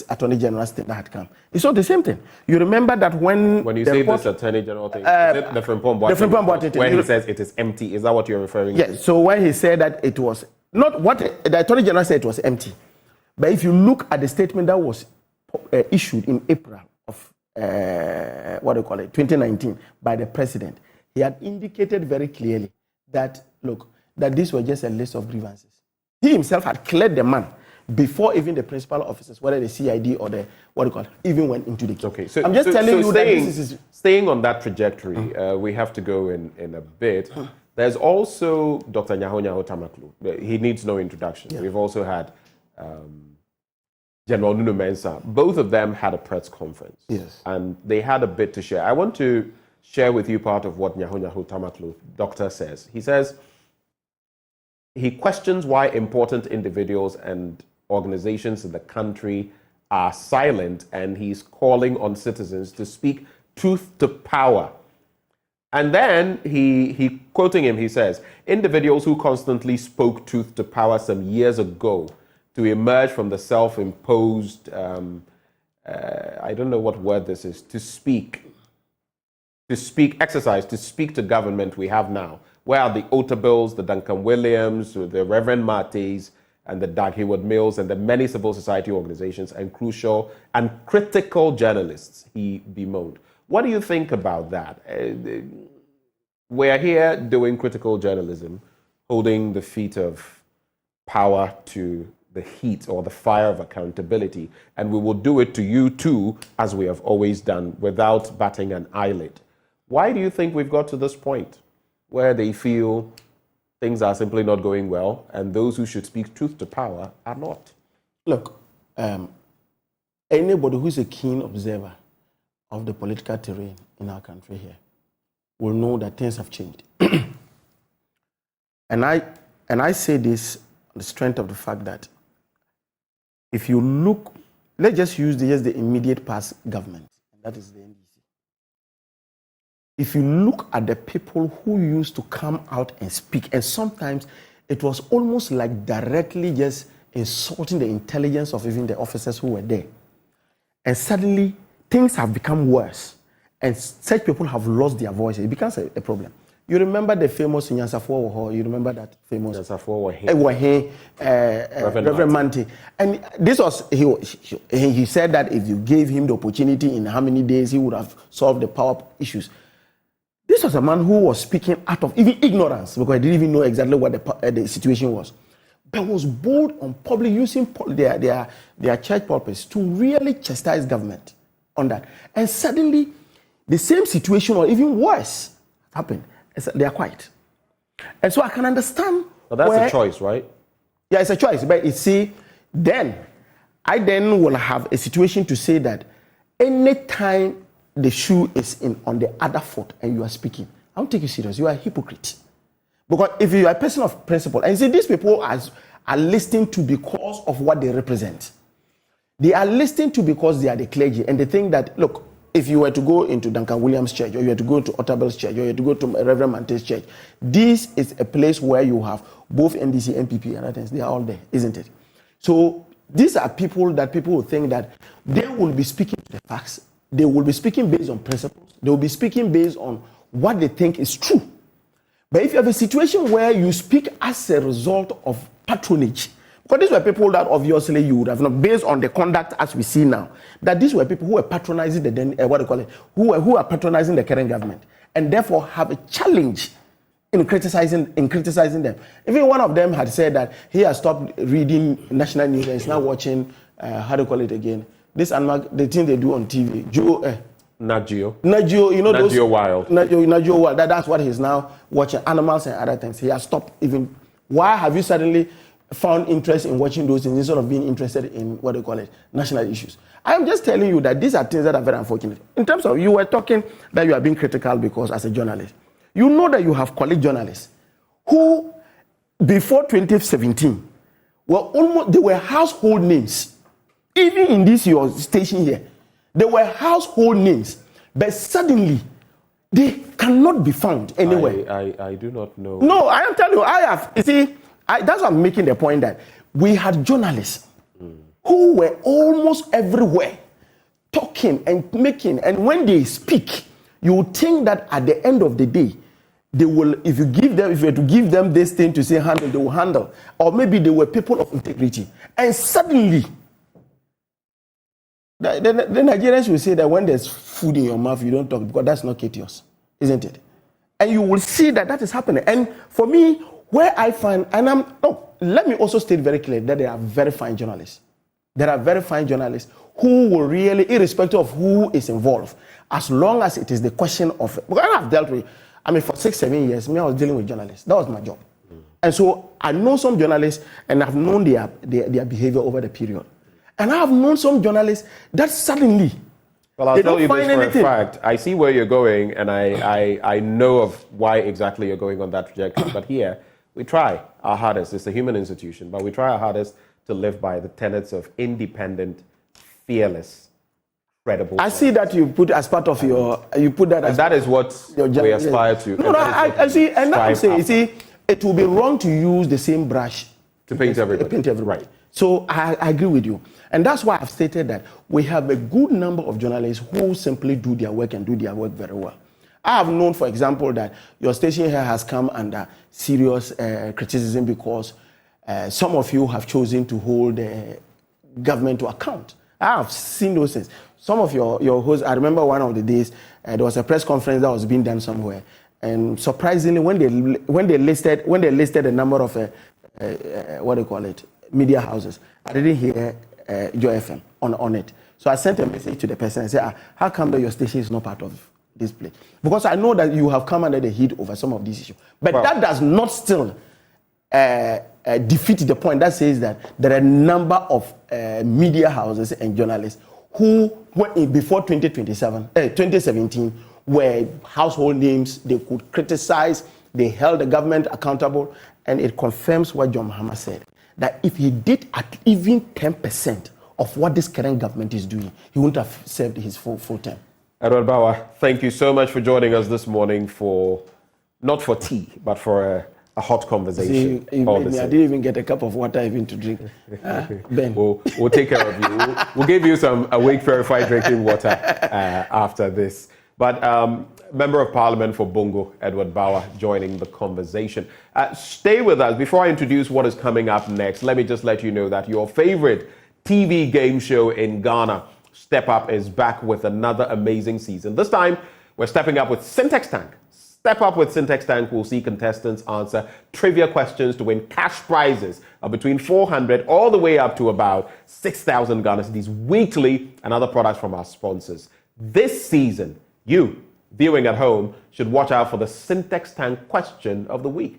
Attorney General thing that had come. It's not the same thing. You remember that when you say this Attorney General thing, is it the Frimpong Boateng when he says it is empty? Is that what you're referring to? Yes. So when he said that it was not what the Attorney General said, it was empty. But if you look at the statement that was issued in April of 2019 by the president, he had indicated very clearly that, look, that these were just a list of grievances. He himself had cleared the man before even the principal officers, whether the CID or the even went into the case. Okay, so I'm just telling you that this is staying on that trajectory. We have to go in a bit. There's also Dr. Nyaho Tamaklu. He needs no introduction. Yeah. We've also had General Nuno Mensah. Both of them had a press conference. Yes. And they had a bit to share. I want to share with you part of what Nyaho Tamaklu, doctor, says. He says he questions why important individuals and organizations in the country are silent, and he's calling on citizens to speak truth to power. And then he quoting him, he says, individuals who constantly spoke truth to power some years ago to emerge from the self-imposed, I don't know what word this is, to speak to government we have now. Where are the Otabills, the Duncan Williams, the Reverend Martes, and the Doug Hayward Mills, and the many civil society organizations and crucial and critical journalists, he bemoaned. What do you think about that? we're here doing critical journalism, holding the feet of power to the heat or the fire of accountability, and we will do it to you too, as we have always done, without batting an eyelid. Why do you think we've got to this point where they feel things are simply not going well, and those who should speak truth to power are not? Look, anybody who's a keen observer of the political terrain in our country here will know that things have changed. and I say this on the strength of the fact that if you look, let's just use the immediate past government, and that is the NDC. If you look at the people who used to come out and speak, and sometimes it was almost like directly just insulting the intelligence of even the officers who were there. And suddenly, things have become worse. And such people have lost their voices. It becomes a problem. You remember the famous Nyansafuo? You remember that famous Nyansafuo Reverend Manti. And this was, he said that if you gave him the opportunity, in how many days he would have solved the power issues. This was a man who was speaking out of even ignorance, because he didn't even know exactly what the situation was. But was bold on public using their church purpose to really chastise government on that. And suddenly, the same situation or even worse happened. They are quiet. And so I can understand. But that's a choice, right? Yeah, it's a choice. But you see, I then will have a situation to say that anytime the shoe is on the other foot and you are speaking, I don't take you serious. You are a hypocrite. Because if you are a person of principle, and you see, these people are listening to because of what they represent. They are listening to because they are the clergy, and they think that, look, if you were to go into Duncan Williams' church, or you were to go to Otterber's church, or you were to go to Reverend Mante's church, this is a place where you have both NDC, NPP, and others. They are all there, isn't it? So these are people that people will think that they will be speaking to the facts. They will be speaking based on principles. They will be speaking based on what they think is true. But if you have a situation where you speak as a result of patronage, because these were people that obviously you would have not, based on the conduct as we see now, that these were people who were patronizing who are patronizing the current government, and therefore have a challenge in criticizing them. Even one of them had said that he has stopped reading national news and is now watching this animal, the thing they do on TV, Nat Geo, you know, Nat Geo Wild. Nat Geo Wild. That's what he's now watching, animals and other things. He has stopped even. Why have you suddenly found interest in watching those things instead of being interested in national issues? I am just telling you that these are things that are very unfortunate. In terms of, you were talking that you are being critical because as a journalist, you know that you have colleague journalists who, before 2017, they were household names. Even in this your station here, they were household names, but suddenly they cannot be found anywhere. I do not know. No, I am telling you, I have. You see, that's why I'm making the point that we had journalists who were almost everywhere, talking and making, and when they speak, you would think that at the end of the day, they will, if you were to give them this thing to say handle, they will handle. Or maybe they were people of integrity. And suddenly, the Nigerians will say that when there's food in your mouth, you don't talk, because that's not courteous, isn't it? And you will see that is happening. And for me, where I find, let me also state very clearly that there are very fine journalists. There are very fine journalists who will really, irrespective of who is involved, as long as it is the question of, because I have dealt with, for 6-7 years, I was dealing with journalists. That was my job. And so I know some journalists and I've known their behavior over the period. And I have known some journalists that suddenly, well, I'll tell you this for a fact. I see where you're going, and I know of why exactly you're going on that trajectory. But here, we try our hardest. It's a human institution, but we try our hardest to live by the tenets of independent, fearless, credible. I see that you put as part of your, you put that as... And that is what we aspire to. No, I see, and I'm saying, you see, it will be wrong to use the same brush to paint everybody. Right. So I agree with you. And that's why I've stated that we have a good number of journalists who simply do their work and do their work very well. I have known, for example, that your station here has come under serious criticism because some of you have chosen to hold the government to account. I have seen those things. Some of your hosts, I remember one of the days, there was a press conference that was being done somewhere, And surprisingly, when they listed a number of what do you call it, media houses, I didn't hear Joy FM on it. So I sent a message to the person and said, how come that your station is not part of this play? Because I know that you have come under the heat over some of these issues. But that does not still defeat the point that says that there are a number of media houses and journalists who, before 2017, were household names. They could criticize, they held the government accountable, and it confirms what John Mahama said, that if he did at even 10% of what this current government is doing, he wouldn't have served his full term. Edward Bawa, thank you so much for joining us this morning not for tea, but for a hot conversation. See, I didn't even get a cup of water even to drink. Ben. We'll take care of you. We'll give you some Awake Verified drinking water after this. But Member of Parliament for Bongo, Edward Bawa, joining the conversation. Stay with us. Before I introduce what is coming up next, let me just let you know that your favorite TV game show in Ghana, Step Up, is back with another amazing season. This time, we're stepping up with Syntex Tank. Step Up with Syntex Tank will see contestants answer trivia questions to win cash prizes of between 400 all the way up to about 6,000 Ghana cedis weekly, and other products from our sponsors. This season, you, viewing at home, should watch out for the Syntex Tank question of the week.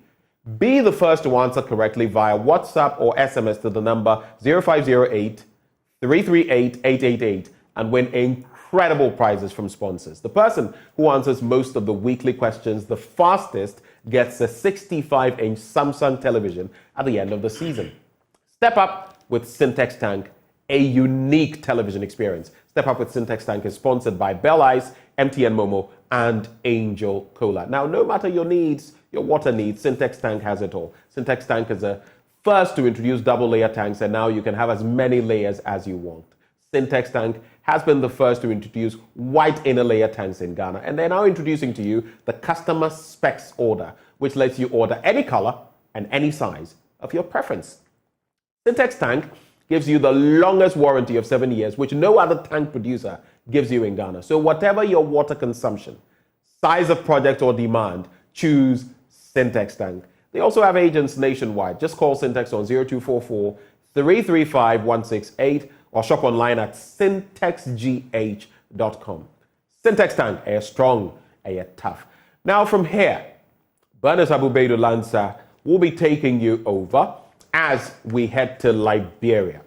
Be the first to answer correctly via WhatsApp or SMS to the number 0508 338 888 and win incredible prizes from sponsors. The person who answers most of the weekly questions the fastest gets a 65-inch Samsung television at the end of the season. Step Up with Syntex Tank, a unique television experience. Step Up with Syntex Tank is sponsored by Bell Ice, MTN Momo, and Angel Cola. Now, no matter your needs, your water needs, Syntex Tank has it all. Syntex Tank is the first to introduce double-layer tanks, and now you can have as many layers as you want. Syntex Tank has been the first to introduce white inner layer tanks in Ghana, and they're now introducing to you the customer specs order, which lets you order any color and any size of your preference. Syntex Tank gives you the longest warranty of 7 years, which no other tank producer gives you in Ghana. So whatever your water consumption, size of project or demand, choose Syntex Tank. They also have agents nationwide. Just call Syntex on 0244 335 168 or shop online at syntexgh.com. Syntex Tank, a strong, a tough. Now from here, Bernice Abubeidu Lanza will be taking you over as we head to Liberia.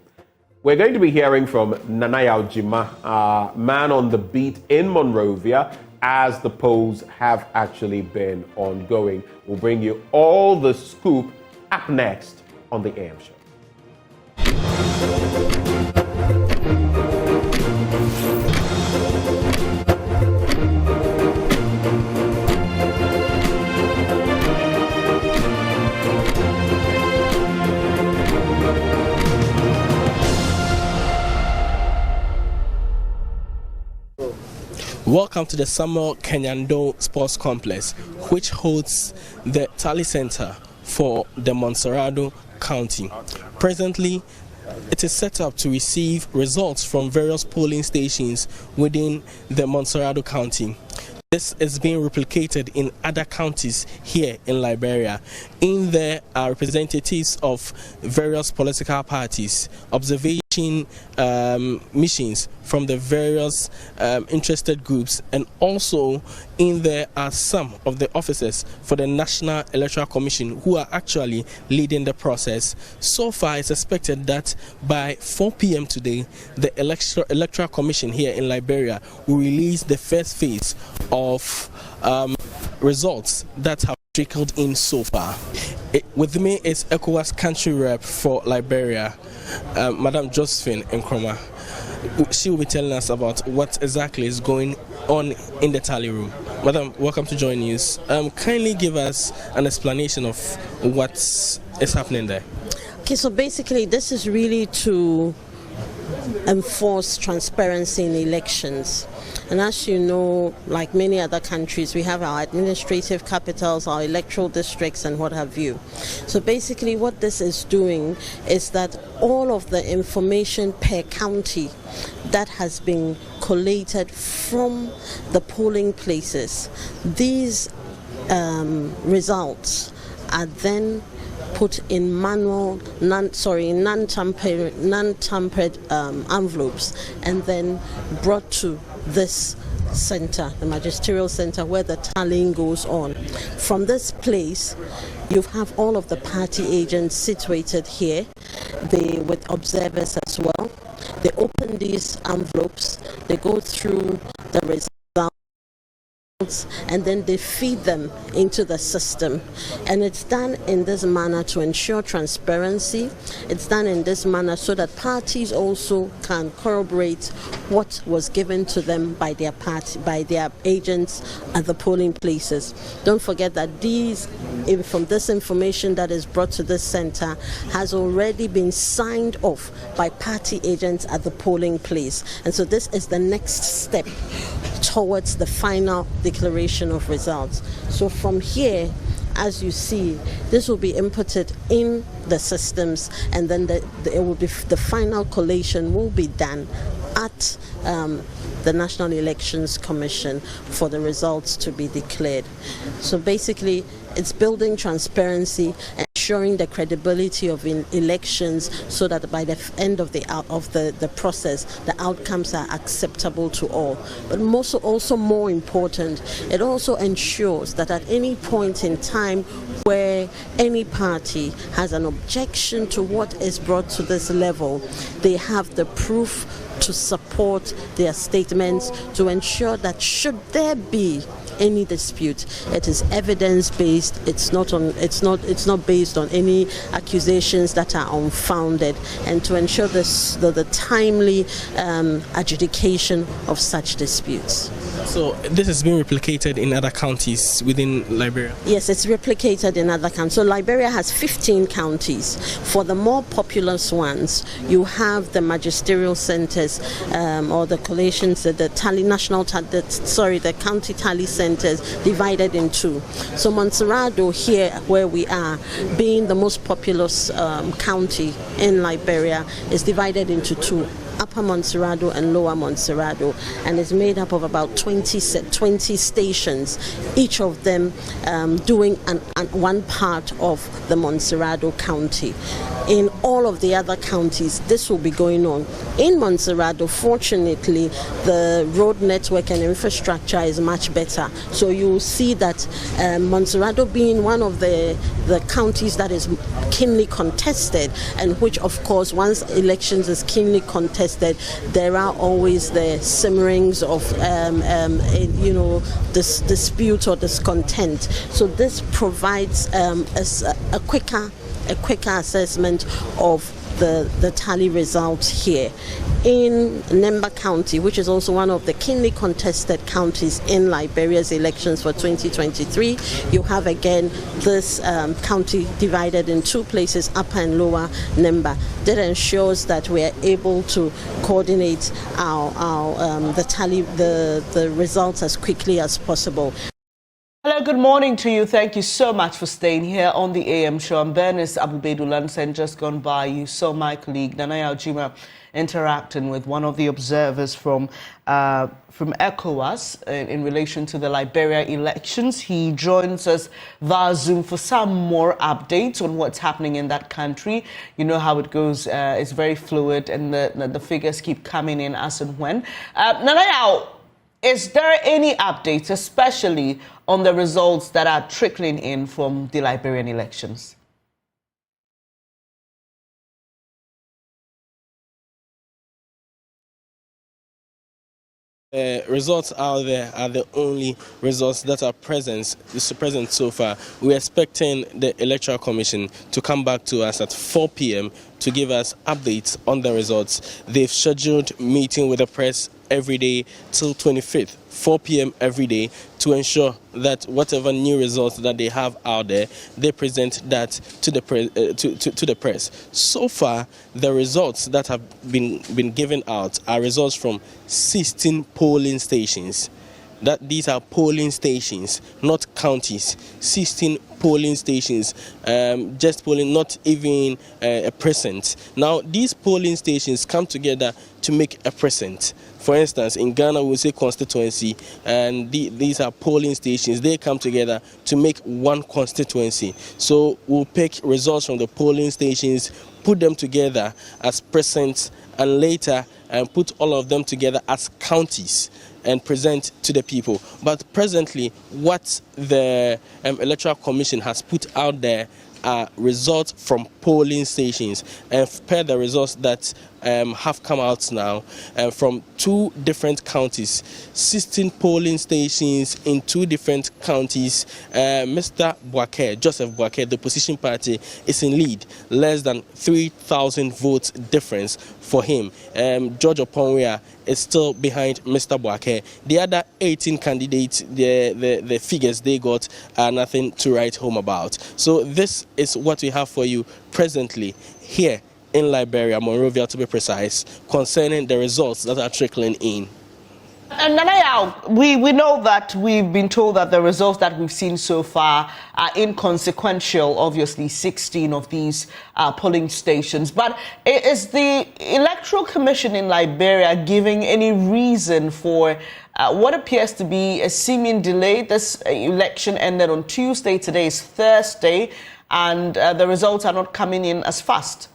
We're going to be hearing from Nanaya Ojima, man on the beat in Monrovia, as the polls have actually been ongoing. We'll bring you all the scoop up next on the AM Show. Welcome to the Samuel Kenyando Sports Complex, which holds the tally center for the Montserrado County. Presently, it is set up to receive results from various polling stations within the Montserrado County. This is being replicated in other counties here in Liberia. In there are representatives of various political parties, observation missions from the various interested groups, and also in there are some of the officers for the National Electoral Commission who are actually leading the process. So far, it's expected that by 4 p.m. today, the Electoral Commission here in Liberia will release the first phase of results that have trickled in so far. With me is ECOWAS country rep for Liberia, Madam Josephine Nkrumah. She will be telling us about what exactly is going on in the tally room. Madam, welcome to Joy News. Kindly give us an explanation of what is happening there. Okay, so basically this is really to enforce transparency in elections. And as you know, like many other countries, we have our administrative capitals, our electoral districts, and what have you. So basically what this is doing is that all of the information per county that has been collated from the polling places, these results are then put in manual, non-tampered envelopes, and then brought to this center, the magisterial center, where the tallying goes on. From this place, you have all of the party agents situated here, with observers as well. They open these envelopes, they go through the results, and then they feed them into the system. And it's done in this manner to ensure transparency. It's done in this manner so that parties also can corroborate what was given to them by their agents at the polling places. Don't forget that this information that is brought to this center has already been signed off by party agents at the polling place. And so this is the next step towards the final declaration of results. So from here, as you see, this will be inputted in the systems, and then the final collation will be done at the National Elections Commission for the results to be declared. So basically, it's building transparency, ensuring the credibility of elections, so that by the end of the process, the outcomes are acceptable to all. But also more important, it also ensures that at any point in time where any party has an objection to what is brought to this level, they have the proof to support their statements, to ensure that should there be any dispute, it is evidence-based. It's not based on any accusations that are unfounded, and to ensure the timely adjudication of such disputes. So this has been replicated in other counties within Liberia? Yes, it's replicated in other counties. So Liberia has 15 counties. For the more populous ones, you have the magisterial centers or the collations, the county tally centers divided in two. So Montserrado here, where we are, being the most populous county in Liberia, is divided into two: Upper Montserrado and Lower Montserrado, and is made up of about 20 stations, each of them doing one part of the Montserrado County. In all of the other counties, this will be going on. In Montserrado, fortunately, the road network and infrastructure is much better. So you will see that Montserrado, being one of the counties that is keenly contested, and which, of course, once elections is keenly contested, there are always the simmerings of this dispute or discontent. So this provides a quicker assessment of the tally results here. In Nemba County, which is also one of the keenly contested counties in Liberia's elections for 2023, you have again this county divided in two places, Upper and Lower Nemba. That ensures that we are able to coordinate the tally, the results as quickly as possible. Hello, good morning to you. Thank you so much for staying here on the AM show. I'm Bernice Abubedulanse, and just gone by, you saw my colleague Nanaya Ojima interacting with one of the observers from ECOWAS in relation to the Liberia elections. He joins us via Zoom for some more updates on what's happening in that country. You know how it goes. It's very fluid, and the figures keep coming in as and when. Nanaya, is there any updates, especially on the results that are trickling in from the Liberian elections? Results out there are the only results that are present so far. We're expecting the Electoral Commission to come back to us at 4 p.m. to give us updates on the results. They've scheduled meeting with the press every day till 25th, 4 p.m. every day, to ensure that whatever new results that they have out there, they present that to the press. So far, the results that have been given out are results from 16 polling stations. That these are polling stations, not counties. 16 polling stations, just polling, not even a precinct. Now, these polling stations come together to make a precinct. For instance, in Ghana, we say constituency, and these are polling stations. They come together to make one constituency. So we'll pick results from the polling stations, put them together as precincts, and later put all of them together as counties and present to the people. But presently, what the Electoral Commission has put out there are results from polling stations, and per the results that have come out now from 2 different counties, 16 polling stations in 2 different counties. Mr. Boakye, Joseph Boakye, the opposition party, is in lead, less than 3,000 votes difference for him. George Oponwea is still behind Mr. Boakye. The other 18 candidates, the figures they got are nothing to write home about. So this is what we have for you presently here in Liberia, Monrovia to be precise, concerning the results that are trickling in. And Nanaya, we know that we've been told that the results that we've seen so far are inconsequential, obviously 16 of these polling stations. But is the Electoral Commission in Liberia giving any reason for what appears to be a seeming delay? This election ended on Tuesday, today is Thursday, and the results are not coming in as fast.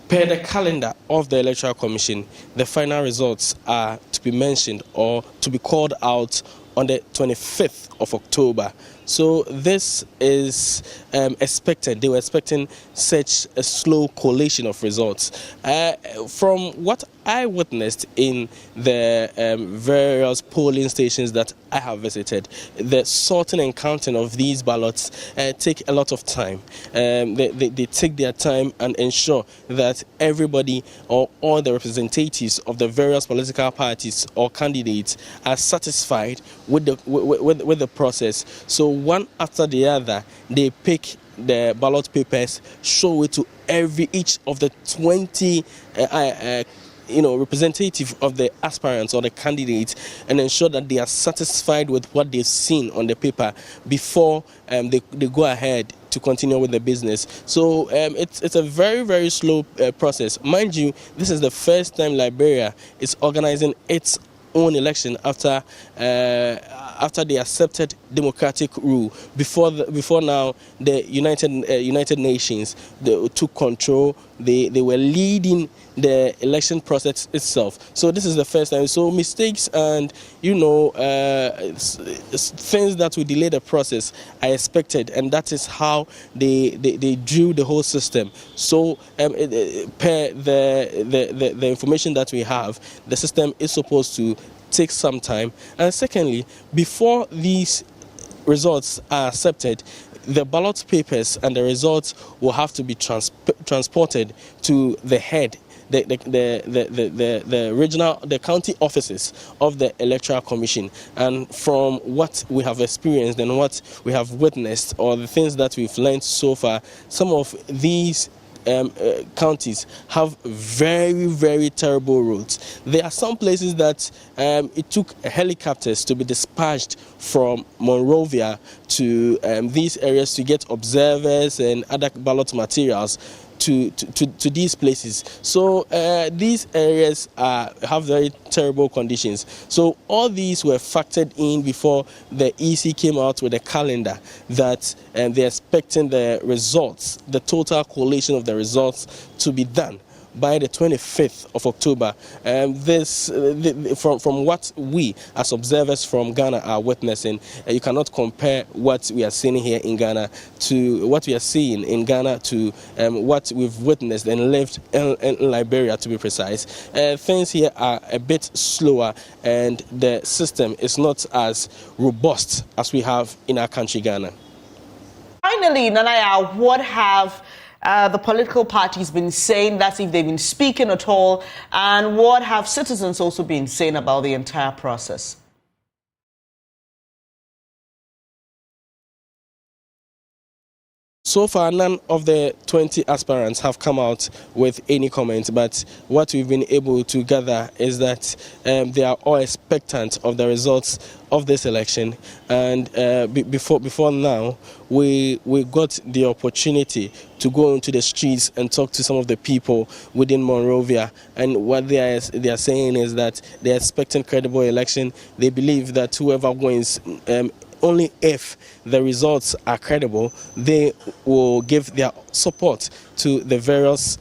Per the calendar of the Electoral Commission, the final results are to be mentioned or to be called out on the 25th of October. So this is expected. They were expecting such a slow collation of results. From what I witnessed in the various polling stations that I have visited, the sorting and counting of these ballots take a lot of time. They take their time and ensure that everybody or all the representatives of the various political parties or candidates are satisfied with the process. So one after the other, they pick the ballot papers, show it to each of the 20 representative of the aspirants or the candidates, and ensure that they are satisfied with what they've seen on the paper before they go ahead to continue with the business. So it's a very, very slow process. Mind you, this is the first time Liberia is organizing its own election after they accepted democratic rule. Before now, the United Nations took control. They were leading the election process itself. So this is the first time. So mistakes and things that will delay the process are expected, and that is how they drew the whole system. So per the information that we have, the system is supposed to take some time. And secondly, before these results are accepted, the ballot papers and the results will have to be transported to the head, the county offices of the Electoral Commission. And from what we have experienced and what we have witnessed, or the things that we've learned so far, some of these counties have very, very terrible roads. There are some places that it took helicopters to be dispatched from Monrovia to these areas to get observers and other ballot materials to these places. So these areas have very terrible conditions. So all these were factored in before the EC came out with a calendar that they're expecting the results, the total collation of the results, to be done by the 25th of October. From what we as observers from Ghana are witnessing, you cannot compare what we are seeing here in Ghana to what we are seeing in Ghana to what we've witnessed and lived in Liberia, to be precise. Things here are a bit slower, and the system is not as robust as we have in our country, Ghana. Finally, Nanaya, what have the political parties been saying? That's if they've been speaking at all. And what have citizens also been saying about the entire process? So far, none of the 20 aspirants have come out with any comment, but what we've been able to gather is that they are all expectant of the results of this election. And before now, we got the opportunity to go into the streets and talk to some of the people within Monrovia. And what they are saying is that they're expecting credible election. They believe that whoever wins, only if the results are credible, they will give their support to the various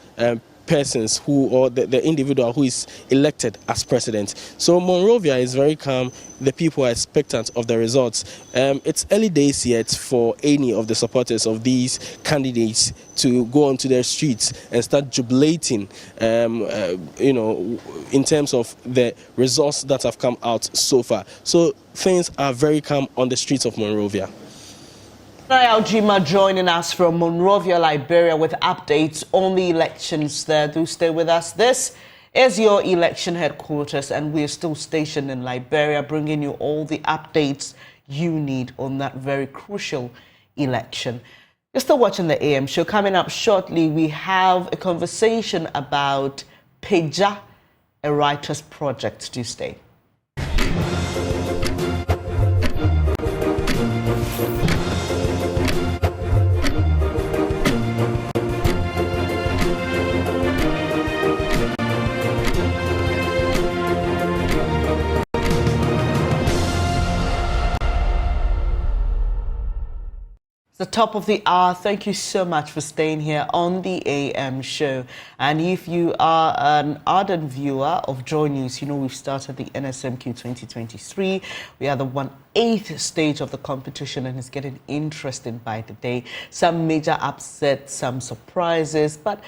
persons who, or the individual who is elected as president. So Monrovia is very calm. The people are expectant of the results. It's early days yet for any of the supporters of these candidates to go onto their streets and start jubilating, in terms of the results that have come out so far. So things are very calm on the streets of Monrovia. Aljima joining us from Monrovia, Liberia, with updates on the elections there. Do stay with us. This is your election headquarters, and we're still stationed in Liberia, bringing you all the updates you need on that very crucial election. You're still watching the AM show. Coming up shortly, we have a conversation about Peja, a writer's project. Do stay. The top of the hour. Thank you so much for staying here on the AM show. And if you are an ardent viewer of Joy News, you know we've started the NSMQ 2023. We are the 1/8 stage of the competition, and it's getting interesting by the day. Some major upsets, some surprises, but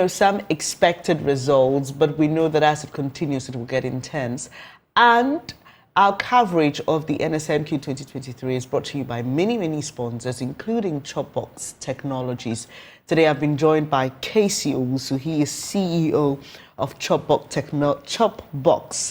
some expected results. But we know that as it continues, it will get intense. And our coverage of the NSMQ 2023 is brought to you by many sponsors, including Chopbox Technologies. Today I've been joined by Casey Owusu. He is CEO of Chopbox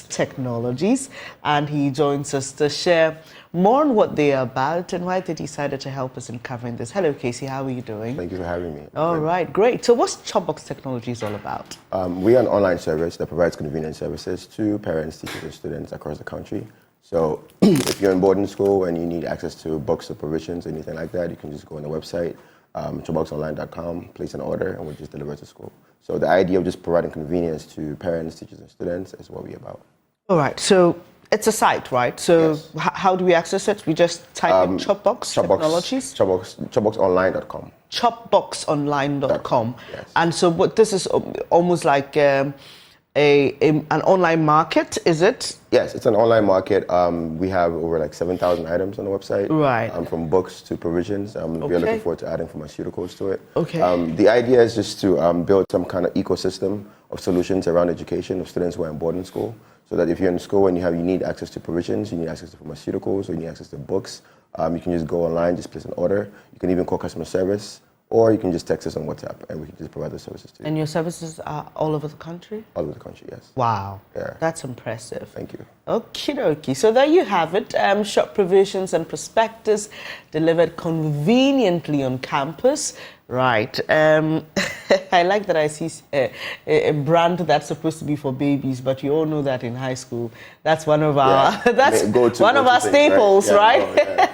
Technologies, and he joins us to share more on what they are about and why they decided to help us in covering this. Hello, Casey. How are you doing? Thank you for having me. All right, great. So what's Chopbox Technologies all about? We are an online service that provides convenient services to parents, teachers, and students across the country. So if you're in boarding school and you need access to books or provisions, anything like that, you can just go on the website, chopboxonline.com, place an order, and we'll just deliver it to school. So the idea of just providing convenience to parents, teachers, and students is what we're about. All right, so it's a site, right? So yes. How do we access it? We just type in Chopbox Technologies? Chopboxonline.com. Chopboxonline.com. Yes. And so what this is almost like an online market, is it? Yes, it's an online market. We have over like 7,000 items on the website. Right. From books to provisions. We're looking forward to adding pharmaceuticals to it. Okay. The idea is just to build some kind of ecosystem of solutions around education of students who are in boarding school. So that if you're in school and you need access to provisions, you need access to pharmaceuticals, or you need access to books, you can just go online, just place an order. You can even call customer service, or you can just text us on WhatsApp, and we can just provide the services to you. And your services are all over the country? All over the country, yes. Wow. Yeah. That's impressive. Thank you. Okie dokie. So there you have it. Shop provisions and prospectus delivered conveniently on campus. Right. I like that I see a brand that's supposed to be for babies, but you all know that in high school, that's one of our one of our staples, right? Yeah.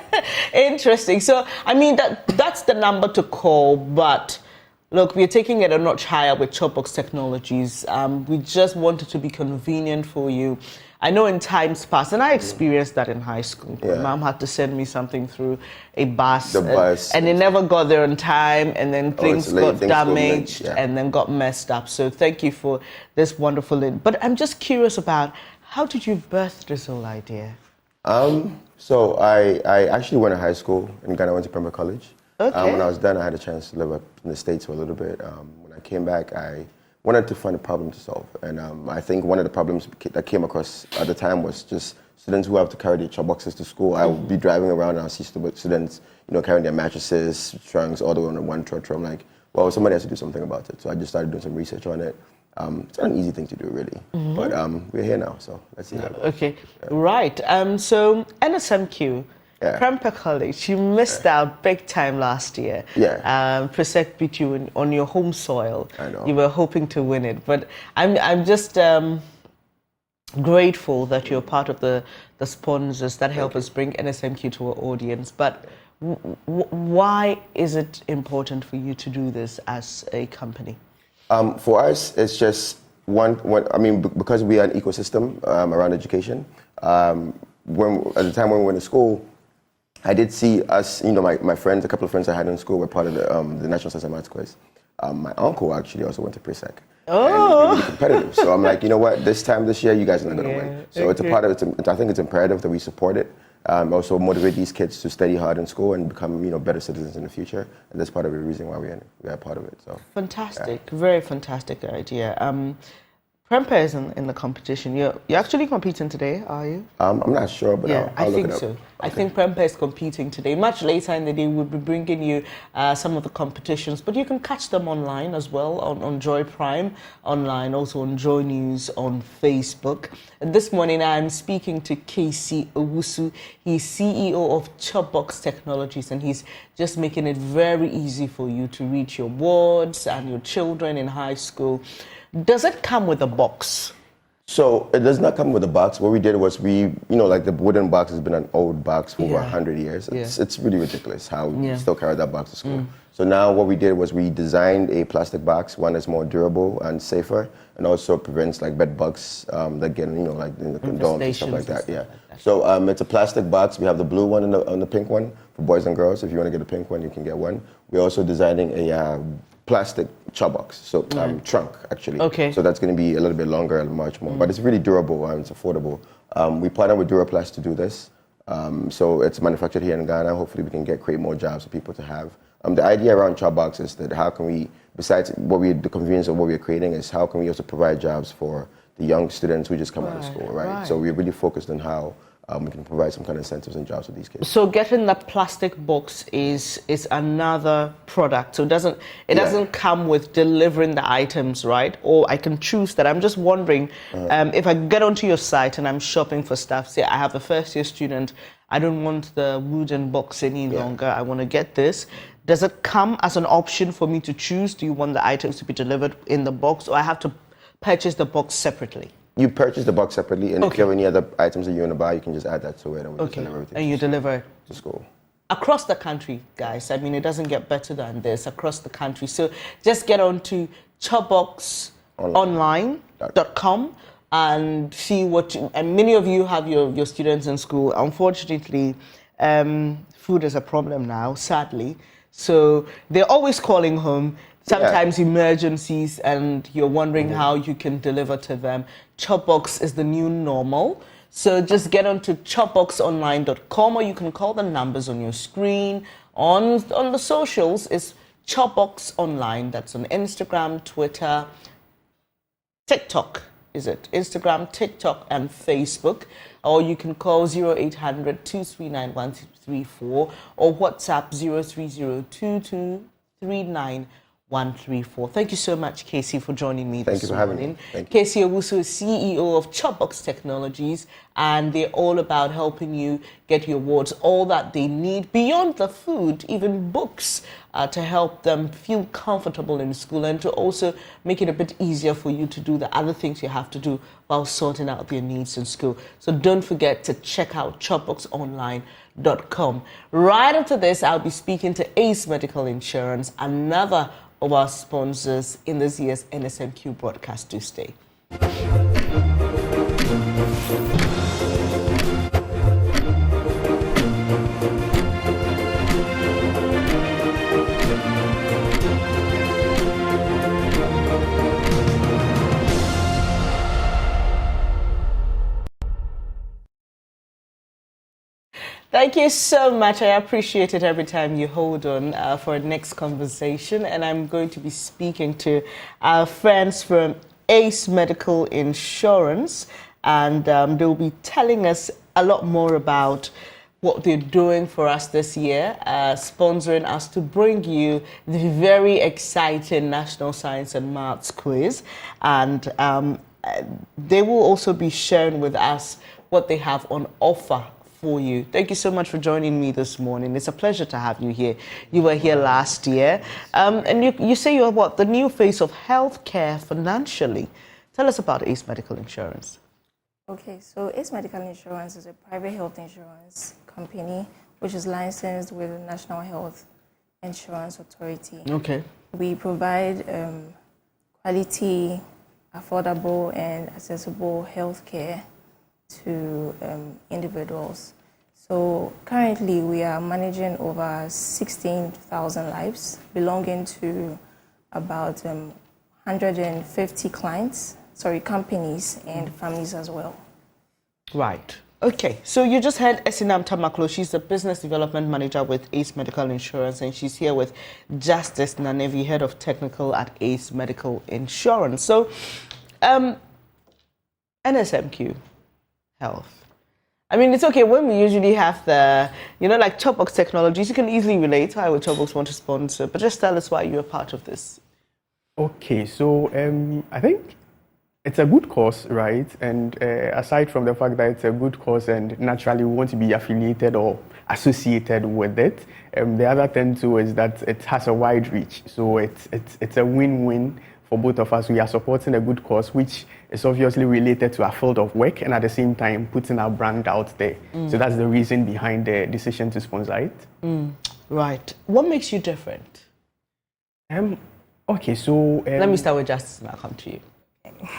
Interesting. So I mean that's the number to call, but look, we're taking it a notch higher with Chopbox Technologies. We just want it to be convenient for you. I know in times past, and I experienced that in high school. Yeah. Mom had to send me something through a bus. And it never got there on time, and then things got damaged and then got messed up. So thank you for this wonderful link. But I'm just curious about, how did you birth this whole idea? So I actually went to high school in Ghana. I went to Pembroke College. Okay. When I was done, I had a chance to live up in the States for a little bit. When I came back, I wanted to find a problem to solve. And I think one of the problems that came across at the time was just students who have to carry their chop boxes to school. I would be driving around and I'll see students, carrying their mattresses, trunks, all the way on one truck. I'm like, well, somebody has to do something about it. So I just started doing some research on it. It's not an easy thing to do, really. Mm-hmm. But we're here now, so let's see how it goes. Okay, yeah. Right. So NSMQ Prempeh College, you missed out big time last year. Yeah. Presec beat you on your home soil. I know. You were hoping to win it, but I'm just grateful that you're part of the sponsors that help us bring NSMQ to our audience. But why is it important for you to do this as a company? For us, it's just because we are an ecosystem around education. At the time when we went to school, I did see us, my friends, a couple of friends I had in school were part of the National Science and Maths quiz. My uncle actually also went to Presec. Oh. And really competitive. So I'm like, you know what? This year, you guys are not going to win. So it's a part of it. I think it's imperative that we support it. Also motivate these kids to study hard in school and become, better citizens in the future. And that's part of the reason why we are part of it. So fantastic, very fantastic idea. Prempeh is in the competition. You're actually competing today, are you? I'm not sure, but I'll look it up. So. Okay. I think Prempeh is competing today. Much later in the day, we'll be bringing you some of the competitions, but you can catch them online as well on Joy Prime online, also on Joy News on Facebook. And this morning, I'm speaking to Casey Owusu. He's CEO of Chopbox Technologies, and he's just making it very easy for you to reach your boards and your children in high school. Does it come with a box? So it does not come with a box. What we did was like the wooden box has been an old box for over 100 years. It's really ridiculous how we still carry that box to school. So now what we did was we designed a plastic box, one that's more durable and safer, and also prevents like bed bugs that get like in the condoms and stuff like that. Yeah. So it's a plastic box. We have the blue one and the pink one for boys and girls. If you want to get a pink one, you can get one. We're also designing a plastic chopbox, so trunk actually. Okay. So that's going to be a little bit longer and much more, but it's really durable and it's affordable. We partner with Duraplast to do this. So it's manufactured here in Ghana. Hopefully we can create more jobs for people to have. The idea around chopbox is that how can we, besides the convenience of what we're creating, is how can we also provide jobs for the young students who just come out of school, right? So we're really focused on how we can provide some kind of incentives and jobs for these kids. So getting the plastic box is another product. So it doesn't come with delivering the items, right? Or I can choose that. I'm just wondering if I get onto your site and I'm shopping for stuff. Say I have a first year student. I don't want the wooden box any longer. I want to get this. Does it come as an option for me to choose? Do you want the items to be delivered in the box, or I have to purchase the box separately? You purchase the box separately, and if you have any other items that you want to buy, you can just add that to it, and we just deliver everything. And you deliver it to school. Across the country, guys. I mean, it doesn't get better than this across the country. So just get on to chopboxonline.com and see and many of you have your students in school. Unfortunately, food is a problem now, sadly. So they're always calling home. Sometimes emergencies, and you're wondering how you can deliver to them. Chopbox is the new normal. So just get onto chopboxonline.com, or you can call the numbers on your screen. On the socials, it's Chopbox Online. That's on Instagram, Twitter, TikTok, is it? Instagram, TikTok, and Facebook. Or you can call 0800 239 134 or WhatsApp 0302239 134. Thank you so much, Casey, for joining me this morning. Having me. Thank you. Casey Owusu is CEO of Chopbox Technologies, and they're all about helping you get your awards, all that they need beyond the food, even books, to help them feel comfortable in school and to also make it a bit easier for you to do the other things you have to do while sorting out their needs in school. So don't forget to check out chopboxonline.com. Right after this, I'll be speaking to Ace Medical Insurance, another of our sponsors in this year's NSMQ broadcast. Do stay. Thank you so much. I appreciate it every time you hold on for a next conversation. And I'm going to be speaking to our friends from Ace Medical Insurance. And they'll be telling us a lot more about what they're doing for us this year, sponsoring us to bring you the very exciting National Science and Maths quiz. And they will also be sharing with us what they have on offer for you. Thank you so much for joining me this morning. It's a pleasure to have you here. You were here last year. And you say you're what? The new face of healthcare financially. Tell us about Ace Medical Insurance. Okay, so Ace Medical Insurance is a private health insurance company which is licensed with the National Health Insurance Authority. Okay. We provide quality, affordable, and accessible health care to individuals. So currently we are managing over 16,000 lives belonging to about 150 companies and families as well. Right. Okay, so you just heard Esinam Tamaklo. She's the business development manager with Ace Medical Insurance, and she's here with Justice Nanevi, head of technical at Ace Medical Insurance. So, NSMQ Health. I mean, it's okay when we usually have the, like Chopbox Technologies. You can easily relate why would Chopbox want to sponsor, but just tell us why you're part of this. Okay, so I think it's a good cause, right? And aside from the fact that it's a good cause and naturally we want to be affiliated or associated with it, the other thing too is that it has a wide reach. So it's a win-win for both of us. We are supporting a good cause, which is obviously related to our field of work, and at the same time putting our brand out there. So that's the reason behind the decision to sponsor it. Right. What makes you different? Okay, so let me start with Justice and I'll come to you.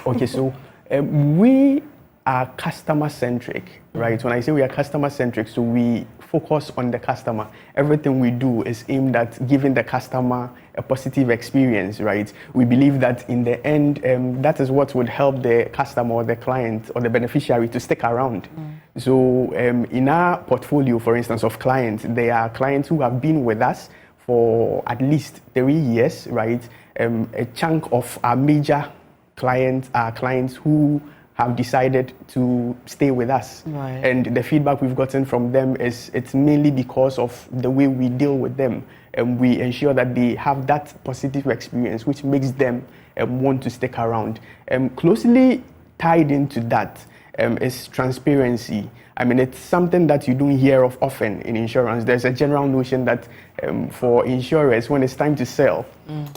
Okay, so we are customer-centric, right? When I say we are customer-centric, so we focus on the customer. Everything we do is aimed at giving the customer a positive experience, right? We believe that in the end, that is what would help the customer or the client or the beneficiary to stick around. So in our portfolio, for instance, of clients, there are clients who have been with us for at least 3 years, right? A chunk of our major clients are clients who have decided to stay with us. Right. And the feedback we've gotten from them is it's mainly because of the way we deal with them. And we ensure that they have that positive experience, which makes them want to stick around. Closely tied into that is transparency. I mean, it's something that you don't hear of often in insurance. There's a general notion that for insurers, when it's time to sell,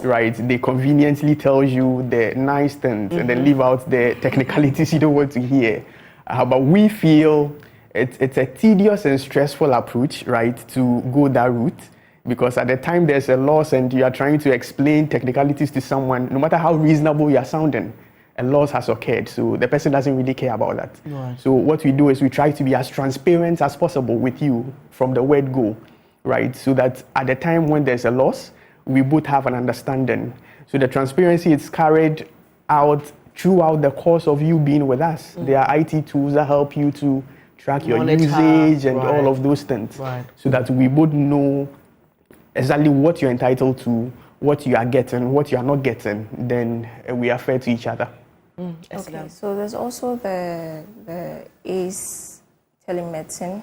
right, they conveniently tell you the nice things and then leave out the technicalities you don't want to hear. But we feel it's a tedious and stressful approach, right, to go that route. Because at the time there's a loss and you are trying to explain technicalities to someone, no matter how reasonable you are sounding, a loss has occurred, so the person doesn't really care about that. Right. So what we do is we try to be as transparent as possible with you from the word go, right? So that at the time when there's a loss, we both have an understanding. So the transparency is carried out throughout the course of you being with us. There are IT tools that help you to track your usage and all of those things, so that we both know exactly what you're entitled to, what you are getting, what you are not getting. Then we are fair to each other. Okay, so there's also the ACE telemedicine,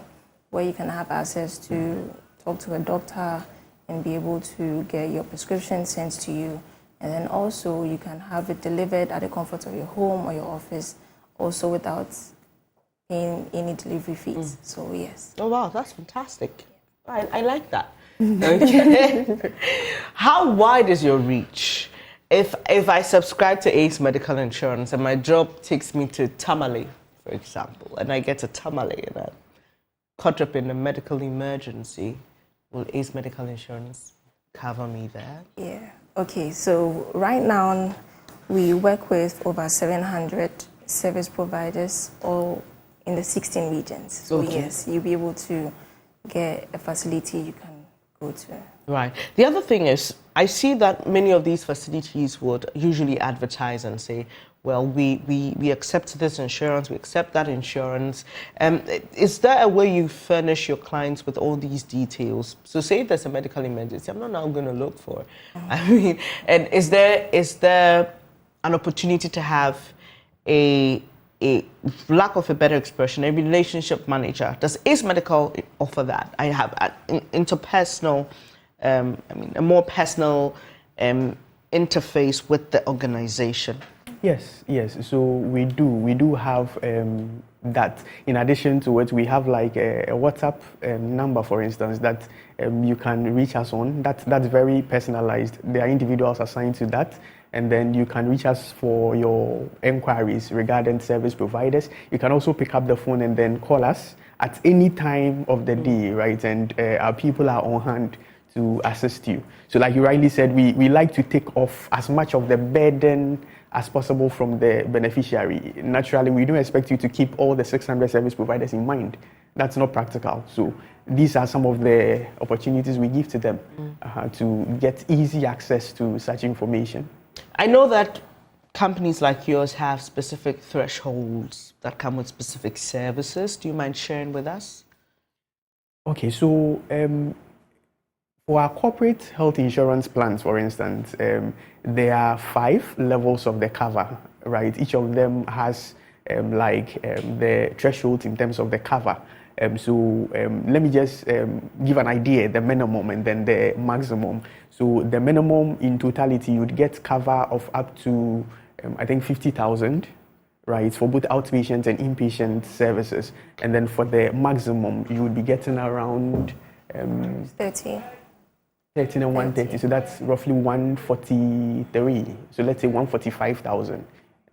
where you can have access to talk to a doctor and be able to get your prescription sent to you. And then also you can have it delivered at the comfort of your home or your office, also without paying any delivery fees. So yes. Oh wow, that's fantastic. I like that. Okay. How wide is your reach? If I subscribe to Ace Medical Insurance and my job takes me to Tamale, for example, and I get a Tamale and I'm caught up in a medical emergency, will Ace Medical Insurance cover me there? Yeah. Okay, so right now we work with over 700 service providers all in the 16 regions. So yes, you'll be able to get a facility you can go to. Right. The other thing is, I see that many of these facilities would usually advertise and say, well, we accept this insurance, we accept that insurance. Is there a way you furnish your clients with all these details? So say there's a medical emergency, I'm not now going to look for it. I mean, and is there an opportunity to have a lack of a better expression, a relationship manager? Does Ace Medical offer that? I have interpersonal, a more personal interface with the organization. Yes. So we do have that. In addition to it, we have like a WhatsApp number, for instance, that you can reach us on. That's very personalized. There are individuals assigned to that. And then you can reach us for your enquiries regarding service providers. You can also pick up the phone and then call us at any time of the day, right? And our people are on hand to assist you. So like you rightly said, we like to take off as much of the burden as possible from the beneficiary. Naturally, we don't expect you to keep all the 600 service providers in mind. That's not practical. So these are some of the opportunities we give to them to get easy access to such information. I know that companies like yours have specific thresholds that come with specific services. Do you mind sharing with us? Okay, so for our corporate health insurance plans, for instance, there are 5 levels of the cover, right? Each of them has the threshold in terms of the cover. Let me just give an idea, the minimum and then the maximum. So the minimum in totality, you'd get cover of up to, I think, 50,000, right, for both outpatient and inpatient services. And then for the maximum, you would be getting around 13 and 130. So that's roughly 143. So let's say 145,000.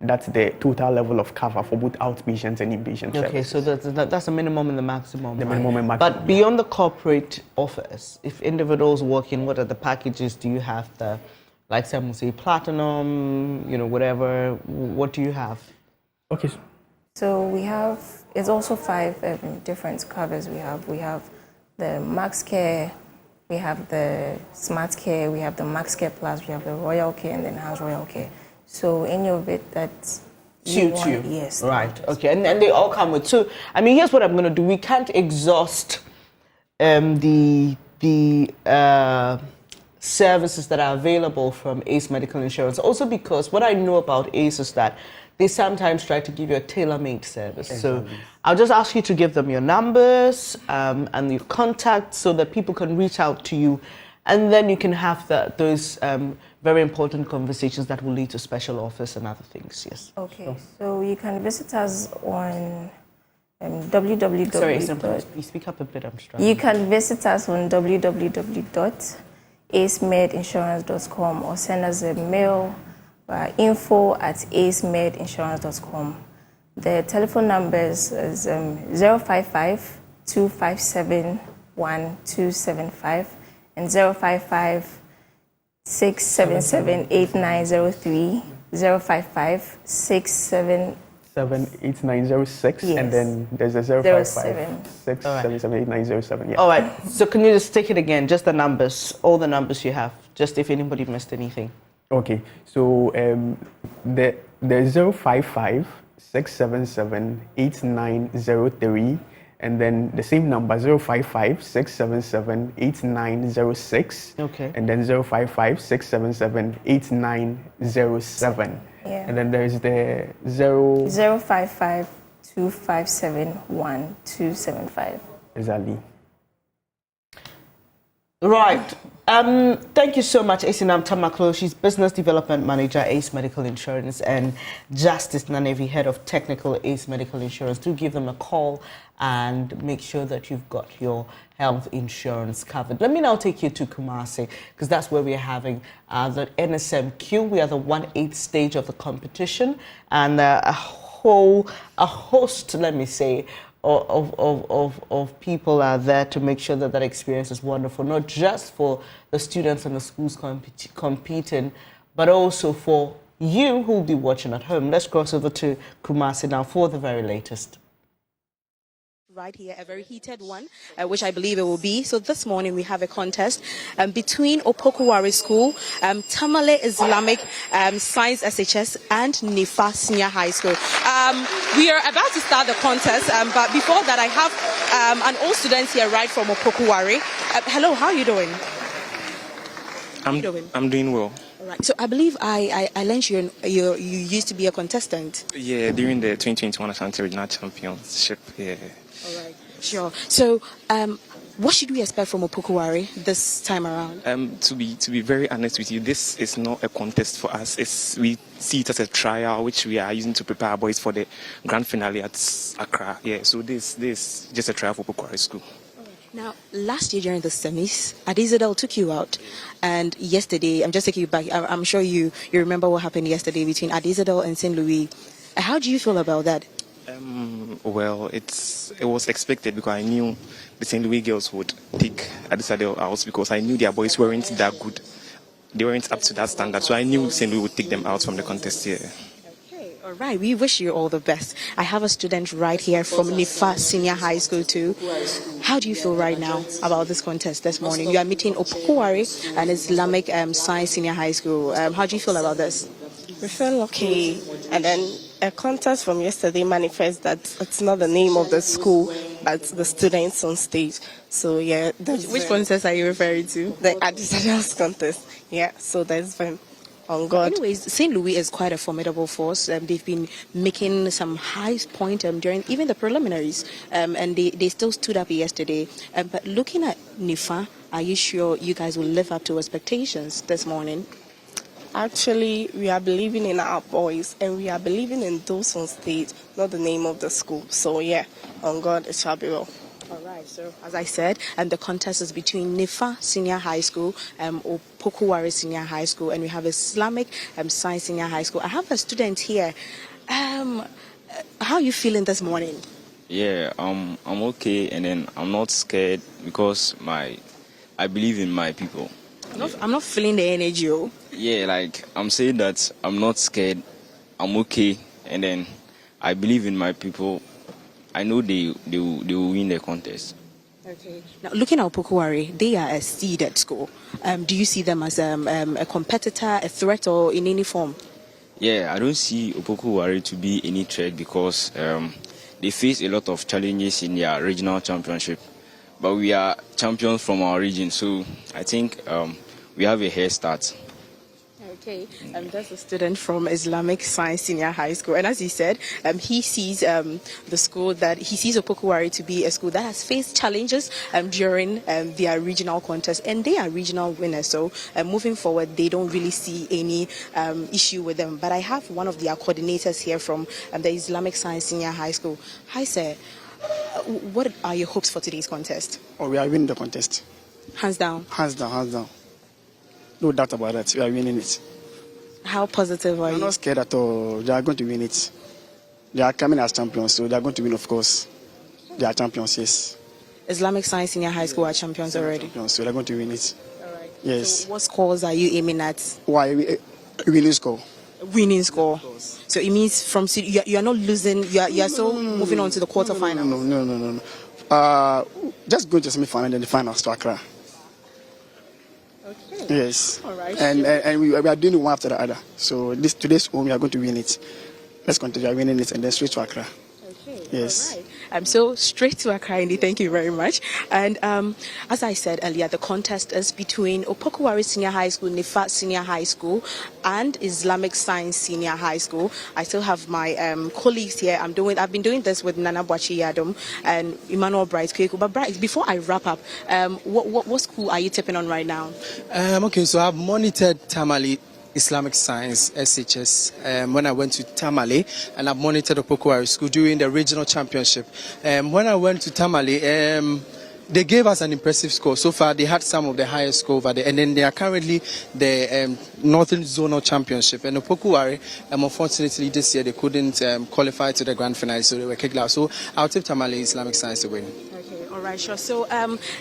That's the total level of cover for both outpatient and inpatient services. Okay, so that's the minimum and the maximum. The minimum and maximum. But beyond the corporate office, if individuals work in, what are the packages do you have? Like some will say platinum, whatever. What do you have? Okay. So we have, it's also 5 different covers we have. We have the Max Care, we have the Smart Care, we have the Max Care Plus, we have the Royal Care and the Enhanced Royal Care. So any of it that suits you. Yes. Right. Okay. And they all come with. So here's what I'm going to do. We can't exhaust the services that are available from ACE Medical Insurance. Also because what I know about ACE is that they sometimes try to give you a tailor-made service. Exactly. So I'll just ask you to give them your numbers and your contacts so that people can reach out to you, and then you can have those very important conversations that will lead to special offers and other things. Yes. Okay. So you can visit us on www. Sorry, please speak up a bit. I'm struggling. You can visit us on www.acemedinsurance.com or send us a mail info@acemedinsurance.com. The telephone numbers is 055 257 1275 and 055 677 8903, 055 677 and then there's a 055 677 8907. Yeah. All right. So can you just take it again? Just the numbers, all the numbers you have, just if anybody missed anything. Okay. So the 055 677 8903. And then the same number, 055 677 8906. Okay. And then 055 677 8907. Yeah. And then there's the 055 257 1275. Exactly. Right. Thank you so much, Esinam Tamaklo. She's Business Development Manager, ACE Medical Insurance, and Justice Nanevi, Head of Technical ACE Medical Insurance. Do give them a call and make sure that you've got your health insurance covered. Let me now take you to Kumasi, because that's where we're having the NSMQ. We are the 1/8 stage of the competition, and a host, let me say, of people are there to make sure that experience is wonderful, not just for the students and the schools competing, but also for you who will be watching at home. Let's cross over to Kumasi now for the very latest. Right here, a very heated one, which I believe it will be. So this morning we have a contest between Opokuwari School, Tamale Islamic Science SHS, and Nifa Senior High School. We are about to start the contest, but before that I have an old student here right from Opokuwari. Hello, how are you doing? I'm doing well. All right. So I believe I learned you used to be a contestant. Yeah, during the 2021 Ashanti Regional Championship. Yeah. All right. Sure. So What should we expect from Opokuwari this time around? To be very honest with you, this is not a contest for us. We see it as a trial which we are using to prepare our boys for the grand finale at Accra. Yeah, so this is just a trial for Opokuwari School. Now, last year during the semis, Adizadel took you out, and yesterday, I'm just taking you back. I'm sure you remember what happened yesterday between Adizadel and St. Louis. How do you feel about that? Well, it was expected because I knew the St. Louis girls would take Adizadel out because I knew their boys weren't that good. They weren't up to that standard, so I knew St. Louis would take them out from the contest here. All right, we wish you all the best. I have a student right here from Nifa Senior High School too. How do you feel right now about this contest this morning? You are meeting Opokuwari and Islamic Science Senior High School. How do you feel about this? We feel okay, and then a contest from yesterday manifests that it's not the name of the school, but the students on stage. So yeah, which contest are you referring to? The Adidas contest. Yeah, so that's fine. On God. Anyways, St. Louis is quite a formidable force. They've been making some high point during even the preliminaries, and they still stood up yesterday. But looking at Nifa, are you sure you guys will live up to expectations this morning? Actually, we are believing in our boys, and we are believing in those on stage, not the name of the school. So yeah, on God, it shall be well. All right, so as I said, the contest is between Nifa Senior High School or Opokuwari Senior High School, and we have Islamic Science Senior High School. I have a student here. How are you feeling this morning? Yeah, I'm okay, and then I'm not scared because I believe in my people. I'm not feeling the energy. Yeah, like I'm saying that I'm not scared. I'm okay, and then I believe in my people. I know they will win the contest. Okay. Now, looking at Opokuwari, they are a seeded school. Do you see them as a competitor, a threat, or in any form? Yeah, I don't see Opokuwari to be any threat because they face a lot of challenges in their regional championship. But we are champions from our region, so I think we have a head start. Okay, that's a student from Islamic Science Senior High School, and as he said, he sees the school that he sees Opokuwari to be a school that has faced challenges during their regional contest, and they are regional winners. So moving forward, they don't really see any issue with them. But I have one of their coordinators here from the Islamic Science Senior High School. Hi, sir. What are your hopes for today's contest? Oh, we are winning the contest. Hands down. Hands down, hands down. No doubt about that. We are winning it. How positive are you? I'm not scared at all. They are going to win it. They are coming as champions, so they are going to win, of course. They are champions, yes. Islamic Science Senior High School are champions already? Champions, so they are going to win it. All right. Yes. So what scores are you aiming at? Why? Winning score. Winning score. So it means from you are not losing. You are still moving on to the quarterfinals. No. Just go to semi-final and then the finals to Accra. Okay. Yes. All right. And we are doing it one after the other. So today's home, we are going to win it. Let's continue. We are winning it and then straight to Accra. Okay. Yes. All right. So straight to Accra, Indy. Thank you very much. And as I said earlier, the contest is between Opokuwari Senior High School, Nifa Senior High School, and Islamic Science Senior High School. I still have my colleagues here. I've been doing this with Nana Bwachi Yadom and Emmanuel Bright Kweku. But Bright, before I wrap up, what school are you tipping on right now? Okay, so I've monitored Tamale Islamic Science, SHS, when I went to Tamale, and I monitored Opokuwari School during the regional championship. When I went to Tamale, they gave us an impressive score. So far, they had some of the highest score over there, and then they are currently the Northern Zonal Championship. And Opokuwari, unfortunately, this year they couldn't qualify to the grand finale, so they were kicked out. So I'll tip Tamale Islamic Science to win. All right, sure. So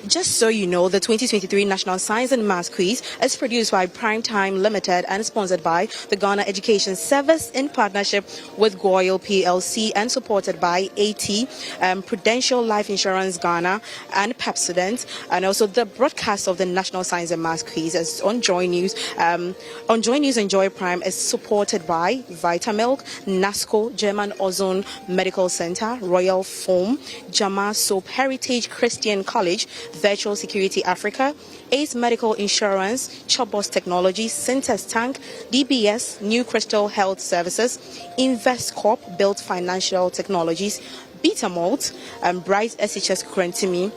just so you know, the 2023 National Science and Maths Quiz is produced by Primetime Limited and sponsored by the Ghana Education Service in partnership with Goyle PLC and supported by AT, Prudential Life Insurance Ghana and Pepsodent. And also the broadcast of the National Science and Maths Quiz is on Joy News. On Joy News and Joy Prime is supported by Vitamilk, NASCO, German Ozone Medical Center, Royal Foam, Jama Soap Heritage Christian College, Virtual Security Africa, Ace Medical Insurance, Chobos Technologies, Synthes Tank, DBS, New Crystal Health Services, Invest Corp, Built Financial Technologies, Beta Malt, Bright SHS Kurantimi,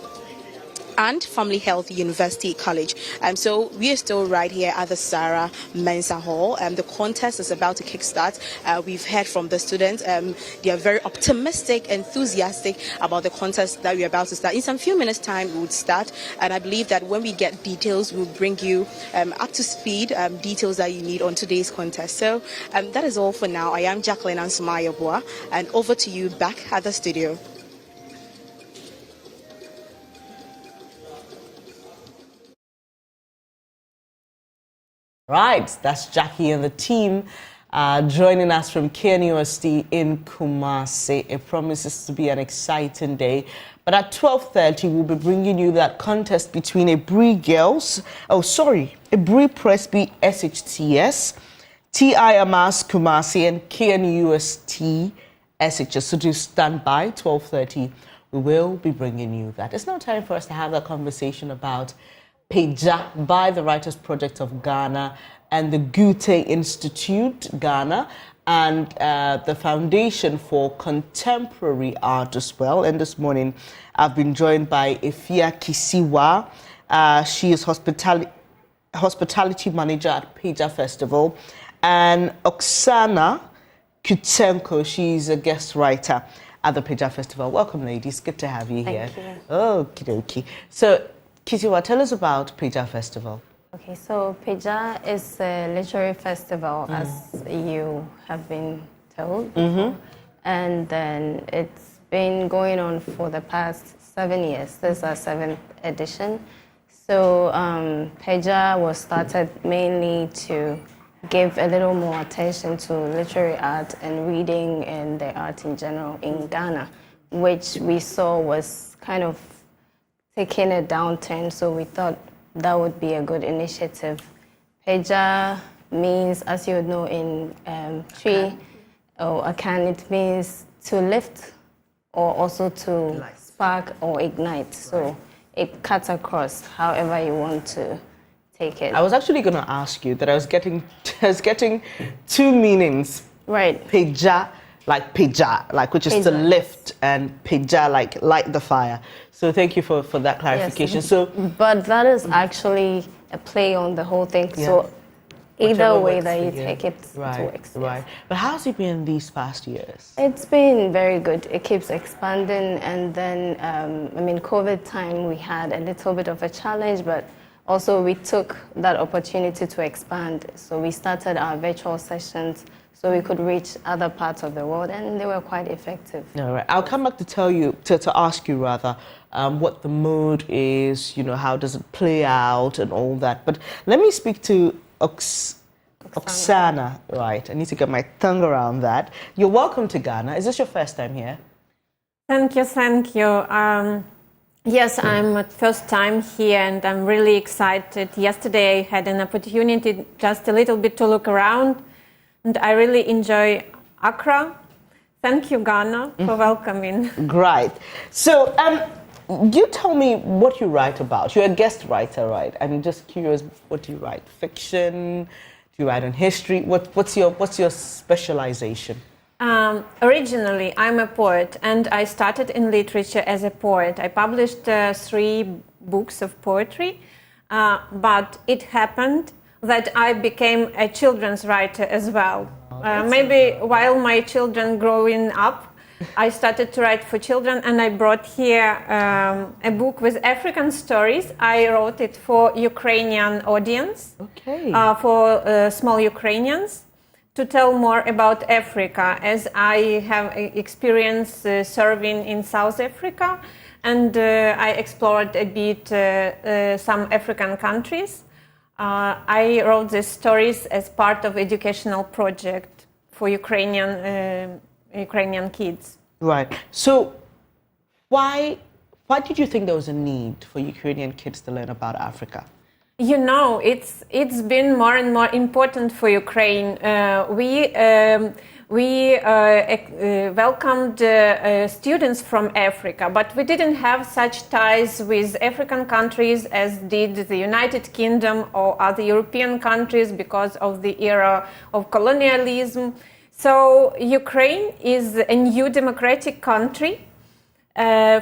and Family Health University College. So we are still right here at the Sarah Mensah Hall. The contest is about to kickstart. We've heard from the students. They are very optimistic, enthusiastic about the contest that we're about to start. In some few minutes' time, we would start, and I believe that when we get details, we'll bring you up to speed, details that you need on today's contest. So that is all for now. I am Jacqueline Ansumaya Bawa, and over to you back at the studio. Right, that's Jackie and the team joining us from KNUST in Kumasi. It promises to be an exciting day. But at 12:30, we'll be bringing you that contest between a Bree Presby SHTS, TIMS Kumasi, and KNUST SHS. So do stand by, 12:30. We will be bringing you that. It's now time for us to have that conversation about Peja by the Writers Project of Ghana and the Goethe Institute Ghana and the Foundation for Contemporary Art as well. And this morning I've been joined by Efia Kisiwa. She is hospitality manager at Peja Festival, and Oksana Kutsenko, she's a guest writer at the Peja Festival. Welcome, ladies. Good to have you here. Thank you. Okie dokie. So, Kisiwa, tell us about Peja Festival. Okay, so Peja is a literary festival, as you have been told before. And then it's been going on for the past 7 years. This is our 7th edition. So Peja was started mainly to give a little more attention to literary art and reading and the art in general in Ghana, which we saw was kind of taking a downturn, so we thought that would be a good initiative. Peja means, as you would know, in tree or akan, it means to lift or also to spark or ignite. So it cuts across however you want to take it. I was actually going to ask you that I was getting two meanings. Right. Peja, which is to lift, and Peja, like light the fire. So thank you for that clarification. Yes. So, but that is actually a play on the whole thing. Yeah. So either way that you take it, it works. Right. But how's it been these past years? It's been very good. It keeps expanding, and then COVID time we had a little bit of a challenge, but also we took that opportunity to expand. So we started our virtual sessions so we could reach other parts of the world, and they were quite effective. All right. I'll come back to ask you rather what the mood is, how does it play out and all that. But let me speak to Oksana. Right, I need to get my tongue around that. You're welcome to Ghana. Is this your first time here? Thank you. Yes, I'm first time here, and I'm really excited. Yesterday I had an opportunity just a little bit to look around, and I really enjoy Accra. Thank you, Ghana, for welcoming. Great. So, you tell me what you write about. You're a guest writer, right? I'm just curious, what do you write? Fiction? Do you write on history? What's your specialization? Originally, I'm a poet, and I started in literature as a poet. I published 3 books of poetry, but it happened that I became a children's writer as well. Maybe while my children growing up, I started to write for children, and I brought here a book with African stories. I wrote it for Ukrainian audience, for small Ukrainians, to tell more about Africa, as I have experience serving in South Africa, and I explored a bit some African countries. I wrote these stories as part of educational project for Ukrainian kids. Right. So, why did you think there was a need for Ukrainian kids to learn about Africa? It's been more and more important for Ukraine. We welcomed students from Africa, but we didn't have such ties with African countries as did the United Kingdom or other European countries because of the era of colonialism. So Ukraine is a new democratic country,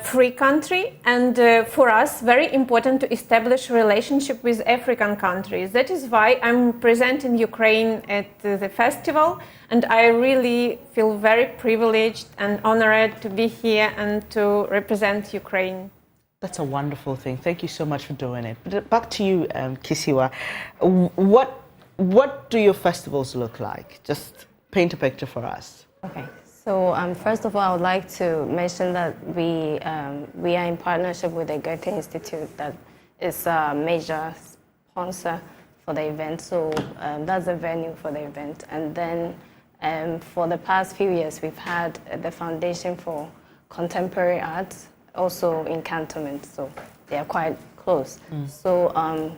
free country, and for us very important to establish relationship with African countries. That is why I'm present in Ukraine at the festival, and I really feel very privileged and honored to be here and to represent Ukraine. That's a wonderful thing. Thank you so much for doing it. But back to you, Kisiwa. What do your festivals look like? Just paint a picture for us. Okay. So first of all, I would like to mention that we are in partnership with the Goethe Institute, that is a major sponsor for the event. So that's the venue for the event. And then for the past few years, we've had the Foundation for Contemporary Arts, also in Cantonment. So they are quite close. So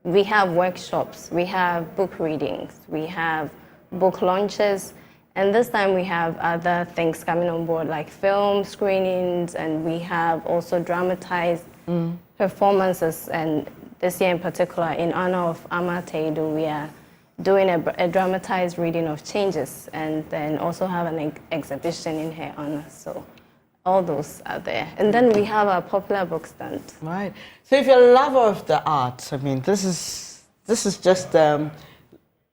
we have workshops, we have book readings, we have book launches. And this time we have other things coming on board, like film screenings, and we have also dramatized performances. And this year in particular, in honor of Ama Teidu, we are doing a dramatized reading of Changes, and then also have an exhibition in her honor. So all those are there. And then we have a popular book stand. Right. So if you're a lover of the arts, I mean, this is just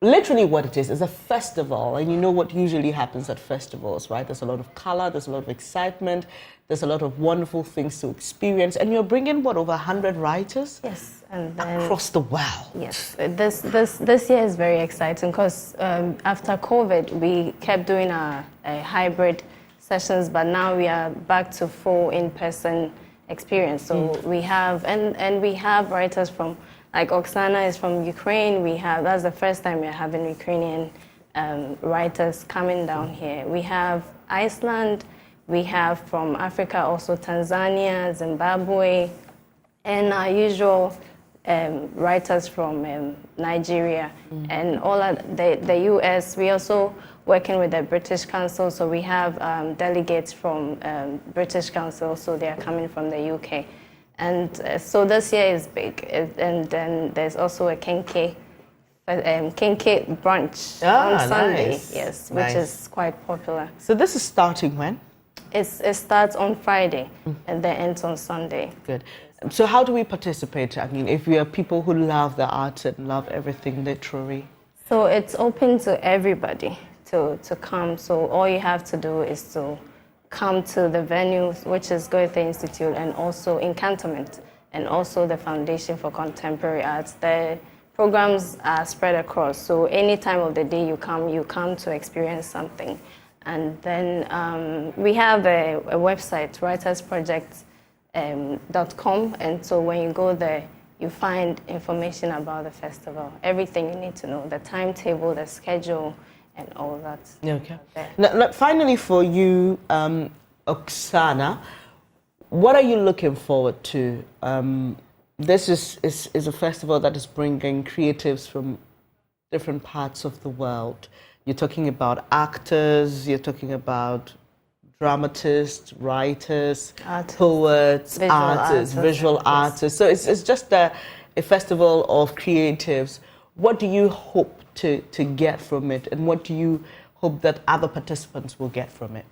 literally what it is. It's a festival, and you know what usually happens at festivals, right? There's a lot of color, there's a lot of excitement, there's a lot of wonderful things to experience, and you're bringing, what, over 100 writers? Yes, and then across the world. Yes, this year is very exciting because after COVID, we kept doing a hybrid sessions, but now we are back to full in-person experience. So we have, and we have writers from, like Oksana is from Ukraine. That's the first time we're having Ukrainian writers coming down here. We have Iceland, we have from Africa also Tanzania, Zimbabwe, and our usual writers from Nigeria, and all the US. We also working with the British Council, so we have delegates from British Council, so they are coming from the UK. And so this year is big, and then there's also a Kenke brunch on Sunday, nice. Yes, which is quite popular. So this is starting when? It starts on Friday and then ends on Sunday. Good. So how do we participate? I mean, if we are people who love the arts and love everything literary. So it's open to everybody to come. So all you have to do is to come to the venue, which is Goethe Institute, and also in Cantonment, and also the Foundation for Contemporary Arts. The programs are spread across, so any time of the day you come to experience something. And then we have a website, writersproject.com, and so when you go there, you find information about the festival, everything you need to know, the timetable, the schedule, and all that. Okay. Now, finally, for you, Oksana, what are you looking forward to? This is a festival that is bringing creatives from different parts of the world. You're talking about actors, you're talking about dramatists, writers, poets, visual artists. So it's just a festival of creatives. What do you hope to get from it, and what do you hope that other participants will get from it?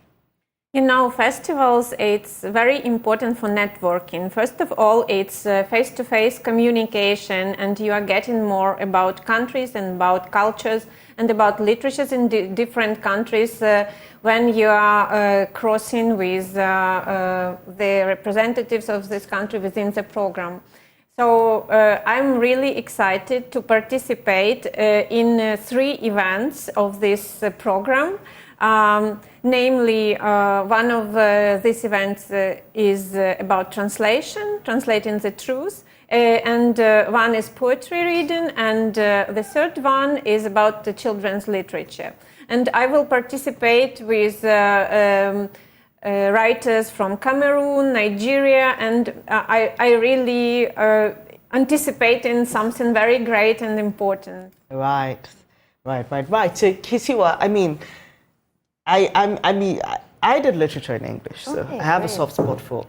You know, festivals, it's very important for networking. First of all, it's face-to-face communication, and you are getting more about countries and about cultures and about literatures in different countries when you are crossing with the representatives of this country within the program. So I'm really excited to participate in 3 events of this program. Namely, one of these events is about translating the truth, and one is poetry reading, and the third one is about the children's literature. And I will participate with writers from Cameroon, Nigeria, and I really anticipating something very great and important. Right. So Kisiwa, I mean, I did literature in English, so I have a soft spot for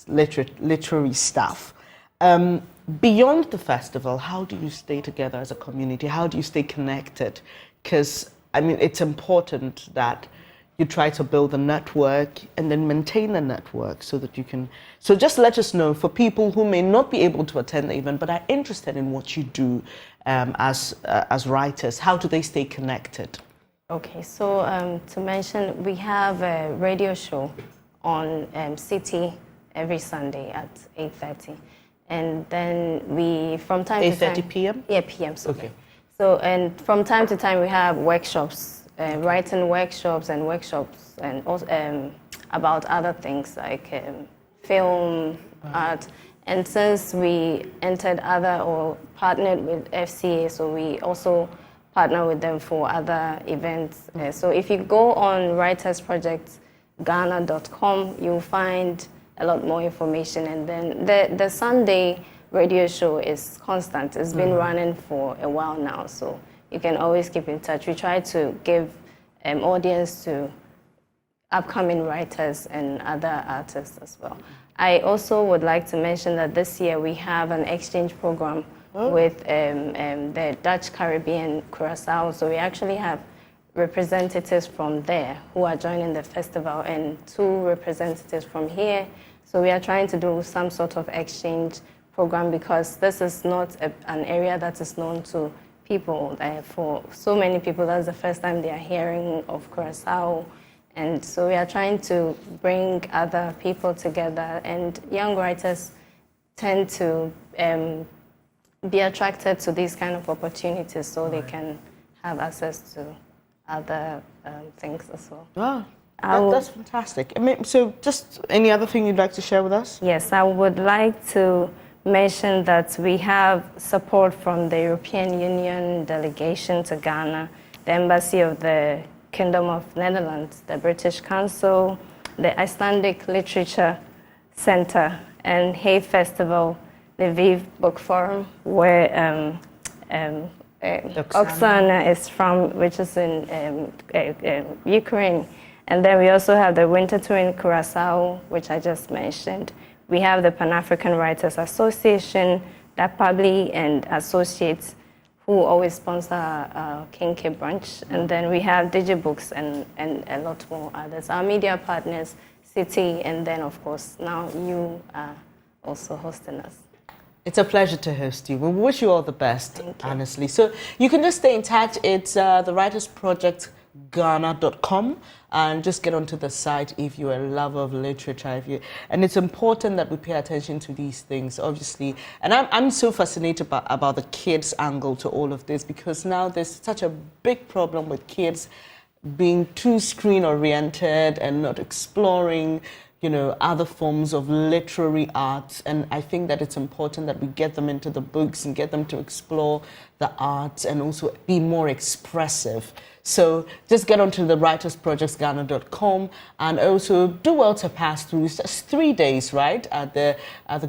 literary stuff. Beyond the festival, how do you stay together as a community? How do you stay connected? Because I mean, it's important that you try to build a network and then maintain a network so that you can. So just let us know for people who may not be able to attend the event but are interested in what you do as writers. How do they stay connected? Okay, so to mention, we have a radio show on City every Sunday at 8:30, and then we from time to time 8:30 p.m. Yeah, p.m. Sorry. Okay. So and from time to time we have workshops, writing workshops and also about other things like film, art. And since we entered other or partnered with FCA, so we also partner with them for other events. So if you go on writersprojectghana.com, you'll find a lot more information. And then the Sunday radio show is constant. It's been running for a while now, so you can always keep in touch. We try to give audience to upcoming writers and other artists as well. I also would like to mention that this year we have an exchange program with the Dutch Caribbean Curaçao. So we actually have representatives from there who are joining the festival and 2 representatives from here. So we are trying to do some sort of exchange program because this is not an area that is known to people. For so many people, that's the first time they are hearing of Curaçao. And so we are trying to bring other people together, and young writers tend to be attracted to these kind of opportunities so they can have access to other things as well. Wow, that's fantastic. I mean, so just any other thing you'd like to share with us? Yes, I would like to mention that we have support from the European Union delegation to Ghana, the Embassy of the Kingdom of Netherlands, the British Council, the Icelandic Literature Center, and Hay Festival, the Lviv Book Forum, where Oksana is from, which is in Ukraine. And then we also have the Winter Tour in Curaçao, which I just mentioned. We have the Pan-African Writers Association, DAPABLI, and Associates, who always sponsor our King K brunch. And then we have DigiBooks and a lot more others. Our media partners, City, and then, of course, now you are also hosting us. It's a pleasure to host you. We wish you all the best, honestly. So you can just stay in touch. It's the writersprojectghana.com, and just get onto the site if you're a lover of literature. And it's important that we pay attention to these things, obviously. And I'm so fascinated about the kids' angle to all of this, because now there's such a big problem with kids being too screen-oriented and not exploring, you know, other forms of literary arts. And I think that it's important that we get them into the books and get them to explore the arts and also be more expressive. So just get onto the writersprojectghana.com, and also do well to pass through. It's just 3 days, right, at the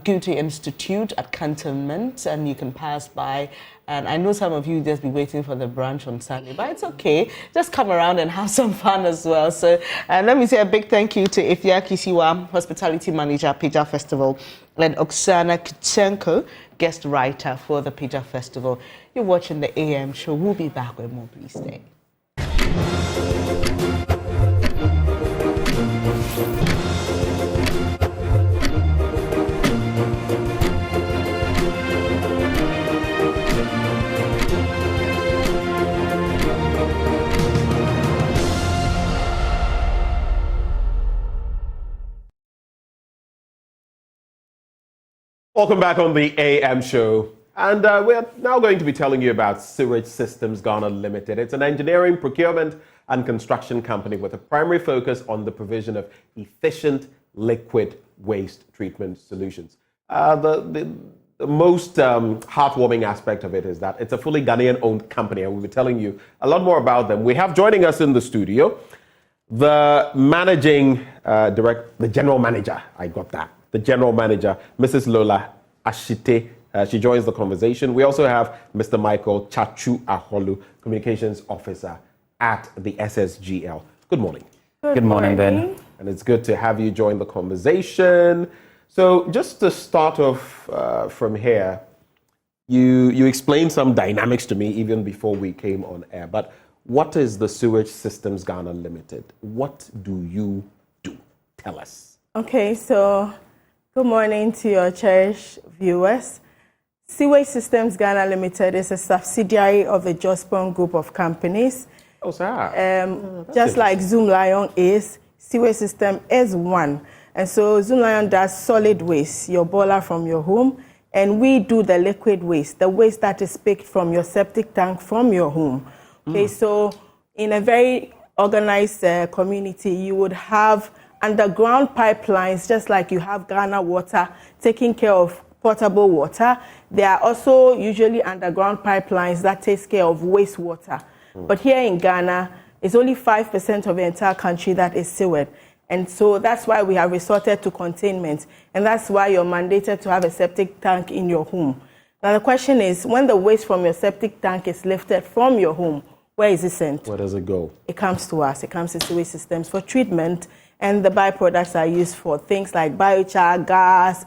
Goethe Institute at Cantonment, and you can pass by. And I know some of you just be waiting for the brunch on Sunday, but it's okay. Just come around and have some fun as well. So let me say a big thank you to Ifya Kisiwa, Hospitality Manager, Pija Festival, and Oksana Kitchenko, guest writer for the Pija Festival. You're watching the AM show. We'll be back with more. Please stay. Welcome back on the AM show. And we're now going to be telling you about Sewage Systems Ghana Limited. It's an engineering, procurement, and construction company with a primary focus on the provision of efficient liquid waste treatment solutions. The most heartwarming aspect of it is that it's a fully Ghanaian-owned company, and we'll be telling you a lot more about them. We have joining us in the studio the managing director, the general manager, the general manager, Mrs. Lola Ashite. She joins the conversation. We also have Mr. Michael Chachu Aholu, Communications Officer at the SSGL. Good morning. Good morning, Ben. And it's good to have you join the conversation. So just to start off from here, you explained some dynamics to me even before we came on air. But What is the Sewage Systems Ghana Limited? What do you do? Tell us. Okay, so good morning to your cherished viewers. Sewage Systems Ghana Limited is a subsidiary of the Jospon Group of companies. Oh, sir. Just like Zoom Lion is, Sewage System is one. And so Zoom Lion does solid waste, your boiler from your home, and we do the liquid waste, the waste that is picked from your septic tank from your home. Okay, so in a very organized community, you would have underground pipelines, just like you have Ghana Water taking care of potable water. There are also usually underground pipelines that takes care of wastewater. But here in Ghana, it's only 5% of the entire country that is sewage. And so that's why we have resorted to containment. And that's why you're mandated to have a septic tank in your home. Now the question is, when the waste from your septic tank is lifted from your home, where is it sent? Where does it go? It comes to us. It comes to Sewage Systems for treatment. And the byproducts are used for things like biochar, gas,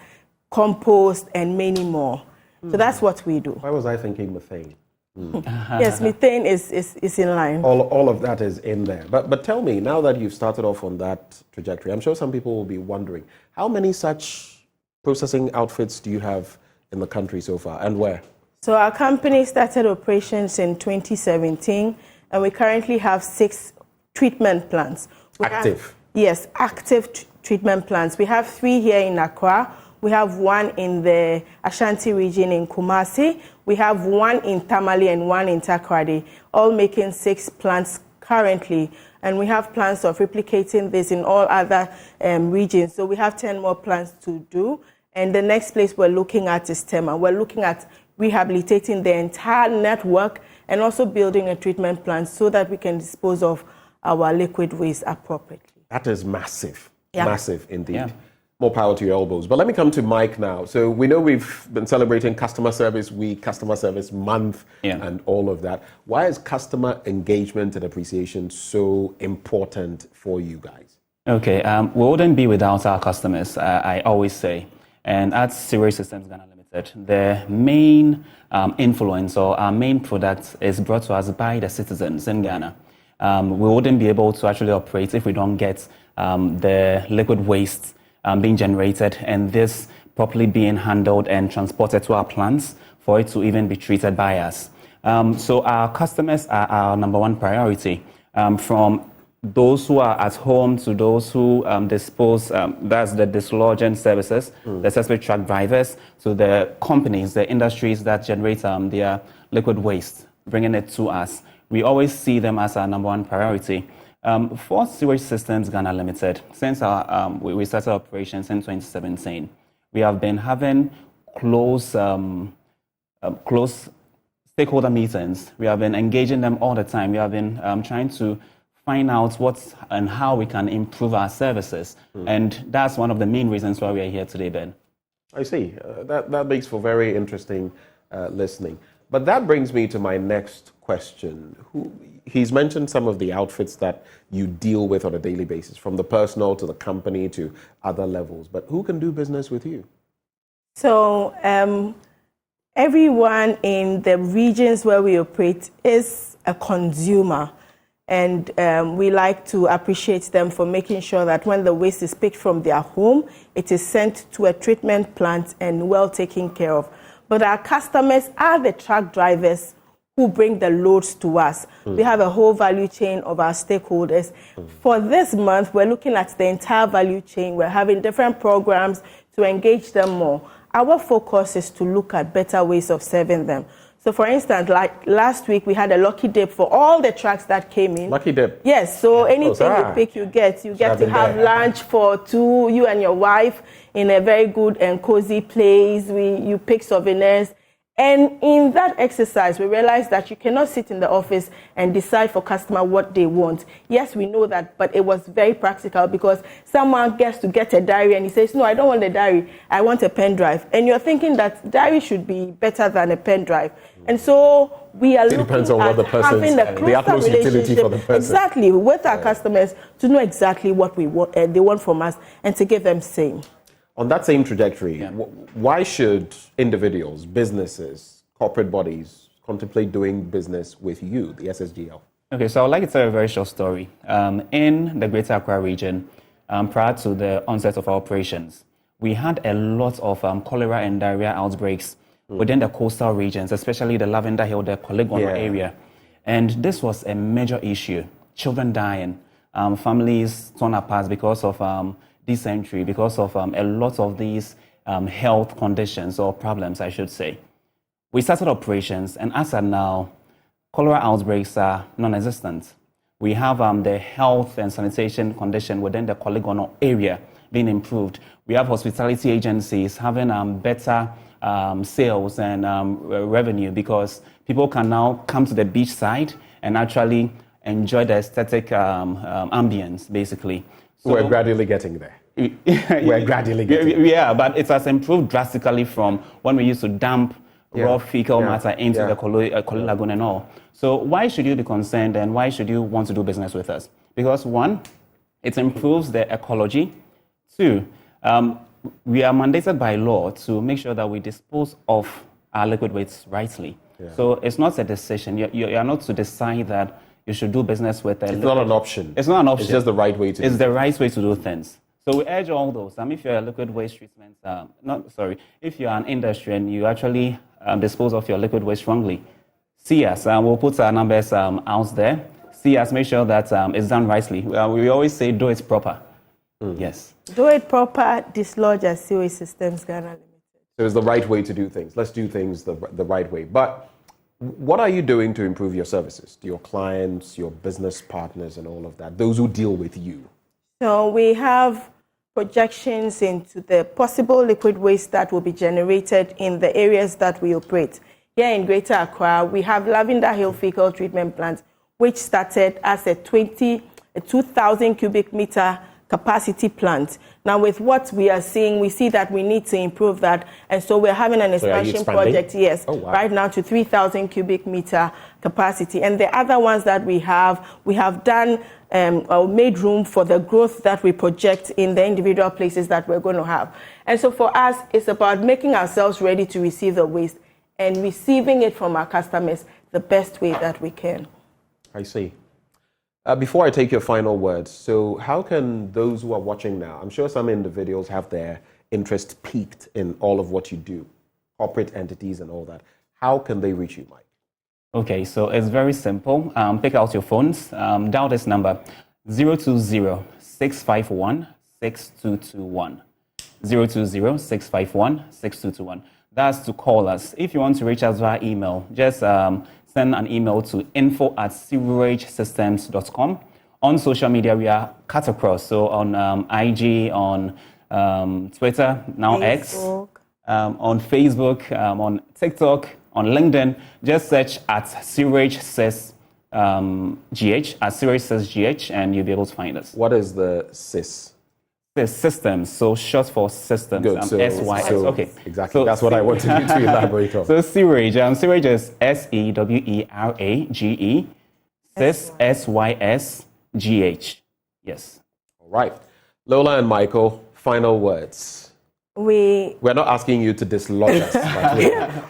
compost, and many more. So that's what we do. Why was I thinking methane? Yes, methane is in line. All of that is in there. But tell me, now that you've started off on that trajectory, I'm sure some people will be wondering, how many such processing outfits do you have in the country so far, and where? So our company started operations in 2017, and we currently have 6 treatment plants. Active? Yes, active treatment plants. We have 3 here in Accra. We have 1 in the Ashanti region in Kumasi. We have 1 in Tamale and 1 in Takoradi, all making 6 plants currently. And we have plans of replicating this in all other regions. So we have 10 more plants to do. And the next place we're looking at is Tema. We're looking at rehabilitating the entire network and also building a treatment plant so that we can dispose of our liquid waste appropriately. That is massive. Yeah. Massive indeed. Yeah. More power to your elbows. But let me come to Mike now. So we know we've been celebrating Customer Service Week, Customer Service Month, and all of that. Why is customer engagement and appreciation so important for you guys? Okay, we wouldn't be without our customers, I always say. And at Sewage Systems Ghana Limited, the main influence or our main product is brought to us by the citizens in Ghana. We wouldn't be able to actually operate if we don't get the liquid waste being generated and this properly being handled and transported to our plants for it to even be treated by us. So our customers are our number one priority. From those who are at home to those who dispose, that's the dislodging services, the accessory truck drivers, to the companies, the industries that generate their liquid waste, bringing it to us. We always see them as our number one priority. For Sewage Systems Ghana Limited, since we started operations in 2017, we have been having close stakeholder meetings. We have been engaging them all the time. We have been trying to find out what and how we can improve our services. And that's one of the main reasons why we are here today, Ben. I see. That makes for very interesting listening. But that brings me to my next question. He's mentioned some of the outfits that you deal with on a daily basis, from the personal to the company to other levels. But who can do business with you? So everyone in the regions where we operate is a consumer. And we like to appreciate them for making sure that when the waste is picked from their home, it is sent to a treatment plant and well taken care of. But our customers are the truck drivers who bring the loads to us. We have a whole value chain of our stakeholders. For this month, we're looking at the entire value chain. We're having different programs to engage them more. Our focus is to look at better ways of serving them. So for instance, like last week, we had a lucky dip for all the trucks that came in. Lucky dip? Yes, so anything you pick, you get to have lunch for 2, you and your wife, in a very good and cozy place. You pick souvenirs. And in that exercise, we realized that you cannot sit in the office and decide for customer what they want. Yes, we know that, but it was very practical because someone gets to get a diary and he says, no, I don't want a diary, I want a pen drive. And you're thinking that diary should be better than a pen drive. And so we are looking at having a closer relationship for the person. Exactly, with our customers to know exactly what we want, they want from us and to give them same. On that same trajectory, why should individuals, businesses, corporate bodies contemplate doing business with you, the SSGL? Okay, so I would like to tell a very short story. In the Greater Accra region, prior to the onset of our operations, we had a lot of cholera and diarrhea outbreaks within the coastal regions, especially the Lavender Hill, the Polygonal area. And this was a major issue. Children dying, families torn apart because of dysentery, because of a lot of these health conditions or problems, I should say. We started operations, and as of now, cholera outbreaks are non-existent. We have the health and sanitation condition within the Polygonal area being improved. We have hospitality agencies having better sales and revenue because people can now come to the beach side and actually enjoy the aesthetic ambience, basically. So, we're gradually getting there. We're gradually getting there. Yeah, but it has improved drastically from when we used to dump raw fecal matter into the Koli Lagoon and all. So why should you be concerned and why should you want to do business with us? Because one, it improves the ecology. Two, we are mandated by law to make sure that we dispose of our liquid waste rightly. So it's not a decision. You are not to decide that you should do business with It's not an option. It's not an option. It's just the right way to do it. It's the right way to do things. So we urge all those. If you're a liquid waste treatment, if you're an industry and you actually dispose of your liquid waste wrongly, see us. We'll put our numbers out there. See us, make sure that it's done rightly. We always say do it proper. Yes. Do it proper, dislodge as sewage systems Ghana Limited. So it's the right way to do things. Let's do things the right way. But what are you doing to improve your services to your clients, your business partners, and all of that, those who deal with you? So we have projections into the possible liquid waste that will be generated in the areas that we operate. Here in Greater Accra, we have Lavender Hill Fecal Treatment Plant, which started as a 2,000 cubic meter capacity plant. Now, with what we are seeing, we see that we need to improve that. And so we're having an expansion project, right now to 3,000 cubic meter capacity. And the other ones that we have done or made room for the growth that we project in the individual places that we're going to have. And so for us, it's about making ourselves ready to receive the waste and receiving it from our customers the best way that we can. I see. Before I take your final words, so how can those who are watching now, I'm sure some individuals have their interest piqued in all of what you do, corporate entities and all that. How can they reach you, Mike? Okay, so it's very simple. Pick out your phones, dial this number, 020-651-6221. 020-651-6221. That's to call us. If you want to reach us via email, just send an email to info@seweragesystems.com. On social media, we are cut across. So on IG, on Twitter, now Facebook. X, on Facebook, on TikTok, on LinkedIn. Just search at Sewerage Sys GH, at Sewerage Sys GH, and you'll be able to find us. What is the SIS? The systems, so short for systems. Good. SYS. Okay, exactly. So that's what I wanted you to elaborate on. So sewerage, sewerage is SEWERAGE, SIS SYSGH. Yes. All right, Lola and Michael, final words. We're not asking you to dislodge us. But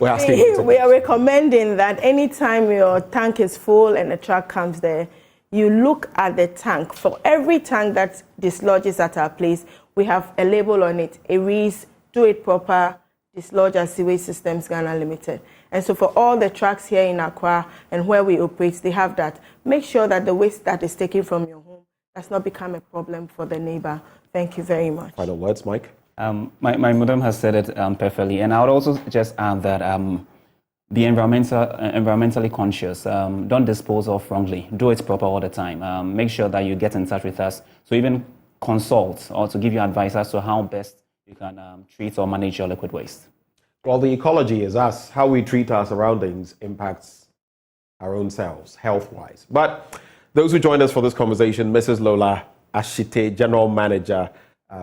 we're asking you to. We are recommending that anytime your tank is full and a truck comes there, you look at the tank. For every tank that dislodges at our place, we have a label on it. It reads, do it proper, dislodge as Sewage Systems Ghana Limited. And so for all the trucks here in Accra and where we operate, they have that. Make sure that the waste that is taken from your home does not become a problem for the neighbor. Thank you very much. Final words, Mike? My madam has said it perfectly. And I would also just add that be environmentally conscious. Don't dispose of wrongly. Do it proper all the time. Make sure that you get in touch with us to even consult or to give you advice as to how best you can treat or manage your liquid waste. Well, the ecology is us. How we treat our surroundings impacts our own selves, health-wise. But those who joined us for this conversation, Mrs. Lola Ashite, General Manager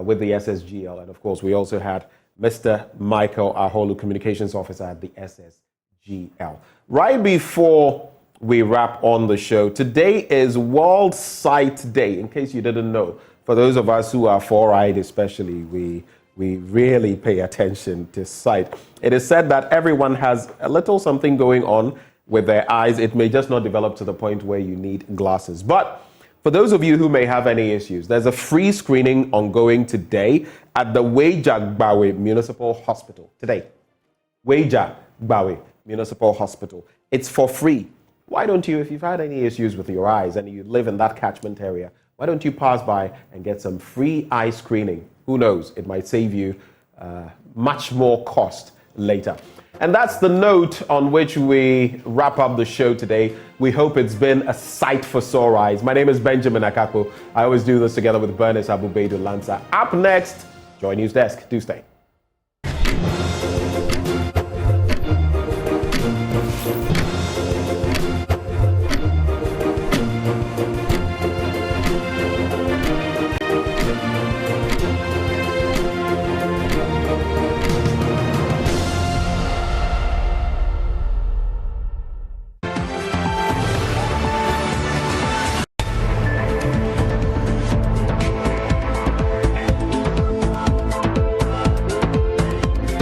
with the SSGL. And of course, we also had Mr. Michael Aholu, Communications Officer at the SSGL. Right before we wrap on the show, today is World Sight Day, in case you didn't know. For those of us who are four-eyed especially, we really pay attention to sight. It is said that everyone has a little something going on with their eyes. It may just not develop to the point where you need glasses. But for those of you who may have any issues, there's a free screening ongoing today at the Bawa Municipal Hospital. Today, Bawa Municipal Hospital. It's for free. Why don't you, if you've had any issues with your eyes and you live in that catchment area, why don't you pass by and get some free eye screening? Who knows, it might save you much more cost later. And that's the note on which we wrap up the show today. We hope it's been a sight for sore eyes. My name is Benjamin Akapo. I always do this together with Bernice Abubedu Lanza. Up next, Joy News Desk. Do stay.